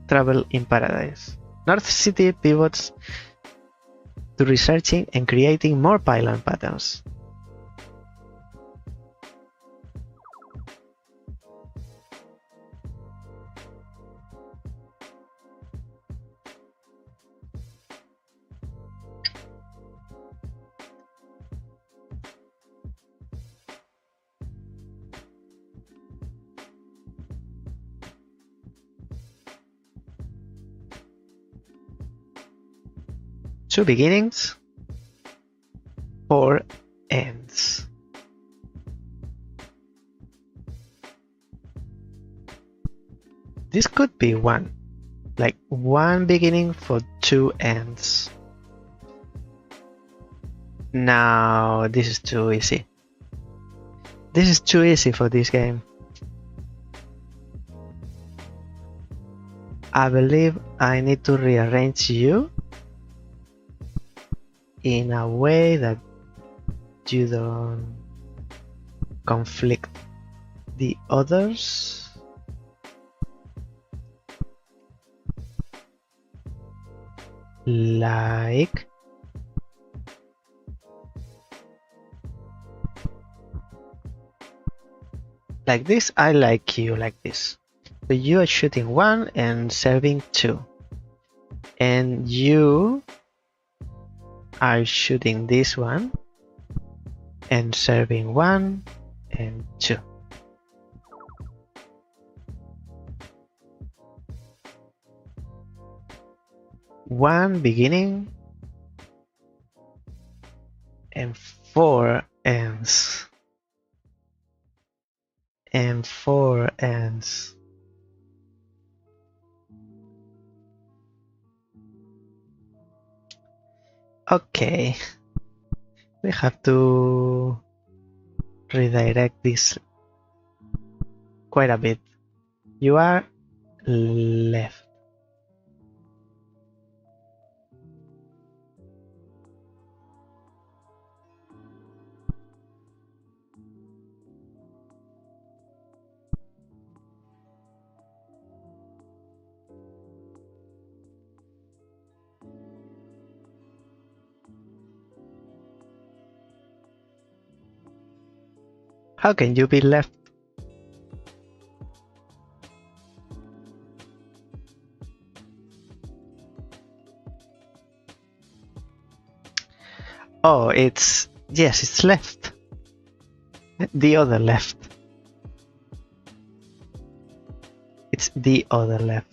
Travel in Paradise. North City pivots to researching and creating more pylon patterns. Two beginnings, four ends. This could be one, like one beginning for two ends. Now, this is too easy. This is too easy for this game. I believe I need to rearrange you in a way that you don't conflict the others. Like this. I like you like this. So you are shooting one and serving two, and you are shooting this one and serving one and two. One beginning and four ends. And four ends. Okay, we have to redirect this quite a bit. You are left. How can you be left? Oh, it's left. The other left. It's the other left.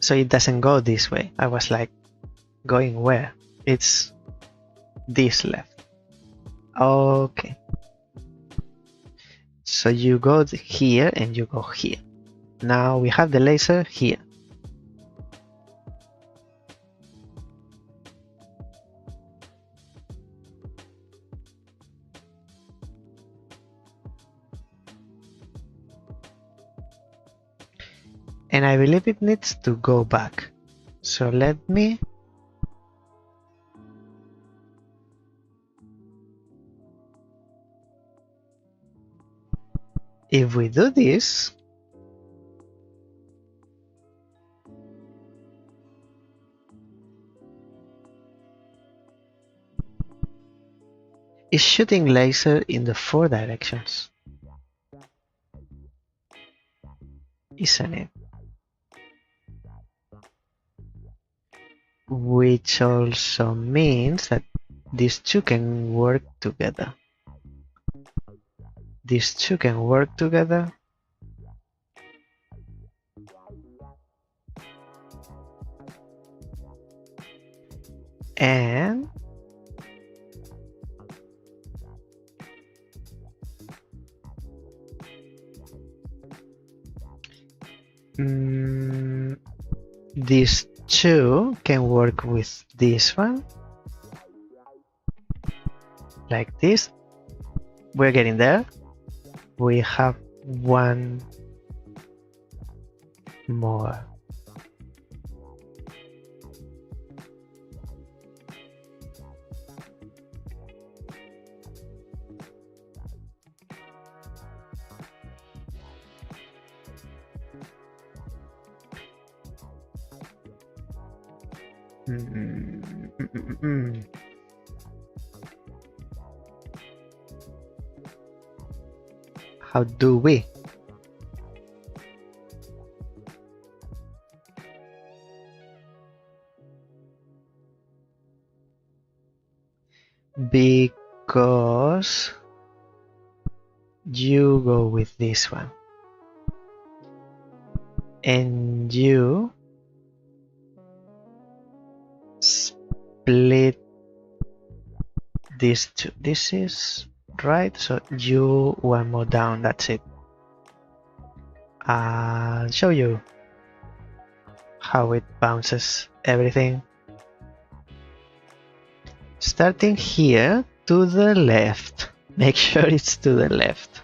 So it doesn't go this way. I was like, going where? It's this left. Okay. So you go here and you go here. Now we have the laser here. And I believe it needs to go back. So let me if we do this, it's shooting laser in the 4 directions, isn't it? Which also means that these two can work together. These two can work together. And these two can work with this one. Like this. We're getting there. We have one more. How do we? Because you go with this one and you split these two. This is right, so you one more down, that's it. I'll show you how it bounces everything. Starting here to the left, make sure it's to the left.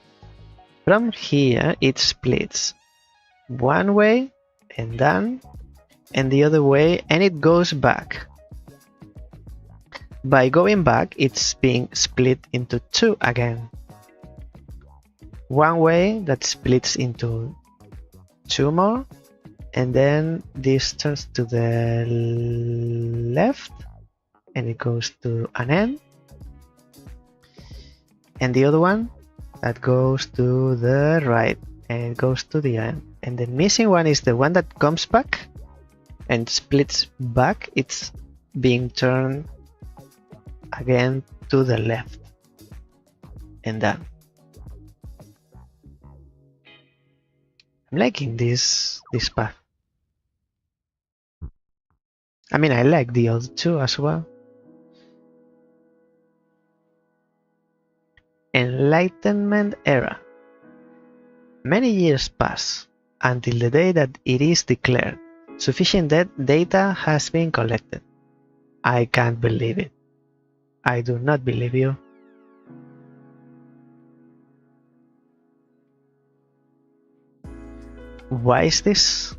From here it splits one way and done, and the other way, and it goes back. By going back, it's being split into two again. One way that splits into two more, and then this turns to the left and it goes to an end, and the other one that goes to the right and it goes to the end, and the missing one is the one that comes back and splits back. It's being turned again to the left and done. I'm liking this path. I mean, I like the other two as well. Enlightenment era. Many years pass until the day that it is declared sufficient data has been collected. I can't believe it. I do not believe you. Why is this?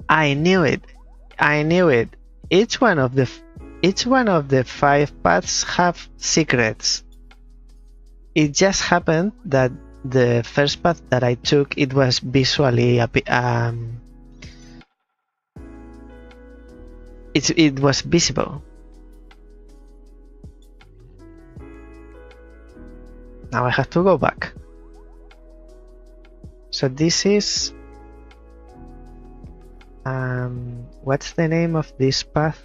I knew it. I knew it. Each one of the 5 paths have secrets. It just happened that the first path that I took, it was visually it was visible. Now I have to go back. So this is what's the name of this path?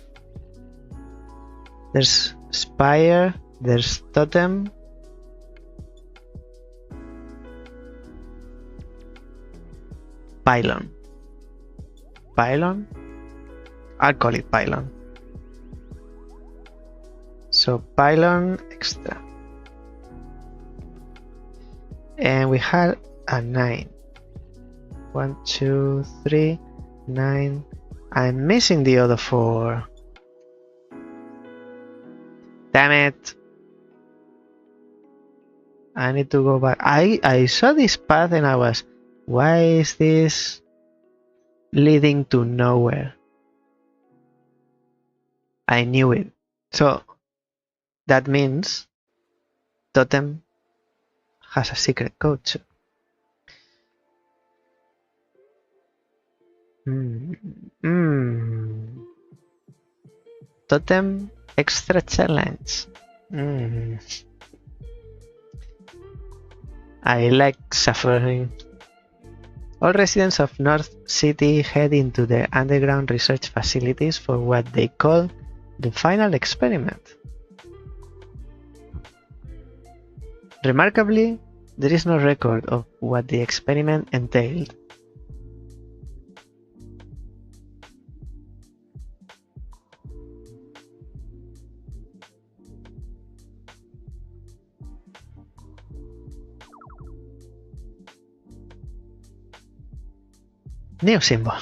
There's spire, there's totem, pylon. Pylon? I'll call it pylon. So pylon extra. And we had a 9. 1, 2, 3, 9. I'm missing the other 4. Damn it. I need to go back. I saw this path and I was, why is this leading to nowhere? I knew it. So that means Totem has a secret code too. Totem extra challenge. I like suffering. All residents of North City head into the underground research facilities for what they call the final experiment. Remarkably, there is no record of what the experiment entailed. New symbol.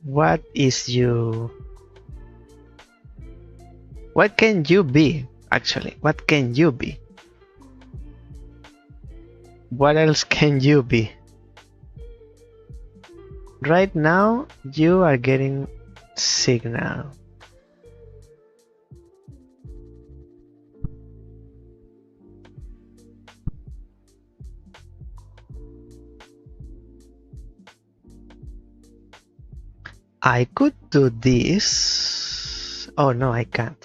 What is you? What can you be, actually? What can you be? What else can you be? Right now, you are getting signal. I could do this. Oh no, I can't.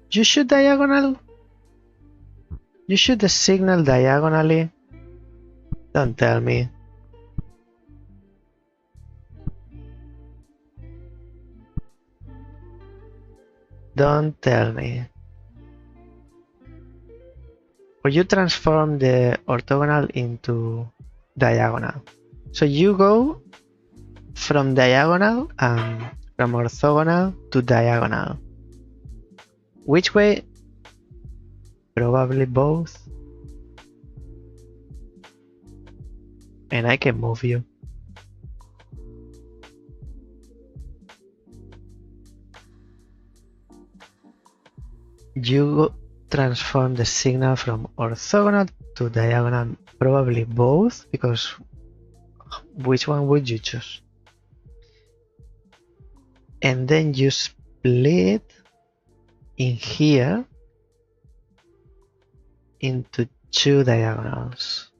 You shoot diagonal? You shoot the signal diagonally? Don't tell me. Don't tell me. Or you transform the orthogonal into diagonal. So you go from diagonal and from orthogonal to diagonal. Which way? Probably both. And I can move you. You transform the signal from orthogonal to diagonal, probably both, because which one would you choose? And then you split in here into 2 diagonals,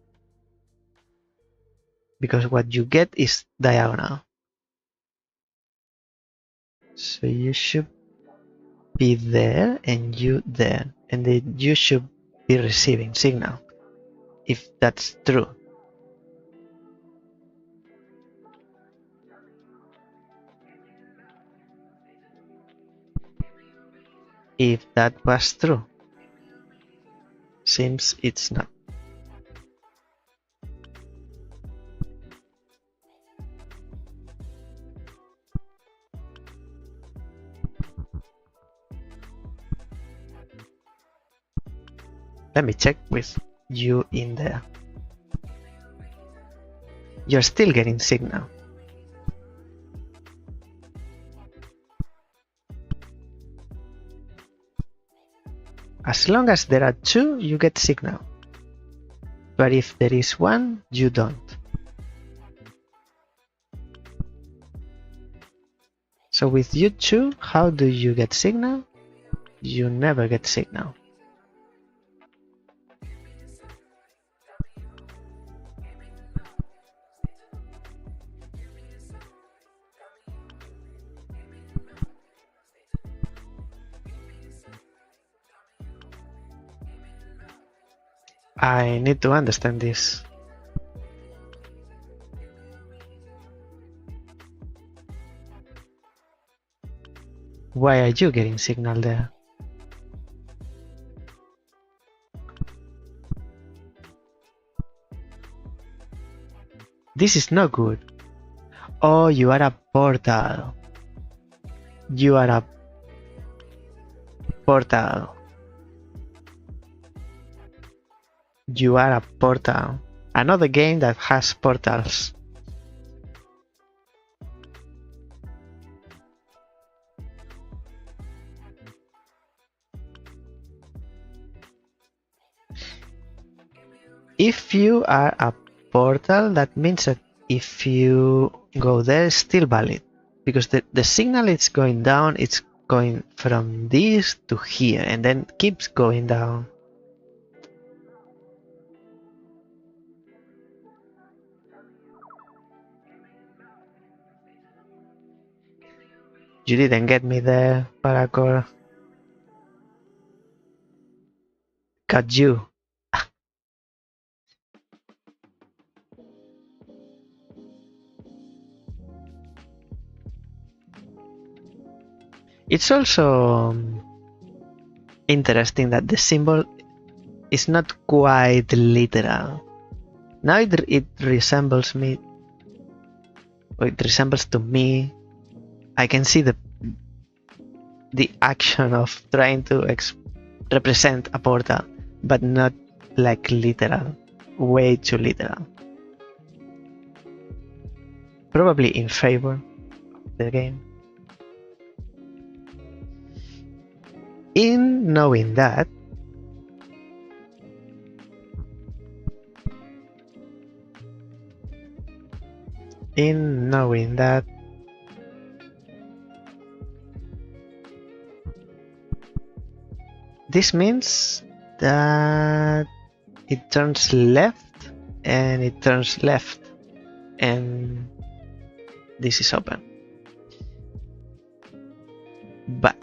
because what you get is diagonal. So you should be there and you there, and then you should be receiving signal, if that's true. If that was true. Seems it's not. Let me check with you in there. You're still getting signal. As long as there are 2, you get signal. But if there is 1, you don't. So with you 2, how do you get signal? You never get signal. I need to understand this. Why are you getting signal there? This is not good. Oh, you are a portal. You are a portal. You are a portal. Another game that has portals. If you are a portal, that means that if you go there, it's still valid. Because the signal is going down, it's going from this to here and then keeps going down. You didn't get me there, Paracor. Got you. It's also interesting that the symbol is not quite literal. Now it resembles me, or it resembles to me. I can see the action of trying to represent a portal, but not like literal, way too literal. Probably in favor of the game. In knowing that, this means that it turns left and it turns left and this is open. But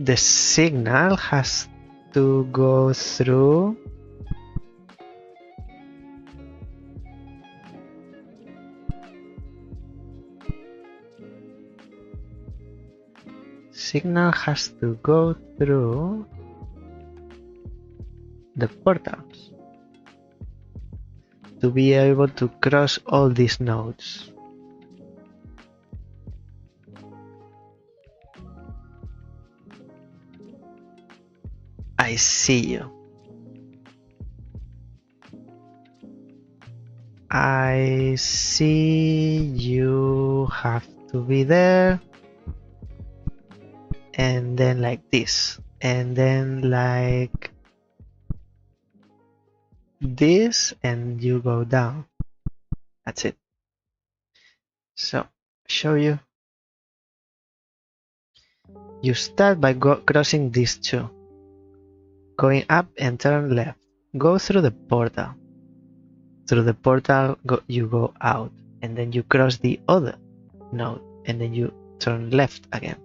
the signal has to go through the portals to be able to cross all these nodes. I see you. I see you have to be there. And then like this. And then like this. And you go down. That's it. So, show you. You start by crossing these two. Going up and turn left. Go through the portal. Through the portal, you go out. And then you cross the other node. And then you turn left again.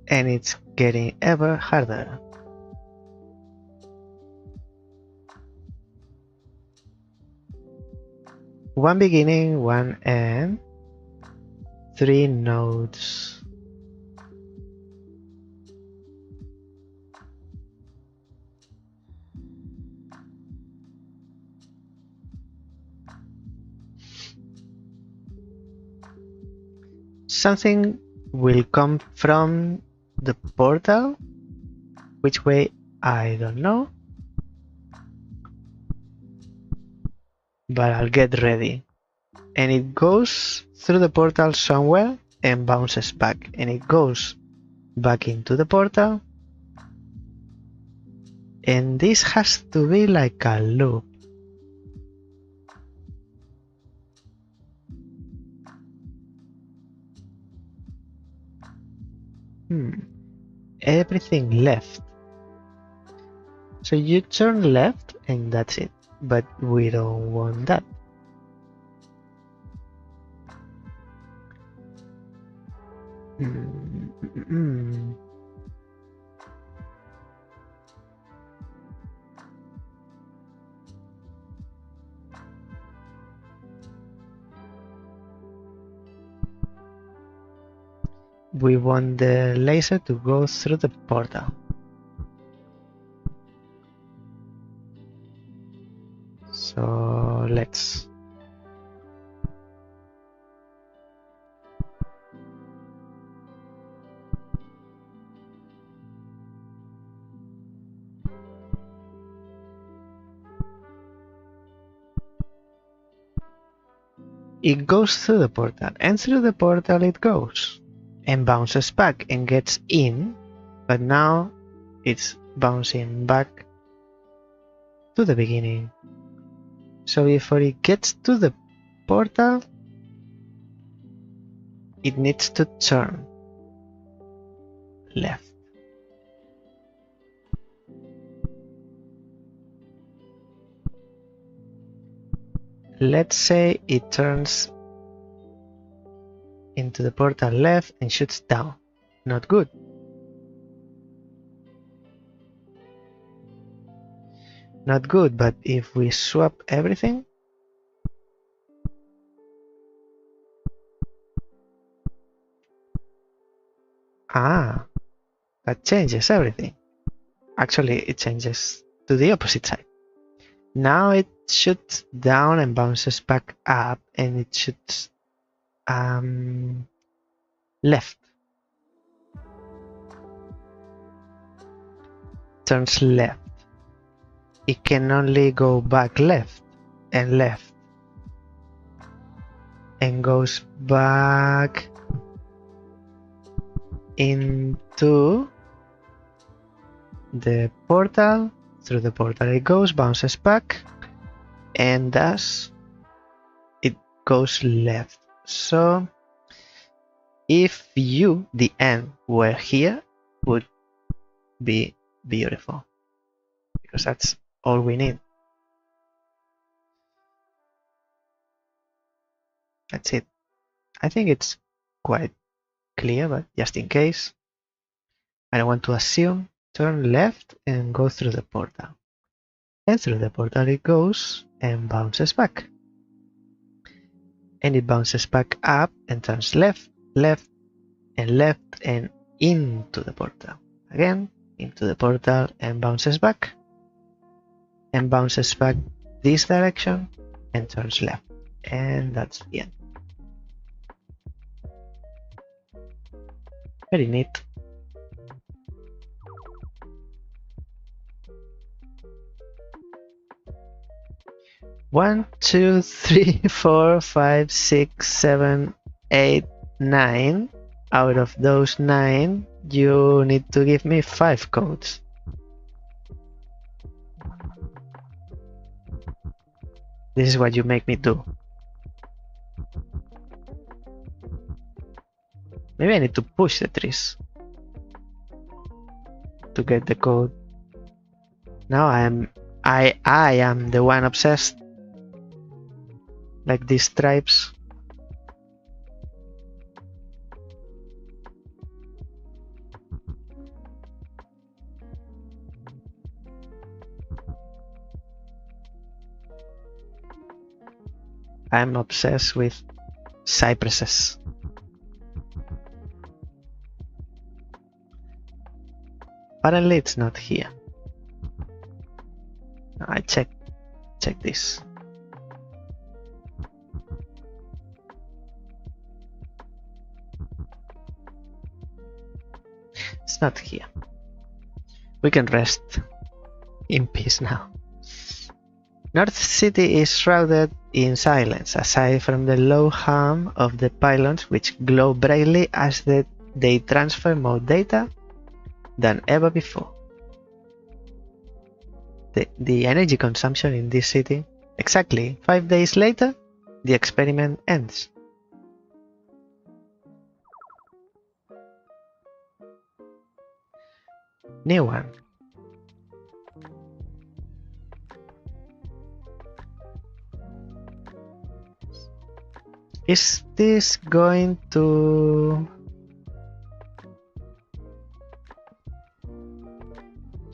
And it's getting ever harder. One beginning, one end, 3 nodes. Something will come from the portal. Which way? I don't know. But I'll get ready. And it goes through the portal somewhere and bounces back. And it goes back into the portal. And this has to be like a loop. Everything left. So you turn left and that's it. But we don't want that. We want the laser to go through the portal. So let's. It goes through the portal, and through the portal it goes, and bounces back and gets in, but now it's bouncing back to the beginning. So before it gets to the portal, it needs to turn left. Let's say it turns into the portal left and shoots down. Not good. Not good, but if we swap everything, that changes everything. Actually, it changes to the opposite side. Now it shoots down and bounces back up, and it shoots left. Turns left. It can only go back left and left, and goes back into the portal. Through the portal it goes, bounces back, and thus it goes left. So if you, the end, were here, would be beautiful, because that's all we need. That's it. I think it's quite clear, but just in case, I don't want to assume. Turn left and go through the portal. And through the portal it goes and bounces back. And it bounces back up and turns left, left, and left, and into the portal. Again, into the portal and bounces back. And bounces back this direction and turns left. And that's the end. Very neat. One, two, three, 4, 5, 6, 7, 8, 9. Out of those 9, you need to give me 5 codes. This is what you make me do. Maybe I need to push the trees to get the code. Now I am the one obsessed. Like these tribes. I'm obsessed with cypresses. Apparently it's not here. I check this. It's not here. We can rest in peace now. North City is shrouded in silence, aside from the low hum of the pylons which glow brightly as they transfer more data than ever before. The energy consumption in this city, exactly 5 days later, the experiment ends. New one. Is this going to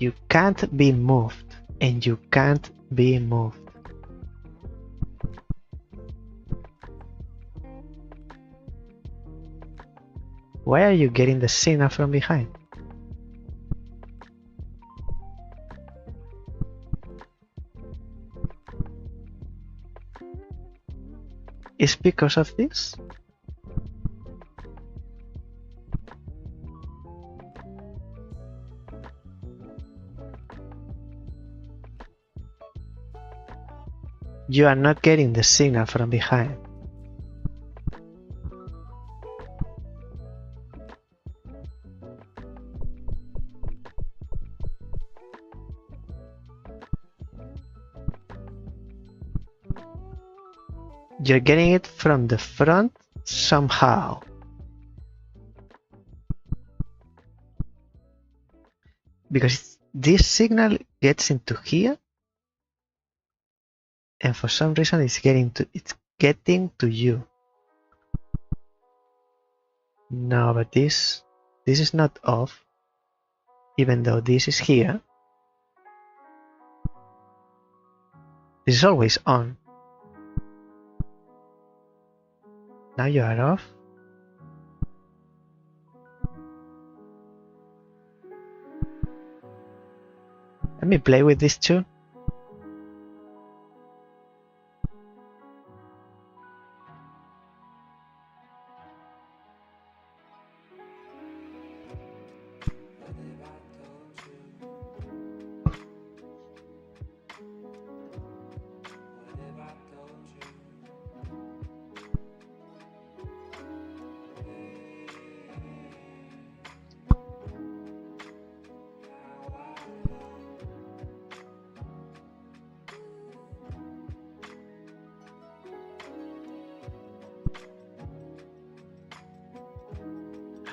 You can't be moved, and you can't be moved. Why are you getting the signal from behind? It's because of this? You are not getting the signal from behind. You're getting it from the front somehow. Because this signal gets into here, and for some reason it's getting to you. No, but this is not off, even though this is here. This is always on. Now you are off. Let me play with this too.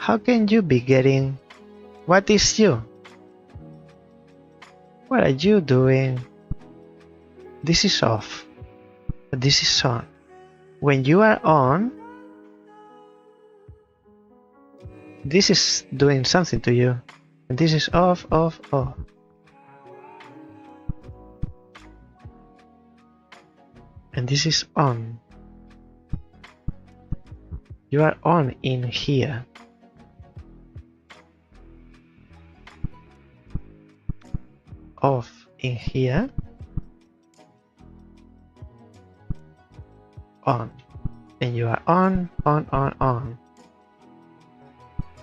How can you be getting... What is you? What are you doing? This is off. But this is on. When you are on, this is doing something to you. And this is off, off, off. And this is on. You are on in here. Off in here. On. And you are on, on, on, on.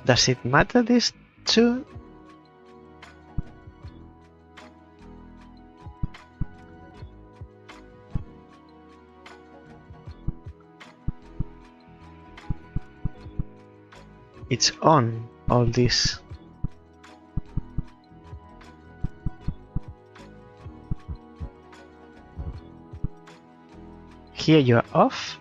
Does it matter this two? It's on, all this. Here you are off.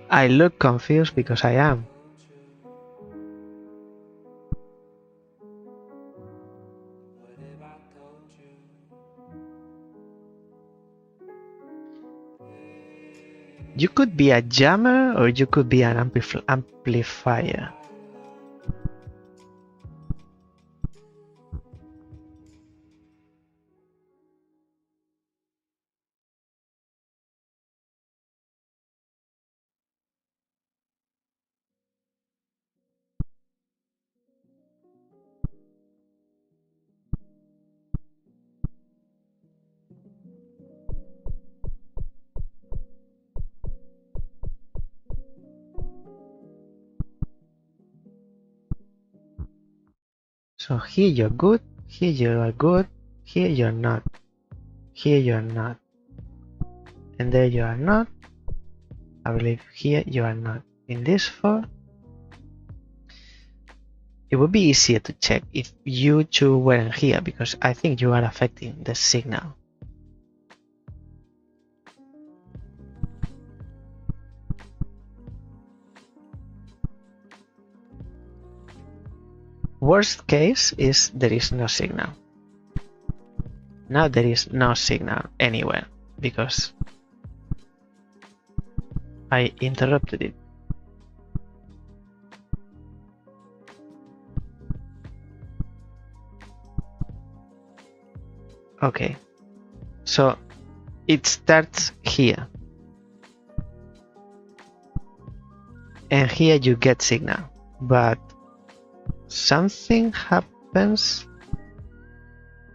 I look confused because I am. You could be a jammer or you could be an amplifier. So here you're good, here you are good, here you're not, here you're not, and there you are not. I believe here you are not. In this four, it would be easier to check if you two weren't here because I think you are affecting the signal. worst case is there is no signal. Now there is no signal anywhere because I interrupted it. Okay, so it starts here. And here you get signal, but something happens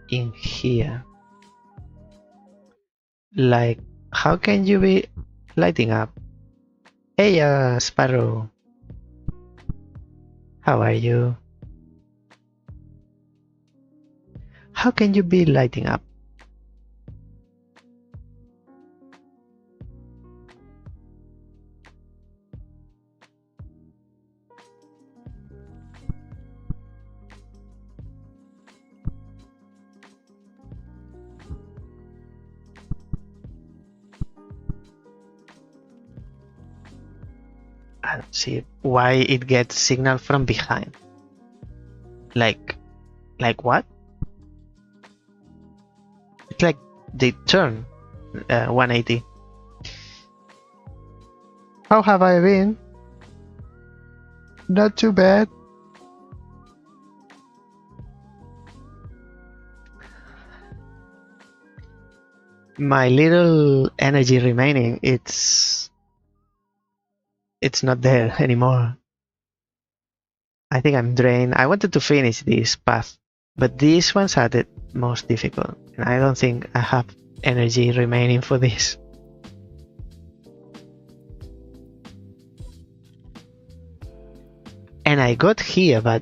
in here. Like, how can you be lighting up? Hey, Sparrow. How are you? How can you be lighting up? I don't see why it gets signal from behind. Like what? It's like they turn 180. How have I been? Not too bad. My little energy remaining, it's not there anymore. I think I'm drained. I wanted to finish this path, but these ones are the most difficult, and I don't think I have energy remaining for this. And I got here, but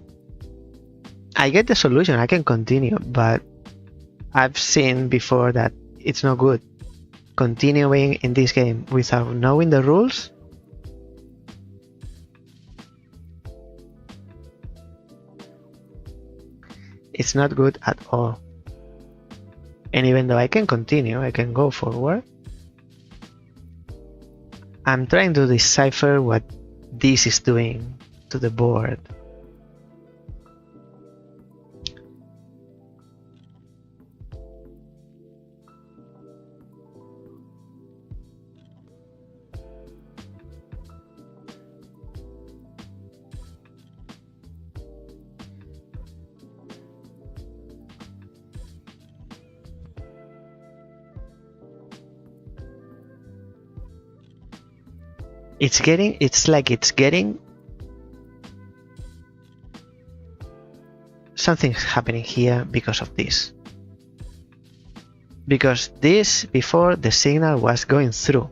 I get the solution. I can continue, but I've seen before that it's not good continuing in this game without knowing the rules. It's not good at all. And even though I can continue, I can go forward, I'm trying to decipher what this is doing to the board. It's like it's getting something's happening here because of this. Because this before the signal was going through,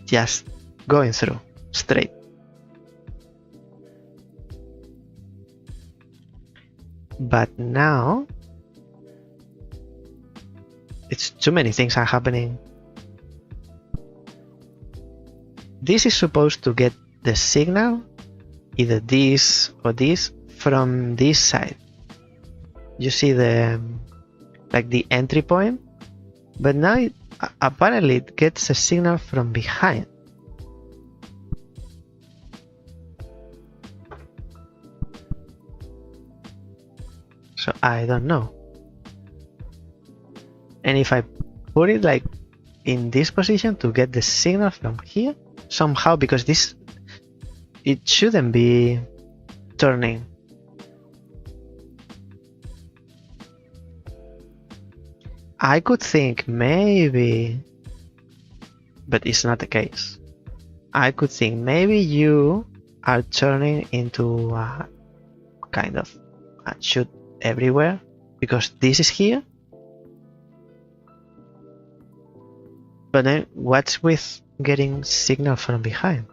just going through straight. But now it's too many things are happening. This is supposed to get the signal, either this or this, from this side. You see the like the entry point, but now apparently it gets a signal from behind. So I don't know. And if I put it like in this position to get the signal from here, somehow, because this, it shouldn't be turning. I could think maybe, but it's not the case. I could think maybe you are turning into a kind of a shoot everywhere, because this is here. But then what's with getting signal from behind?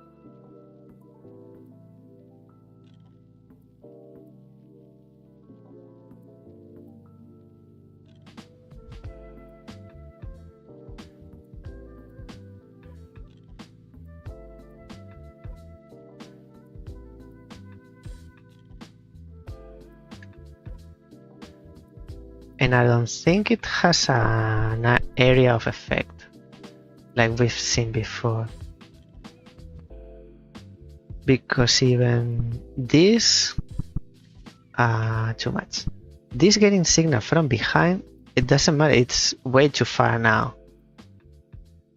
And I don't think it has an area of effect like we've seen before, because even this too much. This getting signal from behind, it doesn't matter, it's way too far now.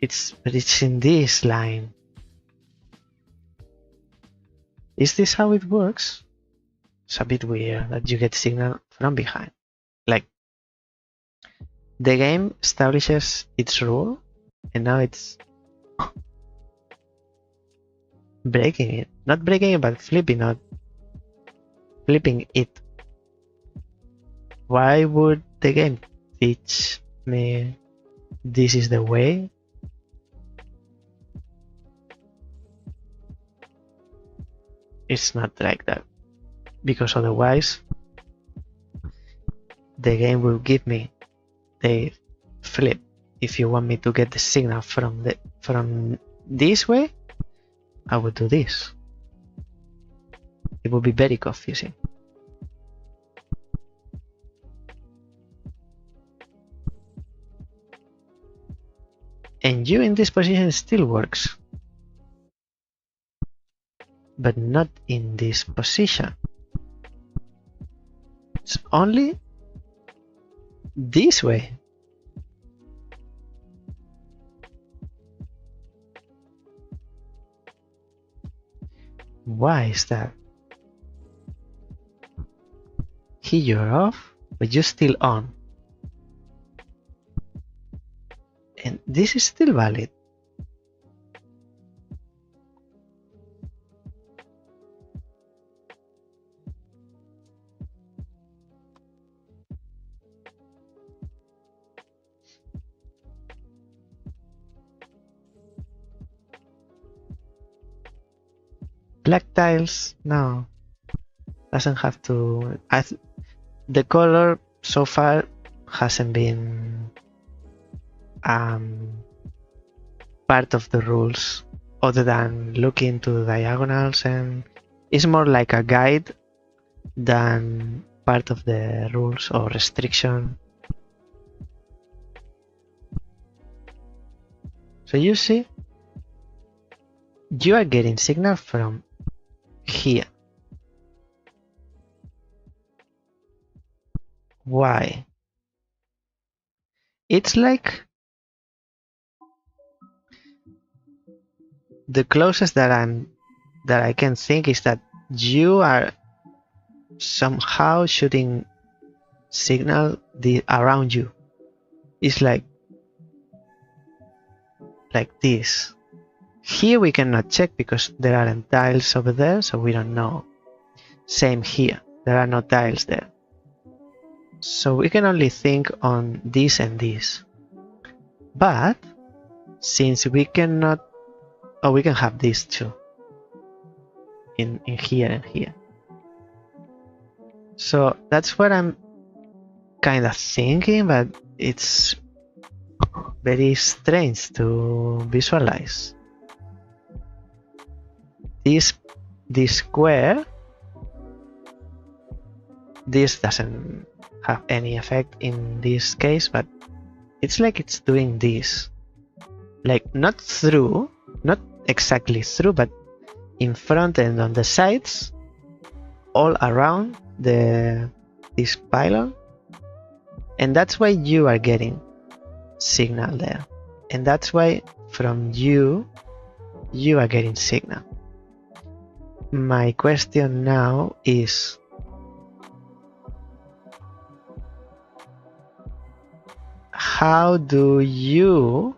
But it's in this line. Is this how it works? It's a bit weird that you get signal from behind. Like, the game establishes its rule, and now it's breaking it. Not breaking it, but flipping it. Why would the game teach me this is the way? It's not like that, because otherwise the game will give me the flip. If you want me to get the signal from this way, I would do this. It would be very confusing. And you in this position still works, but not in this position. It's only this way. Why is that? Here you're off, but you're still on. And this is still valid. Black tiles, no. Doesn't have to. The color so far hasn't been part of the rules, other than looking to the diagonals, and it's more like a guide than part of the rules or restriction. So you see, you are getting signal from here. Why? It's like the closest that I can think is that you are somehow shooting signal around you. It's like this. Here we cannot check because there aren't tiles over there, so we don't know. Same here, there are no tiles there. So we can only think on this and this. But since we cannot, we can have these too. In here and here. So that's what I'm kind of thinking, but it's very strange to visualize. This square, this doesn't have any effect in this case, but it's like it's doing this. Like not exactly through, but in front and on the sides, all around this pylon. And that's why you are getting signal there. And that's why from you are getting signal. My question now is, how do you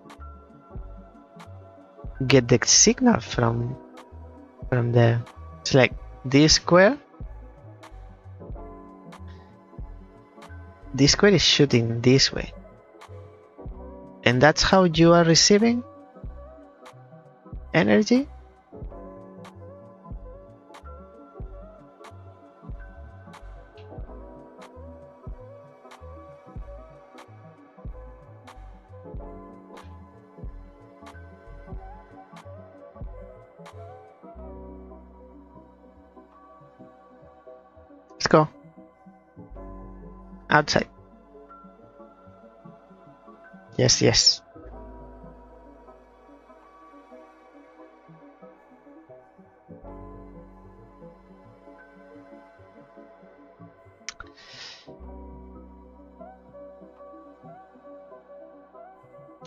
get the signal from there? It's like this square. This square is shooting this way. And that's how you are receiving energy? Let's go. Outside. Yes, yes.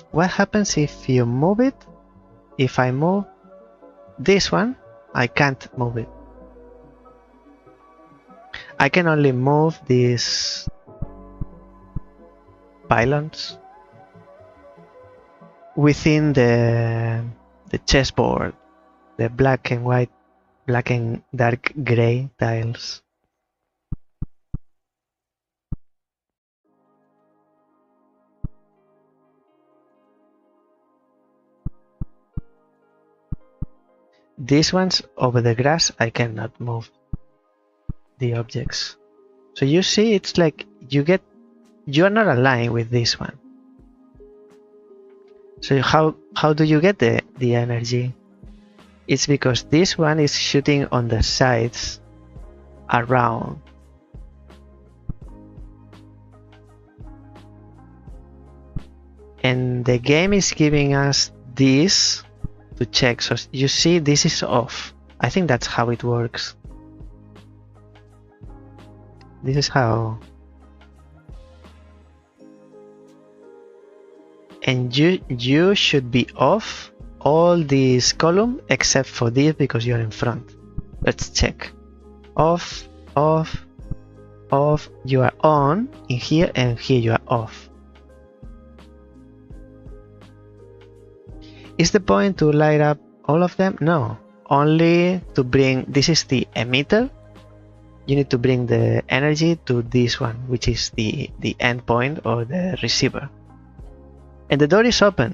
What happens if you move it? If I move this one, I can't move it. I can only move these pylons within the chessboard, the black and white, black and dark gray tiles. These ones over the grass, I cannot move the objects. So you see, it's like you are not aligned with this one. So how do you get the energy? It's because this one is shooting on the sides around. And the game is giving us this to check. So you see, this is off. I think that's how it works. This is how. And you should be off all this column except for this because you're in front. Let's check. Off, off, off. You are on in here, and here you are off. Is the point to light up all of them? No, only to bring, this is the emitter. You need to bring the energy to this one, which is the endpoint or the receiver. And the door is open.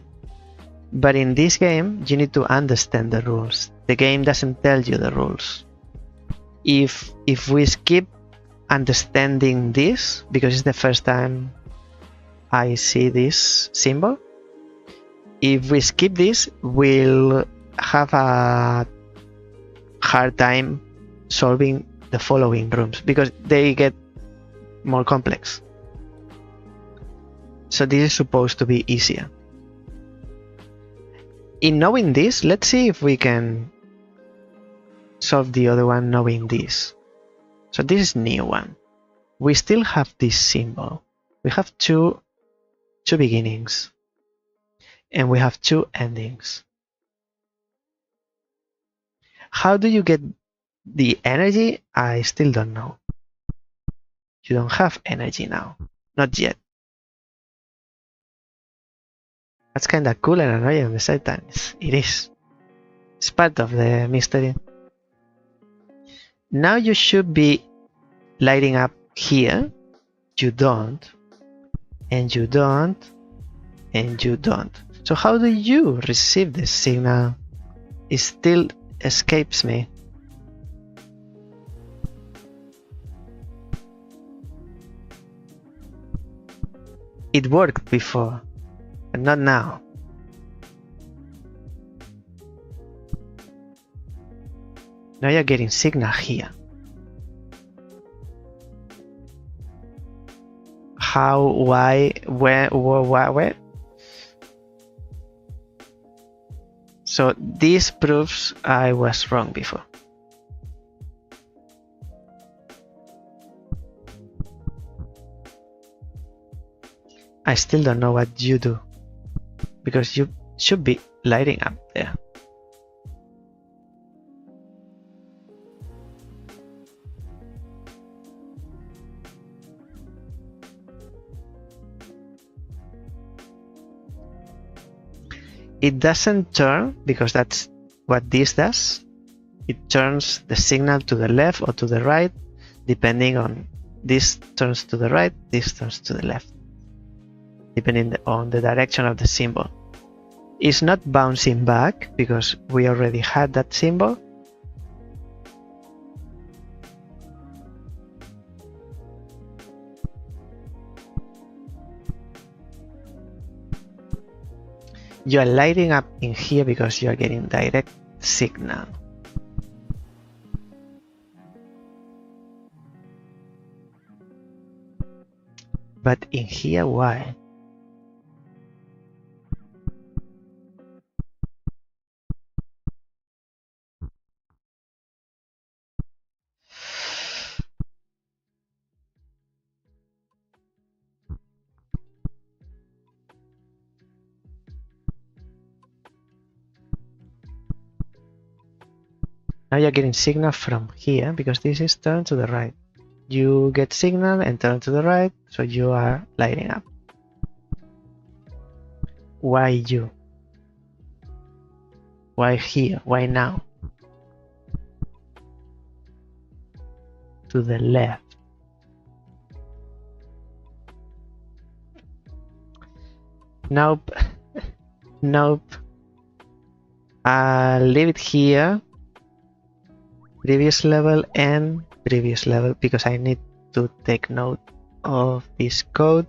But in this game, you need to understand the rules. The game doesn't tell you the rules. If we skip understanding this, because it's the first time I see this symbol, if we skip this, we'll have a hard time solving the following rooms because they get more complex. So this is supposed to be easier. In knowing this, let's see if we can solve the other one knowing this. So this is new one. We still have this symbol. We have two beginnings. And we have two endings. How do you get the energy? I still don't know. You don't have energy now. Not yet. That's kind of cool and annoying at the same time. It is. It's part of the mystery. Now you should be lighting up here. You don't. And you don't. And you don't. So how do you receive this signal? It still escapes me. It worked before, but not now. Now you're getting signal here. How, why, where? So this proves I was wrong before. I still don't know what you do, because you should be lighting up there. It doesn't turn, because that's what this does. It turns the signal to the left or to the right, depending on this turns to the right, this turns to the left, depending on the direction of the symbol. It's not bouncing back because we already had that symbol. You are lighting up in here because you are getting direct signal. But in here, why? Now you're getting signal from here because this is turn to the right. You get signal and turn to the right, so you are lighting up. Why you? Why here? Why now? To the left. Nope. Nope. I'll leave it here. Previous level and previous level because I need to take note of this code.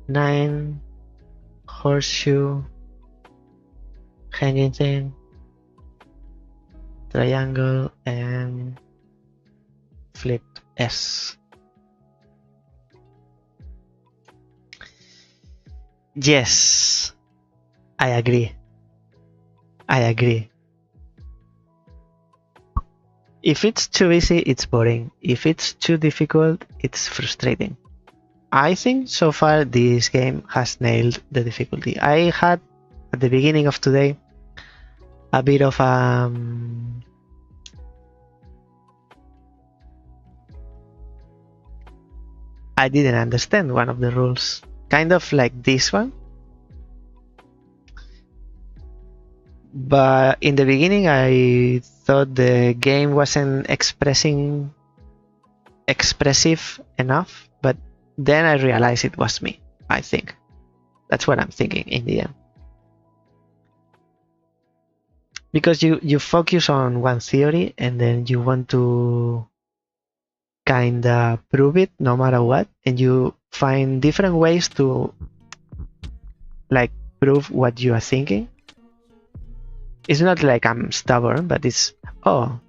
9 horseshoe hanging thing, triangle, and flipped S. Yes, I agree. I agree. If it's too easy, it's boring. If it's too difficult, it's frustrating. I think so far this game has nailed the difficulty. I had at the beginning of today a bit of I didn't understand one of the rules. Kind of like this one. But in the beginning I thought the game wasn't expressive enough, but then I realized it was me, I think. That's what I'm thinking in the end. Because you focus on one theory and then you want to kinda prove it no matter what, and you find different ways to like prove what you are thinking. It's not like I'm stubborn, but it's, oh,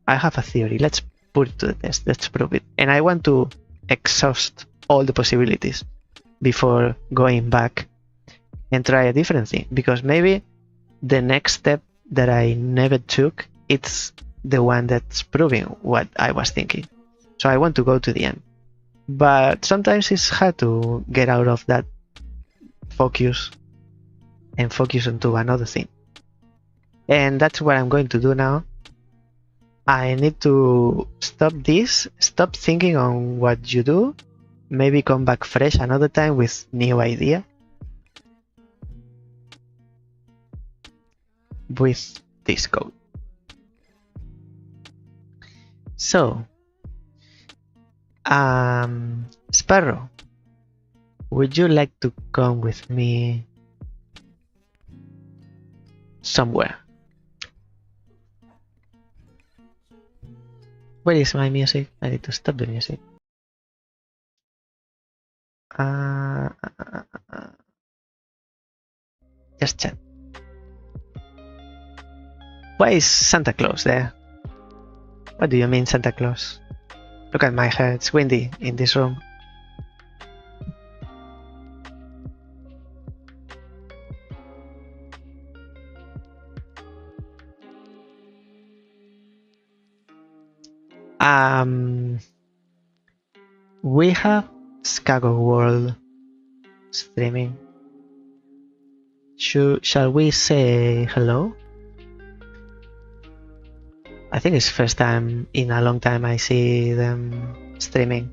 I have a theory, let's put it to the test, let's prove it. And I want to exhaust all the possibilities before going back and try a different thing, because maybe the next step that I never took, it's the one that's proving what I was thinking. So I want to go to the end. But sometimes it's hard to get out of that focus and focus onto another thing. And that's what I'm going to do now. I need to stop this, stop thinking on what you do, maybe come back fresh another time with new idea. With this code. So, Sparrow, would you like to come with me somewhere? Where is my music? I need to stop the music. Just chat. Why is Santa Claus there? What do you mean, Santa Claus? Look at my hair, it's windy in this room. We have Skago World streaming. Shall we say hello? I think it's first time in a long time I see them streaming.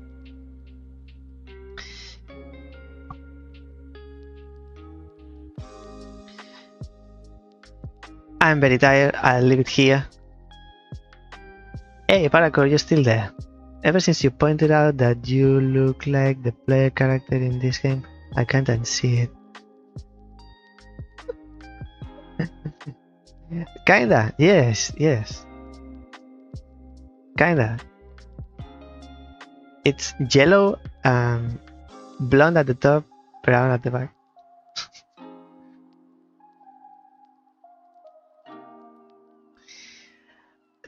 I'm very tired, I'll leave it here. Hey Paracore, you're still there. Ever since you pointed out that you look like the player character in this game, I can't unsee it. Kinda, yes. Kinda. It's yellow, blonde at the top, brown at the back.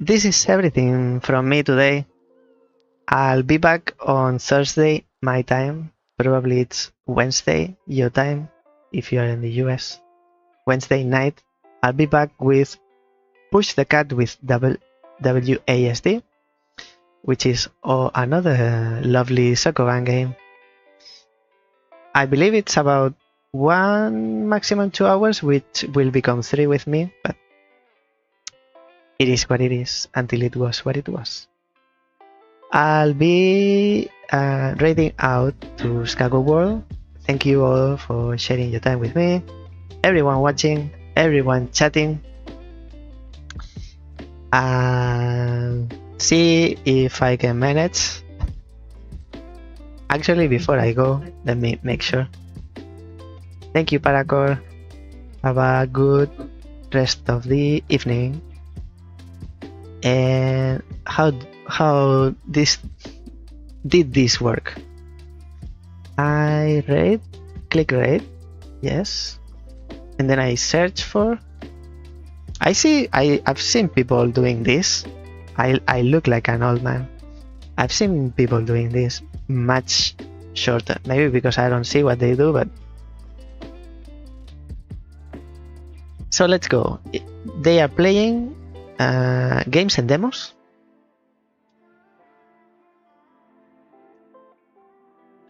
This is everything from me today. I'll be back on Thursday, my time. Probably it's Wednesday, your time, if you are in the US. Wednesday night, I'll be back with Push the Cat with WASD, which is another lovely Sokoban game. I believe it's about 1 maximum 2 hours, which will become 3 with me, but it is what it is until it was what it was. I'll be raiding out to Skago World. Thank you all for sharing your time with me. Everyone watching, everyone chatting. See if I can manage. Actually, before I go, let me make sure. Thank you, Paracor. Have a good rest of the evening. And how did this work? I raid, click raid, yes, and then I search for. I've seen people doing this. I look like an old man. I've seen people doing this much shorter. Maybe because I don't see what they do, but so let's go. They are playing games and demos.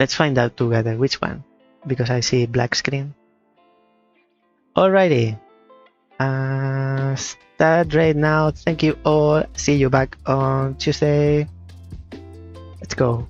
Let's find out together which one, because I see black screen. Alrighty. Start right now. Thank you all. See you back on Tuesday. Let's go.